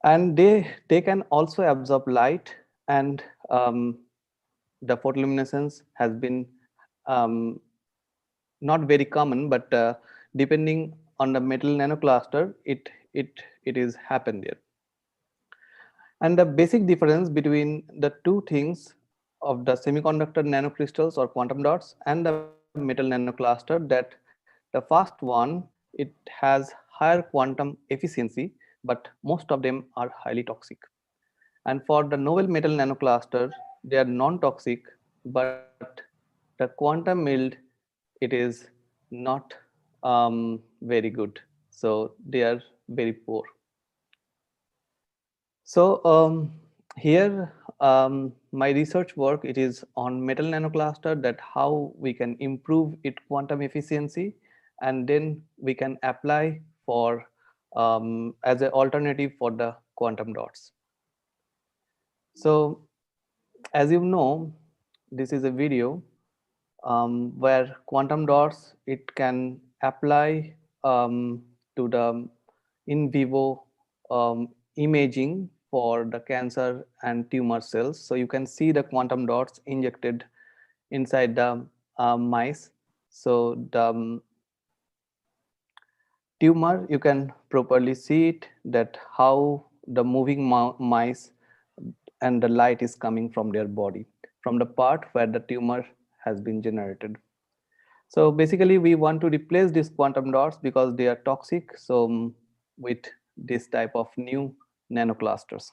And they can also absorb light, and the photoluminescence has been not very common, but depending on the metal nanocluster, it is happened there. And the basic difference between the two things of the semiconductor nanocrystals or quantum dots and the metal nanocluster, that the first one, it has higher quantum efficiency, but most of them are highly toxic. And for the novel metal nanocluster, they are non-toxic, but the quantum yield, it is not very good. So they are very poor. So here my research work, it is on metal nanocluster, that how we can improve its quantum efficiency, and then we can apply for as an alternative for the quantum dots. So as you know, this is a video where quantum dots, it can apply to the in vivo imaging for the cancer and tumor cells. So you can see the quantum dots injected inside the mice. So the tumor, you can properly see it, that how the moving mice and the light is coming from their body, from the part where the tumor has been generated. So basically we want to replace these quantum dots because they are toxic, so with this type of new nanoclusters.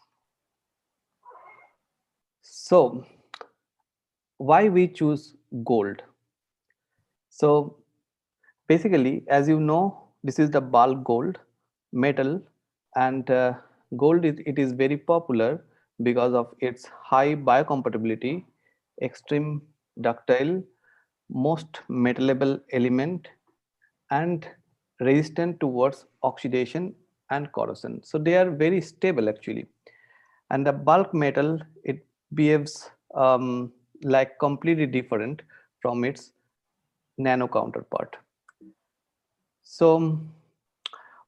So why we choose gold? So basically, as you know, this is the bulk gold metal, and gold it is very popular because of its high biocompatibility, extreme ductile, most metallable element, and resistant towards oxidation and corrosion. So they are very stable actually. And the bulk metal, it behaves like completely different from its nano counterpart. So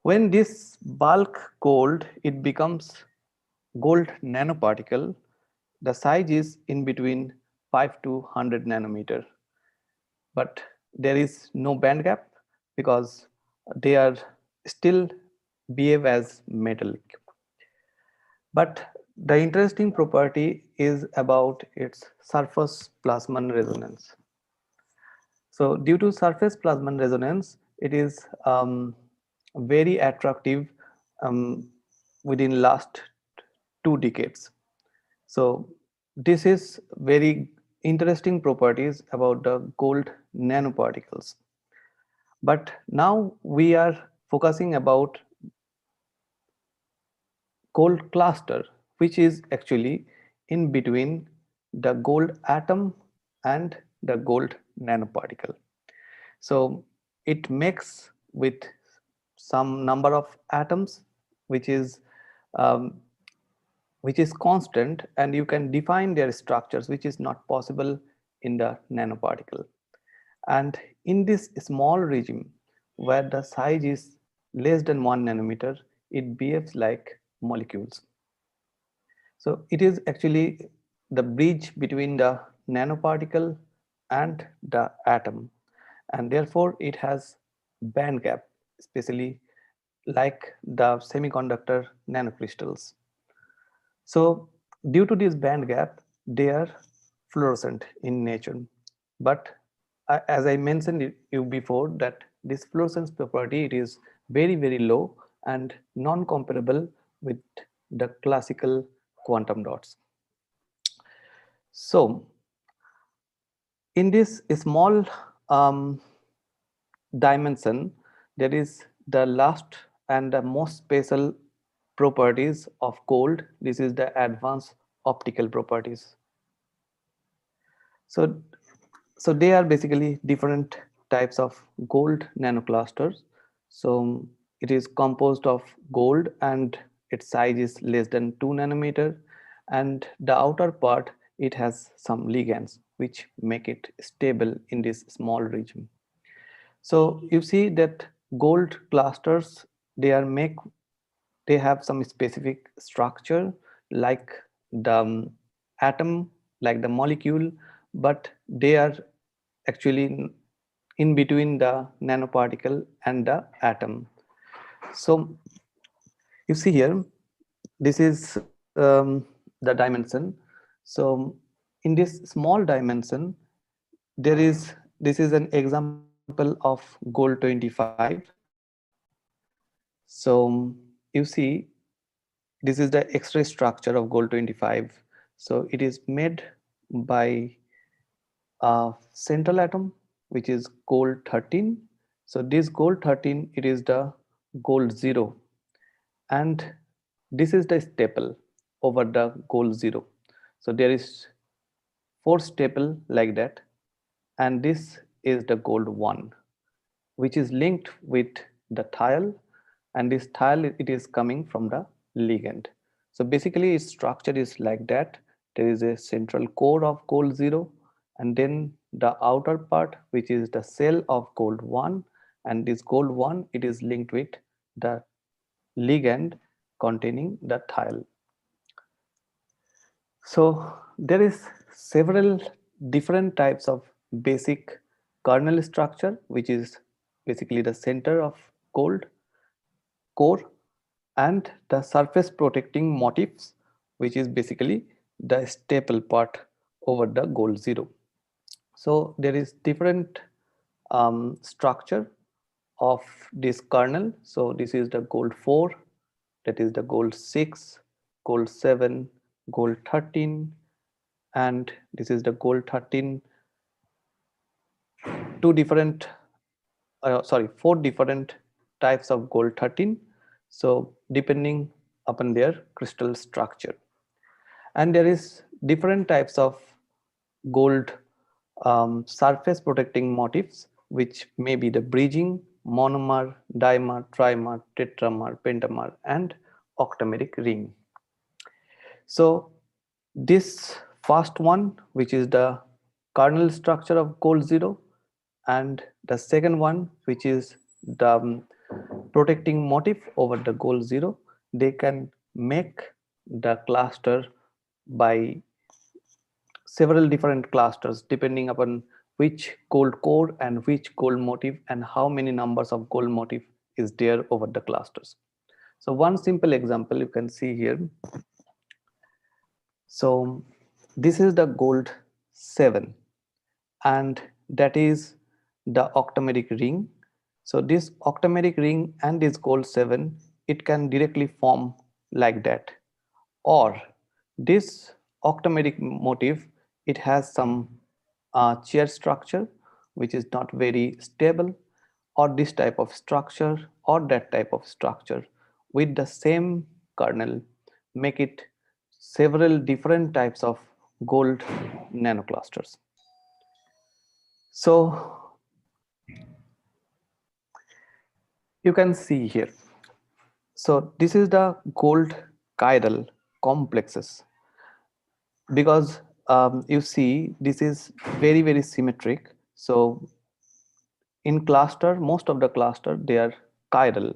when this bulk gold, it becomes gold nanoparticle, the size is in between 5 to 100 nanometer, but there is no band gap because they are still behave as metallic. But the interesting property is about its surface Plasmon resonance. So due to surface Plasmon resonance, it is very attractive within last 2 decades. So this is very interesting properties about the gold nanoparticles. But now we are focusing about gold cluster, which is actually in between the gold atom and the gold nanoparticle. So it makes with some number of atoms, which is constant, and you can define their structures, which is not possible in the nanoparticle. And in this small regime where the size is less than 1 nanometer, it behaves like molecules. So it is actually the bridge between the nanoparticle and the atom, and therefore it has band gap, especially like the semiconductor nanocrystals. So due to this band gap, they are fluorescent in nature. But as I mentioned you before, that this fluorescence property, it is very, very low and non-comparable with the classical quantum dots. So in this small dimension, there is the last and the most special properties of gold. This is the advanced optical properties. So they are basically different types of gold nanoclusters. So it is composed of gold and its size is less than 2 nanometer, and the outer part, it has some ligands which make it stable in this small region. So you see that gold clusters, they have some specific structure like the atom, like the molecule, but they are actually in between the nanoparticle and the atom. So you see here, this is the dimension. So in this small dimension, this is an example of gold 25. So you see, this is the X-ray structure of gold 25. So it is made by a central atom, which is gold 13. So this gold 13, it is the gold 0, and this is the staple over the gold 0. So there is 4 staple like that, and this is the gold 1, which is linked with the thiol, and this thiol, it is coming from the ligand. So basically its structure is like that. There is a central core of gold 0, and then the outer part, which is the cell of gold 1, and this gold 1, it is linked with the ligand containing the thiol. So there is several different types of basic kernel structure, which is basically the center of gold core, and the surface protecting motifs, which is basically the staple part over the gold 0. So there is different structure of this kernel. So this is the gold 4, that is the gold 6, gold 7, gold 13, and this is the gold 13, 4 different types of gold 13. So depending upon their crystal structure, and there is different types of gold surface protecting motifs, which may be the bridging, monomer, dimer, trimer, tetramer, pentamer, and octameric ring. So this first one, which is the kernel structure of gold 0, and the second one, which is the protecting motif over the gold 0, they can make the cluster by several different clusters depending upon which gold core and which gold motif and how many numbers of gold motif is there over the clusters. So one simple example you can see here. So this is the gold 7, and that is the octameric ring. So this octameric ring and this gold 7, it can directly form like that, or this octameric motif, it has some chair structure which is not very stable, or this type of structure or that type of structure with the same kernel, make it several different types of gold nanoclusters. So you can see here. So this is the gold chiral complexes, because you see this is very, very symmetric. So in cluster, most of the cluster, they are chiral.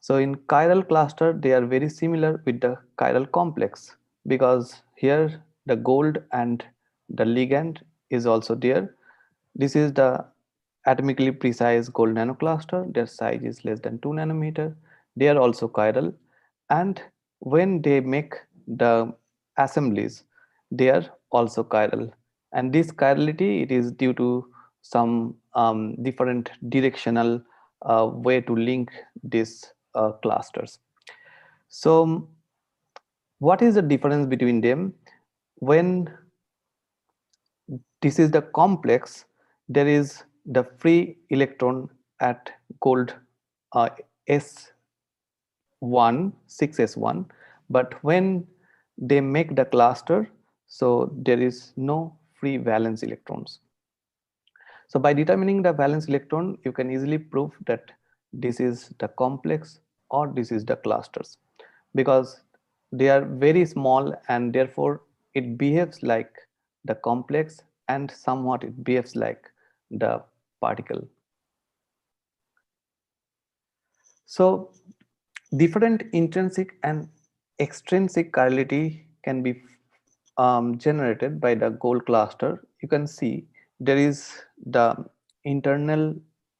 So in chiral cluster, they are very similar with the chiral complex. because here the gold and the ligand is also there. This is the atomically precise gold nanocluster. Their size is less than 2 nanometer. They are also chiral, and when they make the assemblies, they are also chiral. And this chirality, it is due to some different directional way to link these clusters. So what is the difference between them? When this is the complex, there is the free electron at gold S1, 6s1, but when they make the cluster, so there is no free valence electrons. So by determining the valence electron, you can easily prove that this is the complex or this is the clusters, because they are very small and therefore it behaves like the complex and somewhat it behaves like the particle. So different intrinsic and extrinsic chirality can be generated by the gold cluster. You can see there is the internal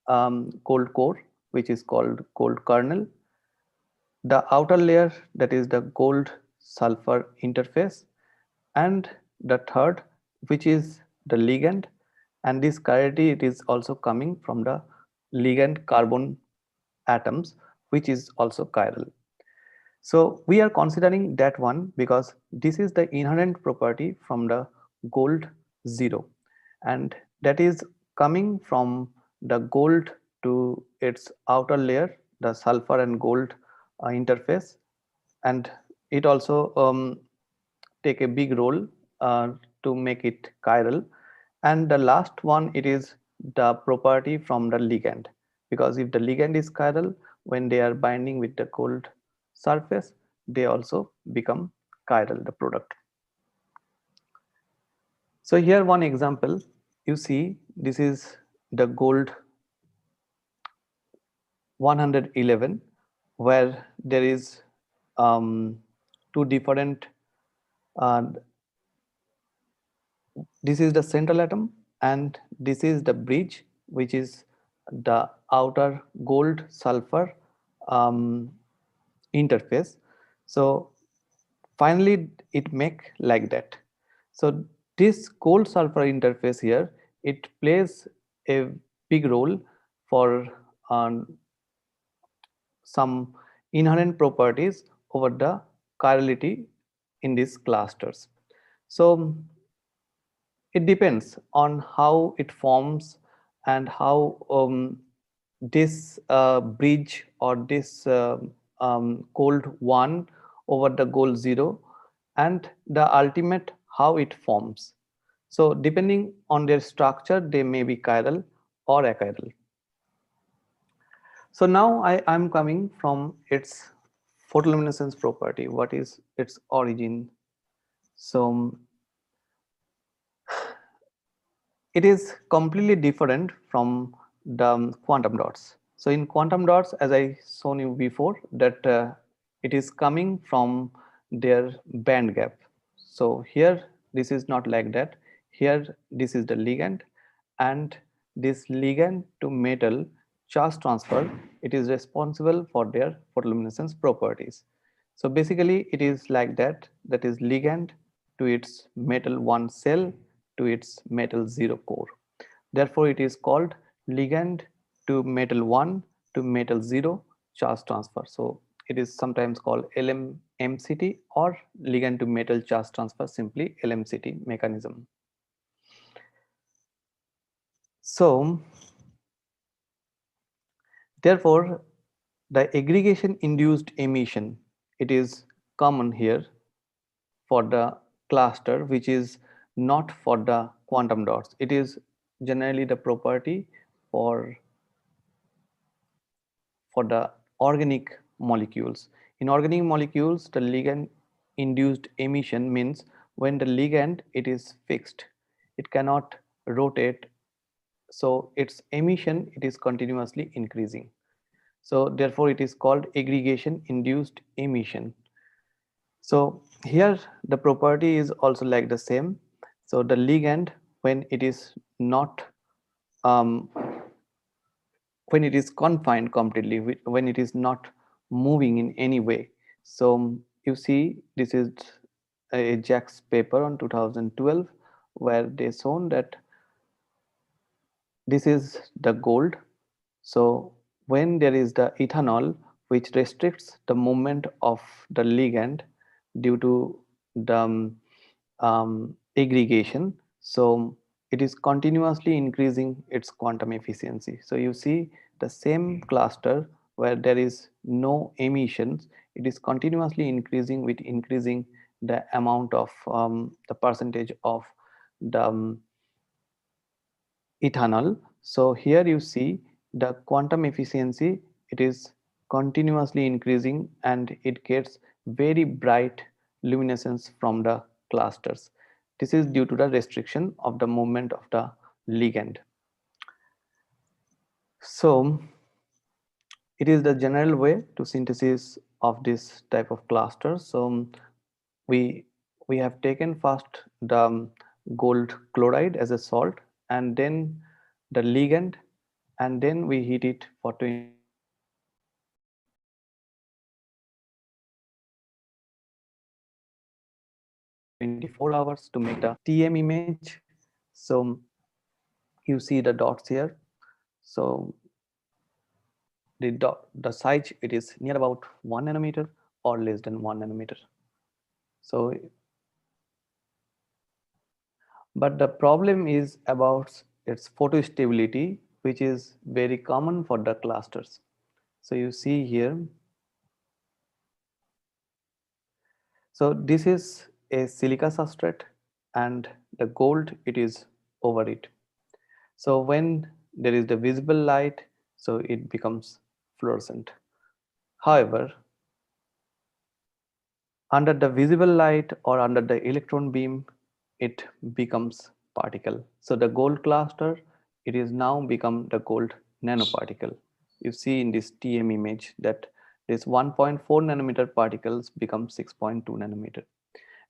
gold core, which is called gold kernel, the outer layer, that is the gold sulfur interface, and the third, which is the ligand, and this chirality, it is also coming from the ligand carbon atoms, which is also chiral. So we are considering that one because this is the inherent property from the gold 0, and that is coming from the gold to its outer layer, the sulfur and gold interface, and it also take a big role to make it chiral. And the last one, it is the property from the ligand, because if the ligand is chiral, when they are binding with the gold surface, they also become chiral, the product. So here one example, you see this is the gold 111, where there is two different this is the central atom and this is the bridge, which is the outer gold sulfur interface. So finally it make like that. So this gold sulfur interface here, it plays a big role for some inherent properties over the chirality in these clusters. So it depends on how it forms and how this bridge or this gold 1 over the gold 0 and the ultimate how it forms. So depending on their structure, they may be chiral or achiral. So now I am coming from its photoluminescence property. What is its origin? So it is completely different from the quantum dots. So in quantum dots, as I shown you before, that it is coming from their band gap. So here this is not like that. Here this is the ligand, and this ligand to metal charge transfer, it is responsible for their photoluminescence properties. So basically it is like that, that is ligand to its metal 1 cell to its metal 0 core. Therefore it is called ligand to metal 1 to metal 0 charge transfer. So it is sometimes called LMCT or ligand to metal charge transfer, simply LMCT mechanism. So therefore the aggregation induced emission, it is common here for the cluster, which is not for the quantum dots. It is generally the property for the organic molecules. In organic molecules, the ligand induced emission means when the ligand, it is fixed, it cannot rotate, so its emission, it is continuously increasing. So therefore it is called aggregation induced emission. So here the property is also like the same. So the ligand, when it is not um, when it is confined completely, when it is not moving in any way. So you see, this is a Jack's paper on 2012 where they shown that this is the gold. So when there is the ethanol which restricts the movement of the ligand due to the aggregation, so it is continuously increasing its quantum efficiency. So you see the same cluster where there is no emissions, it is continuously increasing with increasing the amount of the percentage of the ethanol. So here you see the quantum efficiency, it is continuously increasing and it gets very bright luminescence from the clusters. This is due to the restriction of the movement of the ligand. So it is the general way to synthesis of this type of cluster. So we have taken first the gold chloride as a salt and then the ligand, and then we heat it for 24 hours to make the TM image. So you see the dots here. So the size, it is near about 1 nanometer or less than 1 nanometer. So but the problem is about its photostability, which is very common for the clusters. So you see here, so this is a silica substrate and the gold, it is over it. So when there is the visible light, so it becomes fluorescent. However, under the visible light or under the electron beam, it becomes particle. So the gold cluster, it is now become the gold nanoparticle. You see in this TM image that this 1.4 nanometer particles become 6.2 nanometer,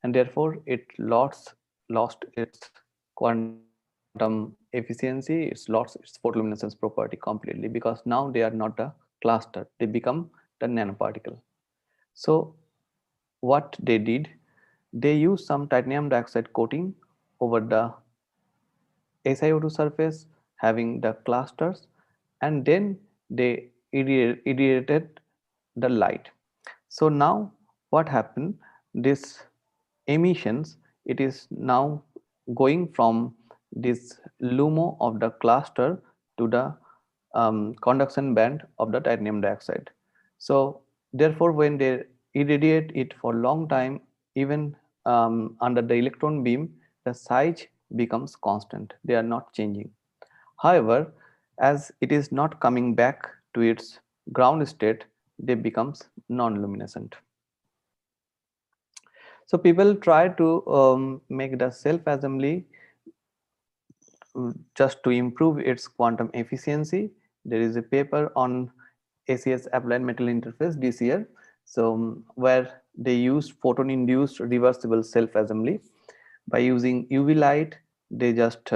and therefore it lost its quantum efficiency, it's lost its photoluminescence property completely, because now they are not the cluster, they become the nanoparticle. So what they did, they used some titanium dioxide coating over the SiO2 surface having the clusters, and then they irradiated the light. So now what happened, this emissions, it is now going from this LUMO of the cluster to the conduction band of the titanium dioxide. So therefore when they irradiate it for long time, even under the electron beam, the size becomes constant, they are not changing. However, as it is not coming back to its ground state, they becomes non-luminescent. So people try to make the self-assembly just to improve its quantum efficiency. There is a paper on ACS applied metal interface this year, so where they use photon-induced reversible self-assembly. By using UV light, they just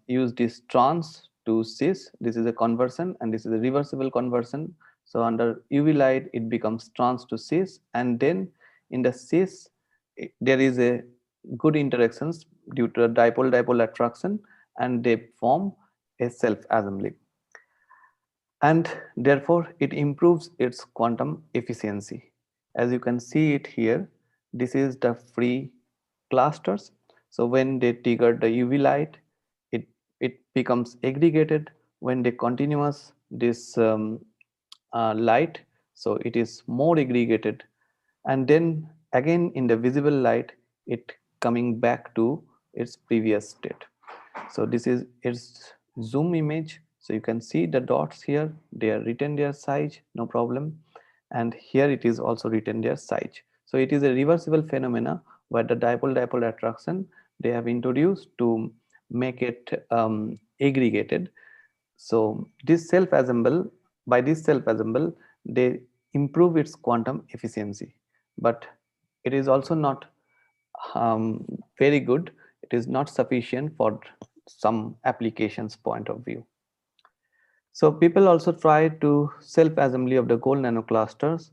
use this trans to cis. This is a conversion and this is a reversible conversion. So under UV light, it becomes trans to cis, and then in the cis, there is a good interactions due to dipole-dipole attraction, and they form a self-assembly, and therefore it improves its quantum efficiency. As you can see it here, this is the free clusters. So when they trigger the UV light, it becomes aggregated. When they continuous this light, so it is more aggregated, and then again in the visible light, it coming back to its previous state. So this is its zoom image. So you can see the dots here, they are written their size, no problem, and here it is also written their size. So it is a reversible phenomena where the dipole-dipole attraction they have introduced to make it aggregated. So this self-assemble, by this self-assemble, they improve its quantum efficiency, but it is also not very good. It is not sufficient for some applications point of view. So people also try to self-assembly of the gold nanoclusters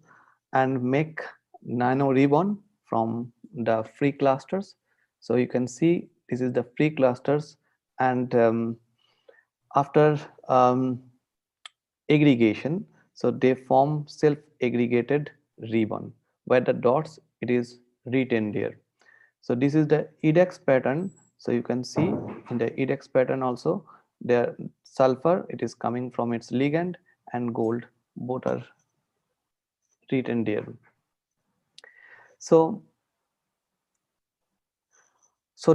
and make nano ribbon from the free clusters. So you can see this is the free clusters, and after aggregation, so they form self-aggregated ribbon where the dots it is retained there. So this is the edex pattern. So you can see in the edex pattern also the sulfur it is coming from its ligand, and gold both are retained there. So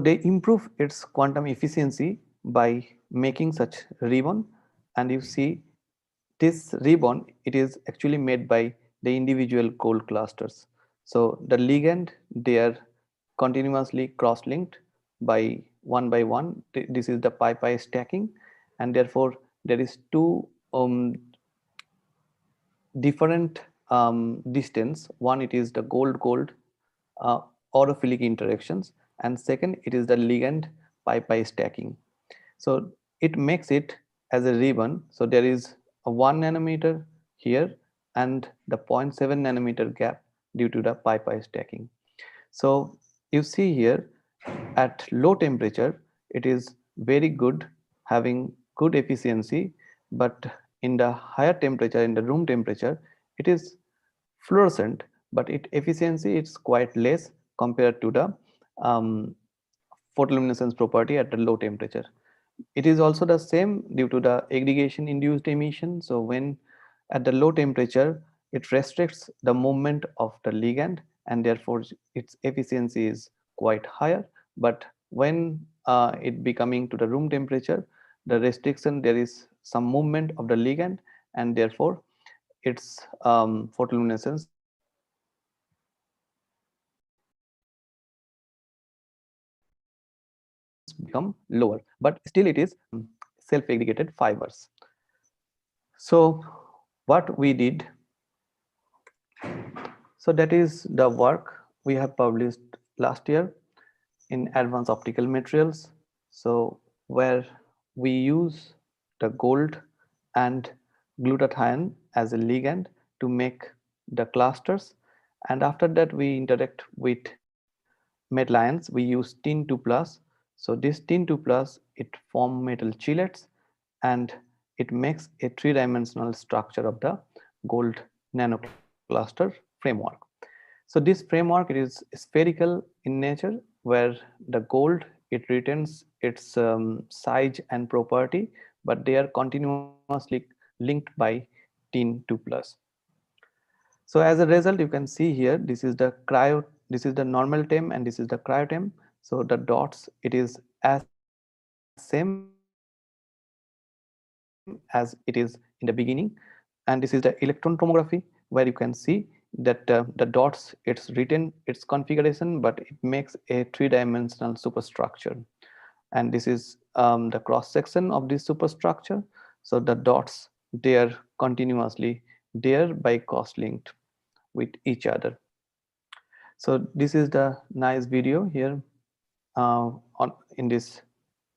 they improve its quantum efficiency by making such ribbon, and you see this ribbon it is actually made by the individual gold clusters. So the ligand they are continuously cross-linked by one. This is the pi stacking, and therefore there is two different distance. One it is the gold uh, orophilic interactions, and second it is the ligand pi stacking. So it makes it as a ribbon. So there is a 1 nanometer here and the 0.7 nanometer gap due to the pi stacking. So you see here at low temperature it is very good, having good efficiency, but in the higher temperature, in the room temperature, it is fluorescent, but its efficiency is quite less compared to the photoluminescence property at the low temperature. It is also the same due to the aggregation induced emission. So when at the low temperature, it restricts the movement of the ligand, and therefore its efficiency is quite higher. But when it becoming to the room temperature, the restriction, there is some movement of the ligand, and therefore its photoluminescence become lower. But still it is self-aggregated fibers. So what we did, so that is the work we have published last year in advanced optical materials. So where we use the gold and glutathione as a ligand to make the clusters, and after that we interact with metal ions. We use tin 2 plus. So this tin 2 plus it form metal chelates, and it makes a three-dimensional structure of the gold nanocluster framework. So this framework it is spherical in nature, where the gold it retains its size and property, but they are continuously linked by tin 2 plus. So as a result, you can see here, this is the normal tem, and this is the cryotem. So the dots, it is as same as it is in the beginning. And this is the electron tomography, where you can see that the dots, it's written its configuration, but it makes a three-dimensional superstructure. And this is the cross section of this superstructure. So the dots they are continuously there by cross-linked with each other. So this is the nice video here in this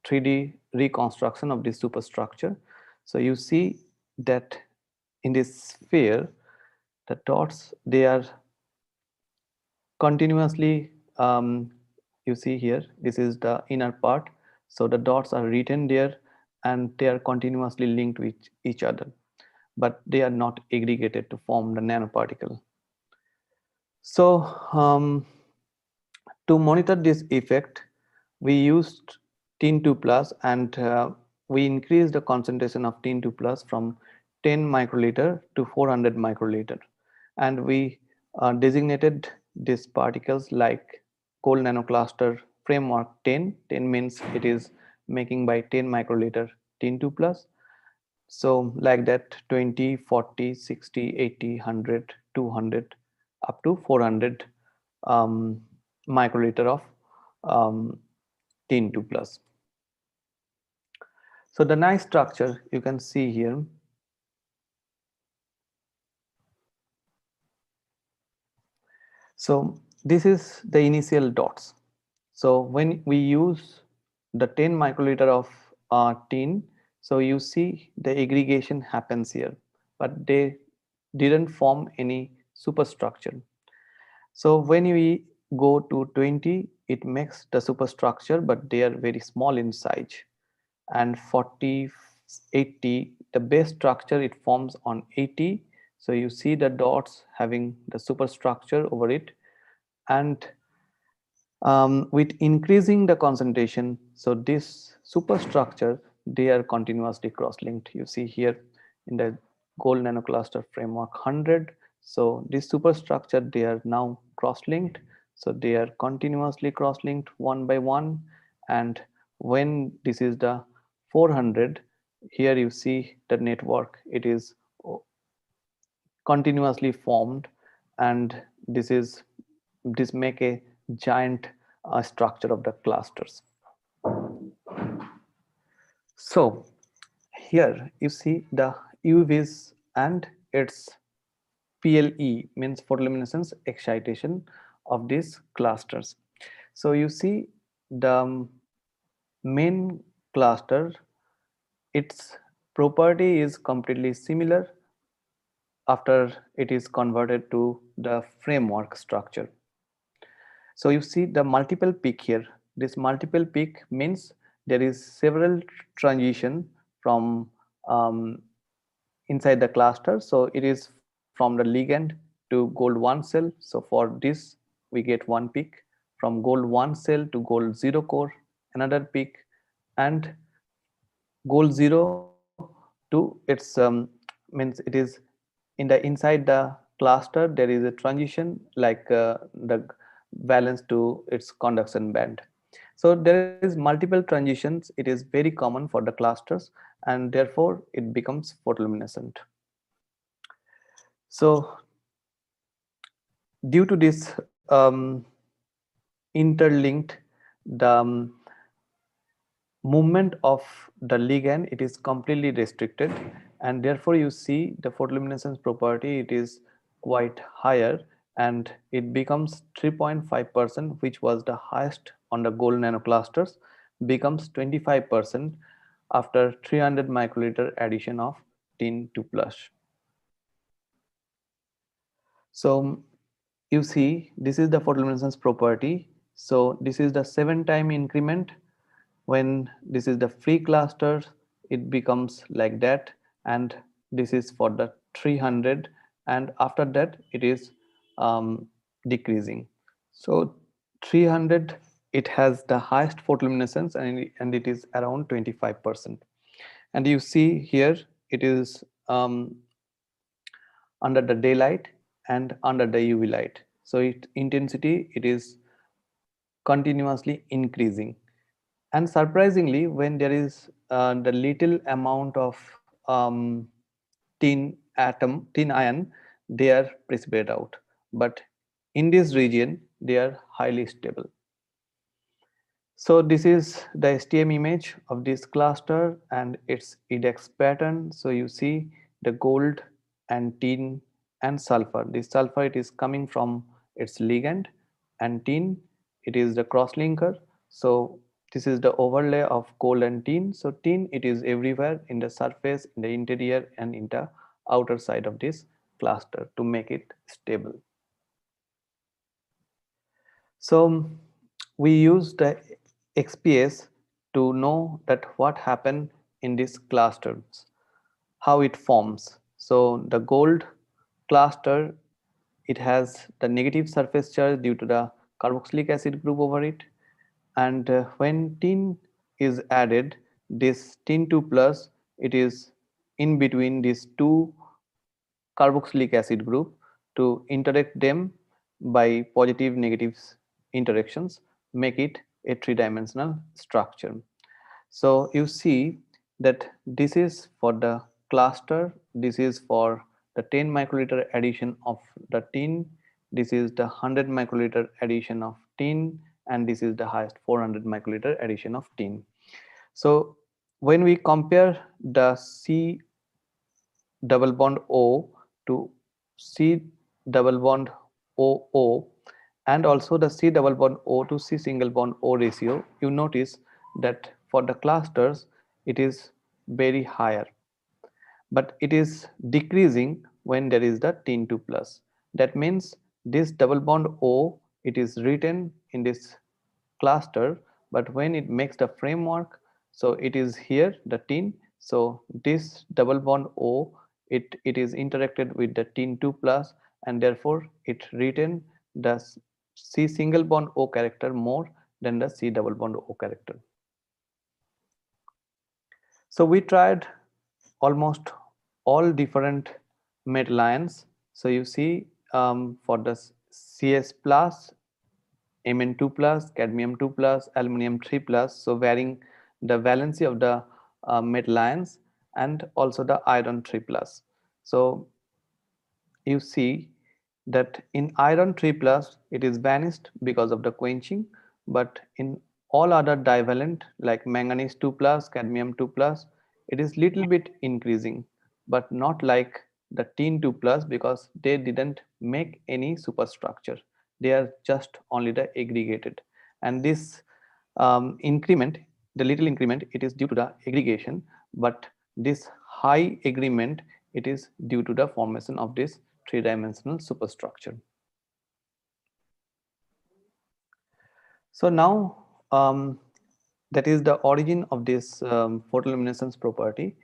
3D reconstruction of this superstructure. So you see that in this sphere, the dots they are continuously. You see here, this is the inner part. So the dots are written there, and they are continuously linked with each other, but they are not aggregated to form the nanoparticle. So to monitor this effect, we used tin 2 plus, and we increased the concentration of tin 2 plus from 10 microliter to 400 microliter, and we designated these particles like gold nanocluster framework 10. 10 means it is making by 10 microliter tin 2 plus. So like that 20, 40, 60, 80, 100, 200 up to 400 microliter of tin 2 plus. So the nice structure you can see here. So this is the initial dots. So when we use the 10 microliter of tin, so you see the aggregation happens here, but they didn't form any superstructure. So when we go to 20, it makes the superstructure, but they are very small in size. And 40, 80, the base structure it forms on 80. So you see the dots having the superstructure over it. And with increasing the concentration, so this superstructure, they are continuously cross-linked. You see here in the gold nanocluster framework 100. So this superstructure, they are now cross-linked. So they are continuously cross-linked one by one. And when this is the 400, here you see the network, it is continuously formed, and this make a giant structure of the clusters. So here you see the UVs and its PLE, means photoluminescence excitation of these clusters. So you see the main cluster, its property is completely similar after it is converted to the framework structure. So you see the multiple peak here. This multiple peak means there is several transition from inside the cluster. So it is from the ligand to gold 1 cell. So for this we get one peak, from gold 1 cell to gold 0 core, another peak, and goal 0 to its means it is in the inside the cluster there is a transition like the valence to its conduction band. So there is multiple transitions, it is very common for the clusters, and therefore it becomes photoluminescent. So due to this interlinked, the movement of the ligand, it is completely restricted, and therefore you see the photoluminescence property, it is quite higher, and it becomes 3.5%, which was the highest on the gold nanoclusters, becomes 25% after 300 microliter addition of tin 2 plus. So you see this is the photoluminescence property. So this is the 7-time increment. When this is the free cluster, it becomes like that, and this is for the 300, and after that it is decreasing. So 300, it has the highest photoluminescence, and it is around 25%. And you see here it is under the daylight and under the UV light. So its intensity, it is continuously increasing. And surprisingly, when there is the little amount of tin ion, they are precipitated out. But in this region, they are highly stable. So this is the STM image of this cluster and its index pattern. So you see the gold and tin and sulfur. This sulfur, it is coming from its ligand, and tin, it is the crosslinker. So this is the overlay of gold and tin. So tin, it is everywhere in the surface, in the interior, and in the outer side of this cluster to make it stable. So we use the XPS to know that what happened in these clusters, how it forms. So the gold cluster, it has the negative surface charge due to the carboxylic acid group over it, and when tin is added, this tin 2 plus, it is in between these two carboxylic acid group to interact them by positive negative interactions, make it a 3-dimensional structure. So you see that this is for the cluster, this is for the 10 microliter addition of the tin, this is the 100 microliter addition of tin, and this is the highest 400 microliter addition of tin. So when we compare the C double bond O to C double bond OO, and also the C double bond O to C single bond O ratio, you notice that for the clusters it is very higher, but it is decreasing when there is the tin 2 plus. That means this double bond O, it is written in this cluster, but when it makes the framework, so it is here the tin, so this double bond O, it is interacted with the tin 2 plus, and therefore it written the C single bond O character more than the C double bond O character. So we tried almost all different metal ions. So you see for the CS plus, Mn2 plus, cadmium 2 plus, aluminum 3 plus, so varying the valency of the metal ions, and also the iron 3 plus. So you see that in iron 3 plus it is vanished because of the quenching, but in all other divalent like manganese 2 plus, cadmium 2 plus, it is little bit increasing, but not like the tin 2 plus, because they didn't make any superstructure, they are just only the aggregated. And this increment, the little increment, it is due to the aggregation, but this high agreement, it is due to the formation of this three-dimensional superstructure. So now that is the origin of this photoluminescence property.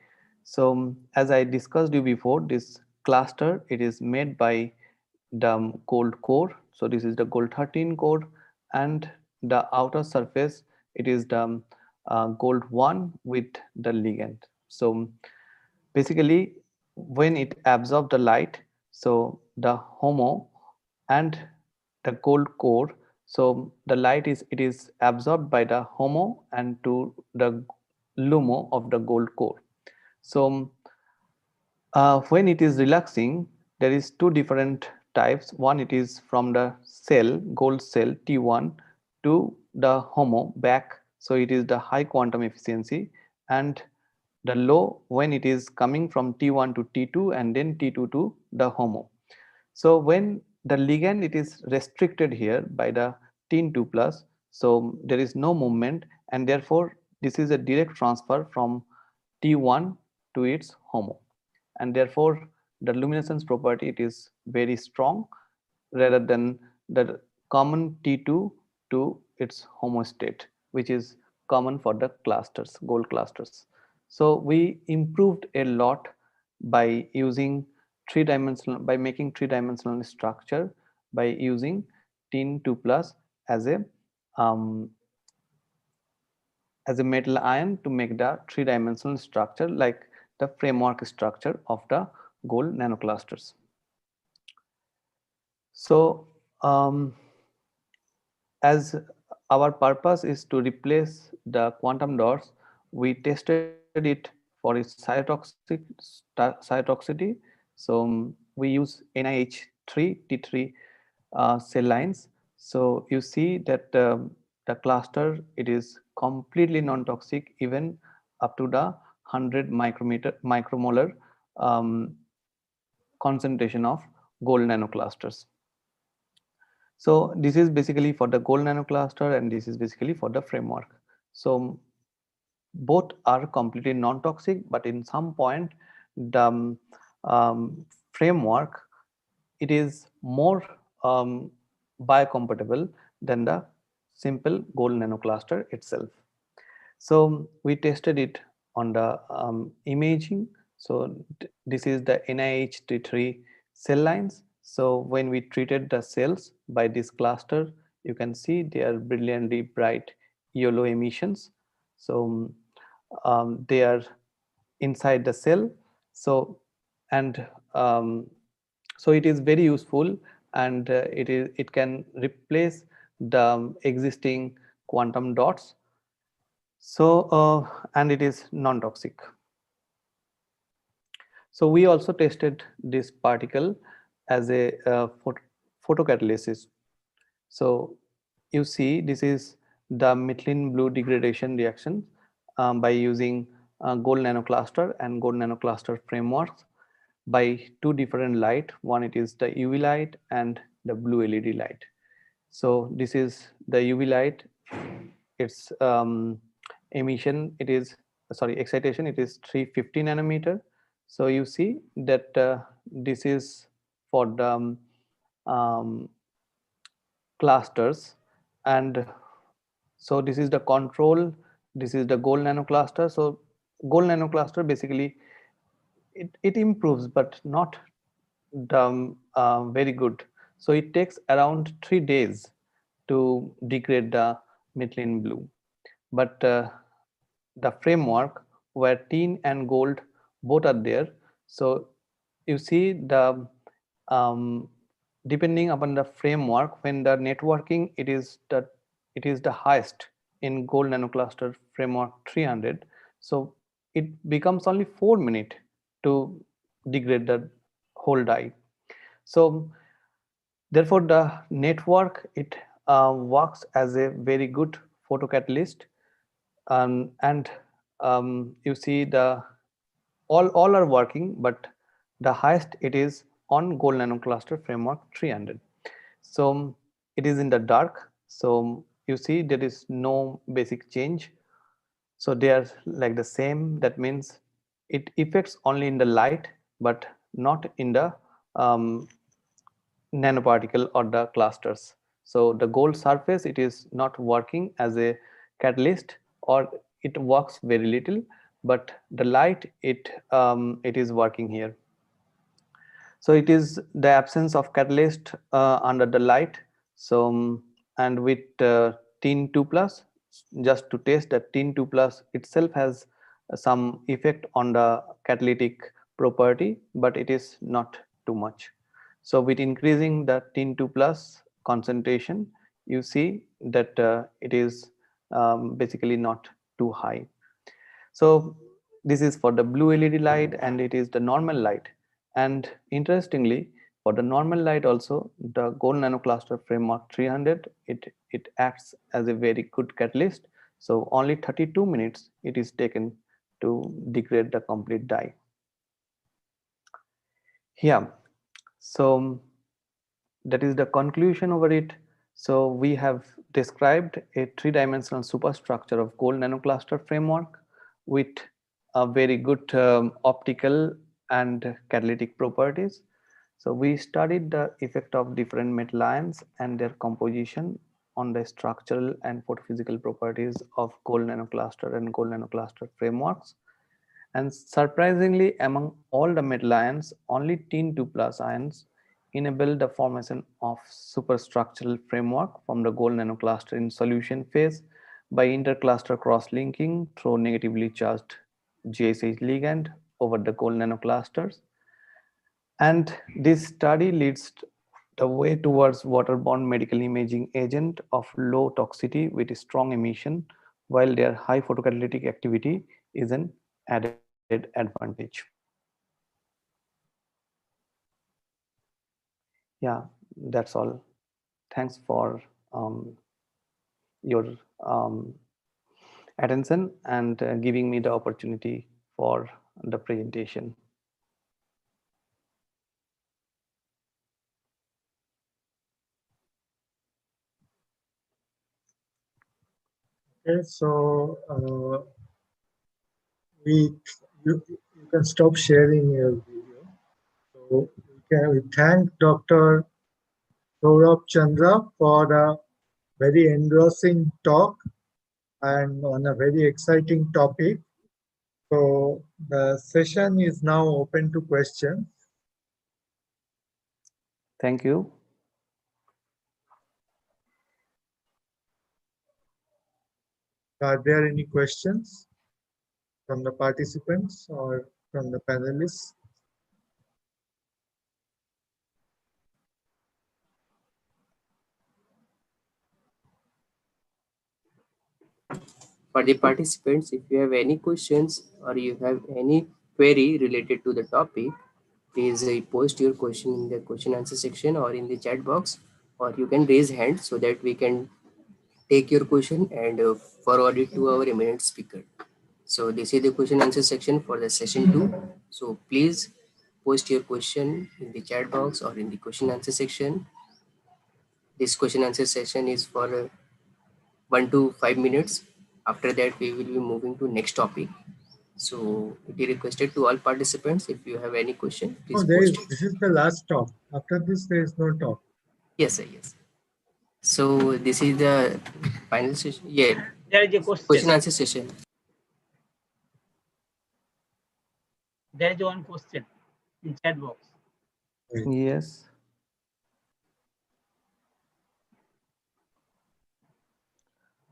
So as I discussed you before, this cluster, it is made by the gold core. So this is the gold 13 core, and the outer surface, it is the gold 1 with the ligand. So basically when it absorbs the light, so the HOMO and the gold core, so the light is, it is absorbed by the HOMO and to the LUMO of the gold core. So when it is relaxing, there is two different types. One, it is from the cell, gold cell T1 to the HOMO back, so it is the high quantum efficiency, and the low when it is coming from T1 to T2 and then T2 to the HOMO. So when the ligand, it is restricted here by the tin 2 plus, so there is no movement, and therefore this is a direct transfer from T1 to its HOMO, and therefore the luminescence property, it is very strong rather than the common T2 to its HOMO state, which is common for the clusters, gold clusters. So we improved a lot by using three-dimensional, by making three-dimensional structure by using tin 2 plus as a metal ion to make the three-dimensional structure like the framework structure of the gold nanoclusters. So as our purpose is to replace the quantum dots, we tested it for its cytotoxicity. So we use NiH3 T3 cell lines. So you see that the cluster, it is completely non-toxic even up to the 100 micromolar concentration of gold nanoclusters. So this is basically for the gold nanocluster, and this is basically for the framework. So both are completely non-toxic, but in some point the framework, it is more biocompatible than the simple gold nanocluster itself. So we tested it on the imaging. So this is the NiH3 cell lines. So when we treated the cells by this cluster, you can see they are brilliantly bright yellow emissions. So they are inside the cell. So and so it is very useful, and it can replace the existing quantum dots. So and it is non-toxic. So we also tested this particle as a photocatalysis. So you see this is the methylene blue degradation reaction by using gold nanocluster and gold nanocluster frameworks by two different light. One, it is the UV light and the blue LED light. So this is the UV light. Its emission, it is excitation, it is 350 nanometer. So you see that this is for the clusters, and so this is the control, this is the gold nano cluster. So gold nano cluster basically it improves but not the very good. So it takes around 3 days to degrade the methylene blue, but the framework where tin and gold both are there. So you see the depending upon the framework, when the networking it is the highest in gold nanocluster framework 300. So it becomes only 4 minutes to degrade the whole die. So therefore the network it works as a very good photocatalyst, and you see the all are working, but the highest it is on gold nanocluster framework 300. So it is in the dark, so you see there is no basic change. So they are like the same. That means it affects only in the light but not in the nanoparticle or the clusters. So the gold surface it is not working as a catalyst, or it works very little, but the light it is working here. So it is the absence of catalyst under the light. So and with tin 2 plus, just to test that tin 2 plus itself has some effect on the catalytic property, but it is not too much. So with increasing the tin 2 plus concentration, you see that it is basically not too high. So this is for the blue LED light, and it is the normal light. And interestingly, for the normal light also, the gold nanocluster framework 300 it acts as a very good catalyst. So only 32 minutes it is taken to degrade the complete die. Yeah, so that is the conclusion over it. So we have described a three-dimensional superstructure of gold nanocluster framework with a very good optical and catalytic properties. So we studied the effect of different metal ions and their composition on the structural and photophysical properties of gold nanocluster and gold nanocluster frameworks. And surprisingly, among all the metal ions, only tin 2 plus ions enable the formation of superstructural framework from the gold nanocluster in solution phase by intercluster cross-linking through negatively charged GSH ligand over the gold nanoclusters. And this study leads the way towards waterborne medical imaging agent of low toxicity with strong emission, while their high photocatalytic activity is an added advantage. Yeah, that's all. Thanks for your attention and giving me the opportunity for the presentation.
Okay, so you can stop sharing your video. So we thank Dr. Saurabh Chandra for a very engrossing talk and on a very exciting topic. So the session is now open to questions.
Thank you.
Are there any questions from the participants or from the panelists?
For the participants, if you have any questions or you have any query related to the topic, please post your question in the question answer section or in the chat box, or you can raise hand so that we can take your question and forward it to our eminent speaker. So this is the question answer section for the session 2. So please post your question in the chat box or in the question answer section. This question answer session is for 1 to 5 minutes. After that, we will be moving to next topic. So it is requested to all participants, if you have any question, please post it.
This is the last talk. After this, there is no talk.
Yes, sir, yes. So this is the final session. Yeah.
There is a
Question answer session.
There is one question in chat box.
Yes.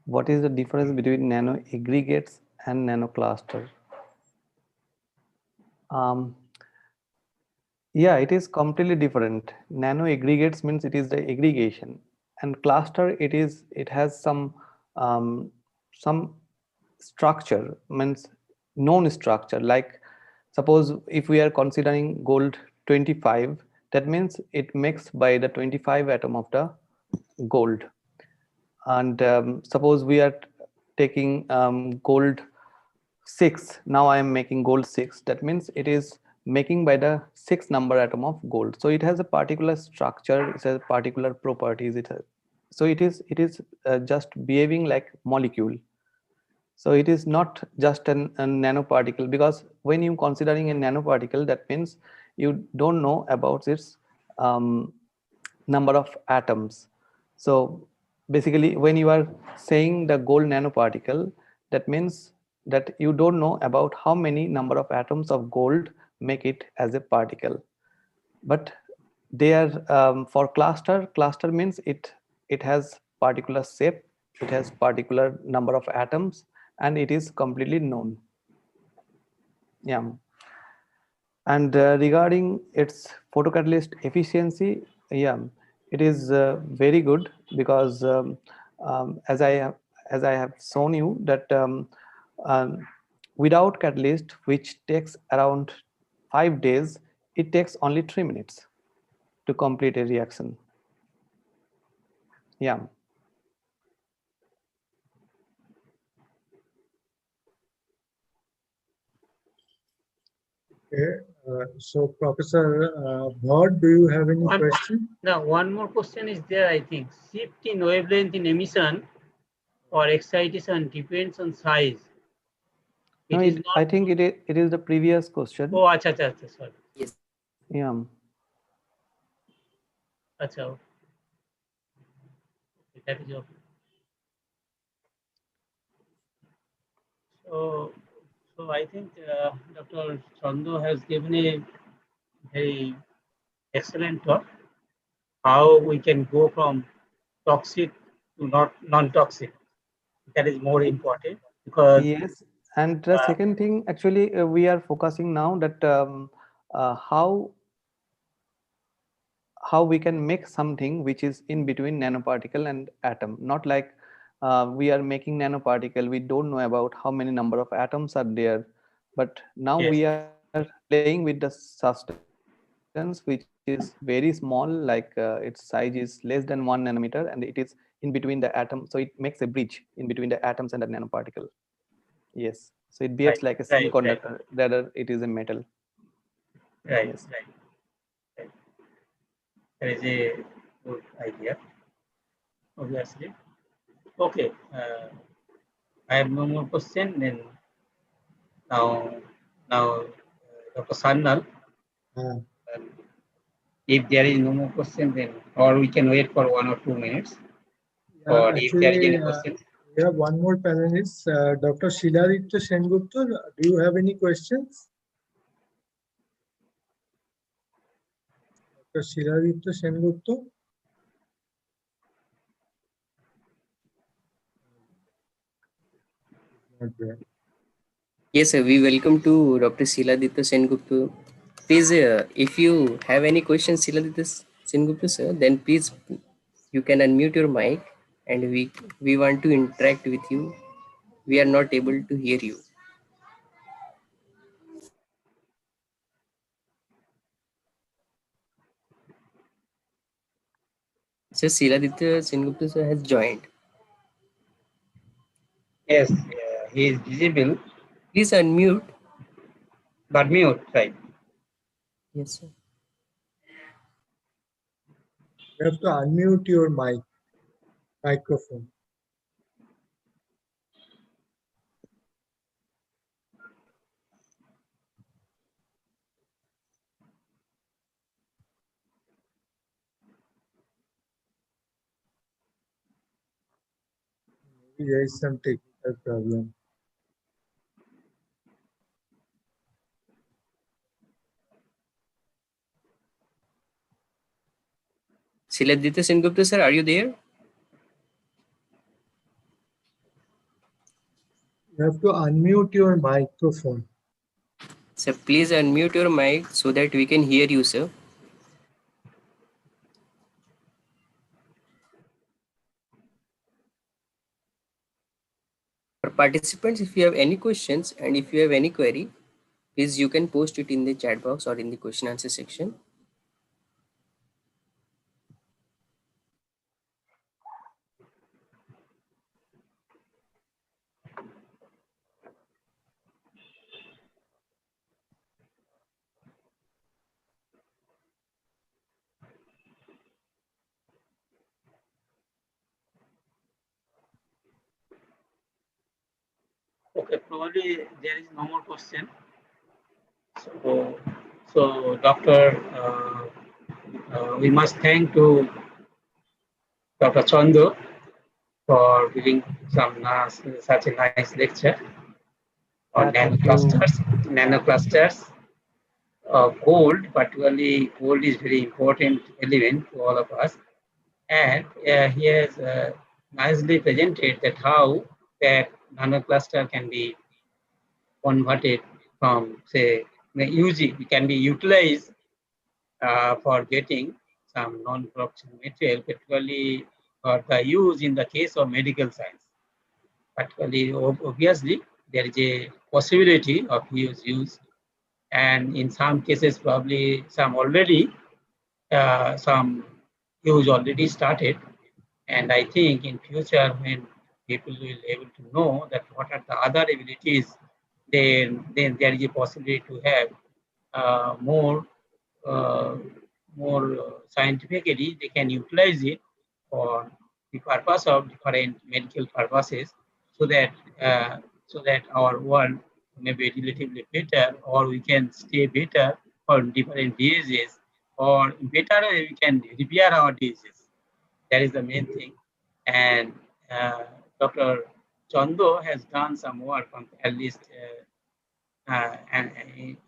What is the difference between nano aggregates and nano cluster? Yeah, it is completely different. Nano aggregates means it is the aggregation, and cluster it has some structure, means known structure. Like suppose if we are considering gold 25, that means it makes by the 25 atom of the gold. And suppose we are taking gold 6, now I am making gold 6, that means it is making by the 6 number atom of gold. So it has a particular structure, it has particular properties, so it is just behaving like molecule. So it is not just a nanoparticle, because when you considering a nanoparticle, that means you don't know about its number of atoms. So basically when you are saying the gold nanoparticle, that means that you don't know about how many number of atoms of gold make it as a particle. But they are for cluster means it has particular shape, it has particular number of atoms, and it is completely known. Yeah. And regarding its photocatalyst efficiency, yeah, it is very good, because as I have shown you that without catalyst, which takes around 5 days, it takes only 3 minutes to complete a reaction. Yeah.
Okay. So Professor Bhatt, do you have any question?
No, one more question is there, I think. Shift in wavelength in emission or excitation depends on size.
No, I think it is the previous question.
Oh, acha, sorry.
Yes.
Yeah.
Acha. That is okay. So I think Dr. Chando has given a very excellent talk. How we can go from toxic to non-toxic. That is more important, because
yes. And the second thing, actually, we are focusing now that how we can make something which is in between nanoparticle and atom. Not like we are making nanoparticle, we don't know about how many number of atoms are there, but now
yes,
we are playing with the substance which is very small, like its size is less than 1 nanometer, and it is in between the atom, so it makes a bridge in between the atoms and the nanoparticle. Yes, so it behaves like a semiconductor, rather it is a metal.
Right,
Yes.
right. That is a good idea, obviously. Okay, I have no more question. Then now Dr. Sannal, if there is no more question, then or we can wait for 1 or 2 minutes. Or if there is any question.
We have one more panelist, Dr. Shiladitya Sengupta. Do you have any questions? Dr. Shiladitya Sengupta. Not there.
Yes, sir. We welcome to Dr. Shiladitya Sengupta. Please, if you have any questions, Shiladitya Sengupta, sir, then please you can unmute your mic, and we want to interact with you. We are not able to hear you. So Shiladitya Sengupta sir has joined.
Yes, he is visible.
Please unmute.
But mute, right?
Yes, sir.
You have to unmute your microphone. There is some technical problem.
Silabdita Sengupta sir, are you there?
You have to unmute your microphone.
Sir, please unmute your mic so that we can hear you, sir. For participants, if you have any questions and if you have any query, please you can post it in the chat box or in the question answer section.
Okay, probably there is no more question. So Doctor, we must thank to Dr. Chandu for giving such a nice lecture on nanoclusters of gold. Particularly, gold is very important element to all of us, and he has nicely presented that how that nanocluster can be converted from, say, it can be utilized for getting some non-production material, particularly for the use in the case of medical science. Particularly, obviously, there is a possibility of use, and in some cases, probably some use already started. And I think in future, when people will be able to know that what are the other abilities, then there is a possibility to have more scientifically they can utilize it for the purpose of different medical purposes, so that our world may be relatively better, or we can stay better for different diseases, or better we can repair our diseases. That is the main thing. And Dr. Chando has done some work on, at least and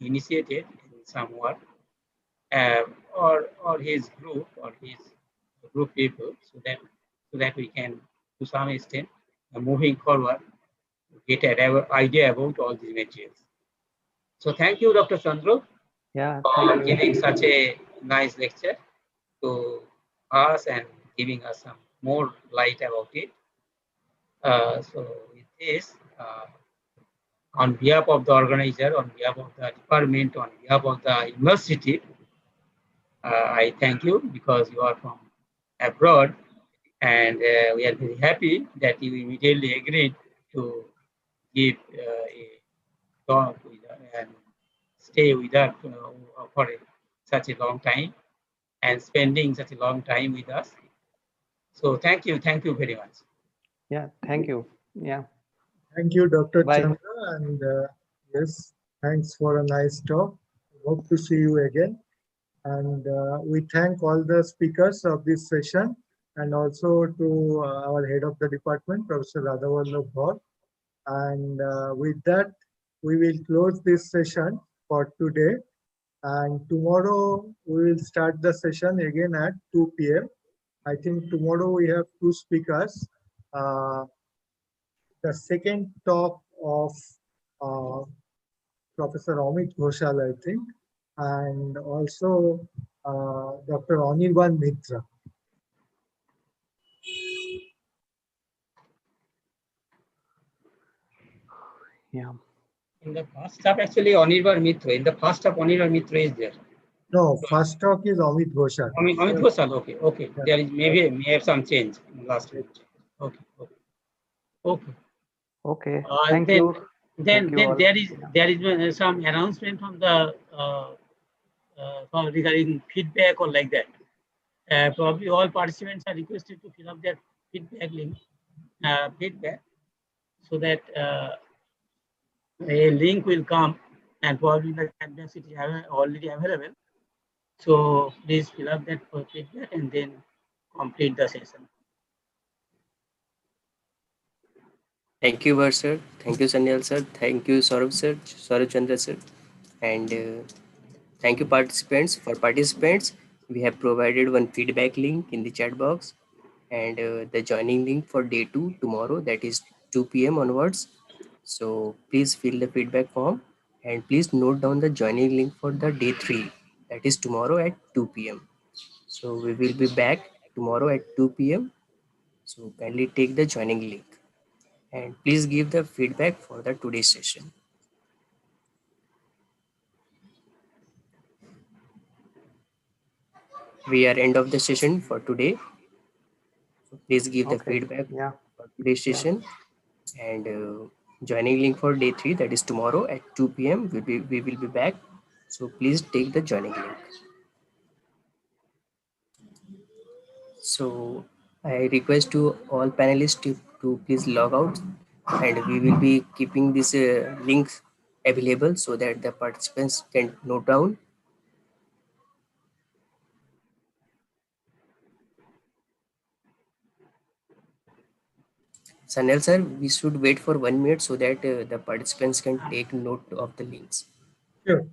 initiated some work, or his group, or his group people, so that we can, to some extent, moving forward, get an idea about all these materials. So thank you, Dr. Chandru, for giving such a nice lecture to us and giving us some more light about it. So with this, on behalf of the organizer, on behalf of the department, on behalf of the university, I thank you, because you are from abroad, and we are very happy that you immediately agreed to give a talk and stay with us for such a long time, and spending such a long time with us. So thank you very much.
Yeah, thank you. Yeah.
Thank you, Dr.
Bye.
Chandra, and yes, thanks for a nice talk. Hope to see you again. And we thank all the speakers of this session, and also to our head of the department, Professor Radhavallabh Bhatt. And with that, we will close this session for today. And tomorrow we will start the session again at 2 p.m. I think tomorrow we have two speakers. The second talk of Professor Amit Ghoshal, I think, and also Dr. Anirban Mitra.
Yeah.
In the first half, actually, Anirban Mitra. In the first half, Anirban Mitra is there.
No, first talk is Amit Ghoshal.
Amit Ghoshal, okay. Yeah. There is may have some change in the last week. Okay.
Thank you.
Then there is some announcement from the regarding feedback or like that. Probably all participants are requested to fill up their feedback link, so that a link will come, and probably the chat box it is already available. So please fill up that for feedback and then complete the session.
Thank you, Var sir. Thank you, Sanyal sir. Thank you, Saurabh sir, Saurabh Chandra sir. And thank you, participants. For participants, we have provided one feedback link in the chat box, and the joining link for day 2 tomorrow, that is 2 p.m. onwards. So please fill the feedback form, and please note down the joining link for the day 3, that is tomorrow at 2 p.m. So we will be back tomorrow at 2 p.m. So kindly take the joining link, and please give the feedback for the today's session. We are end of the session for today. So please give the feedback for today's session, and joining link for day 3, that is tomorrow at 2 p.m. We will be back. So please take the joining link. So I request to all panelists to please log out, and we will be keeping this link available so that the participants can note down. Sanel sir, we should wait for 1 minute so that the participants can take note of the links.
Sure.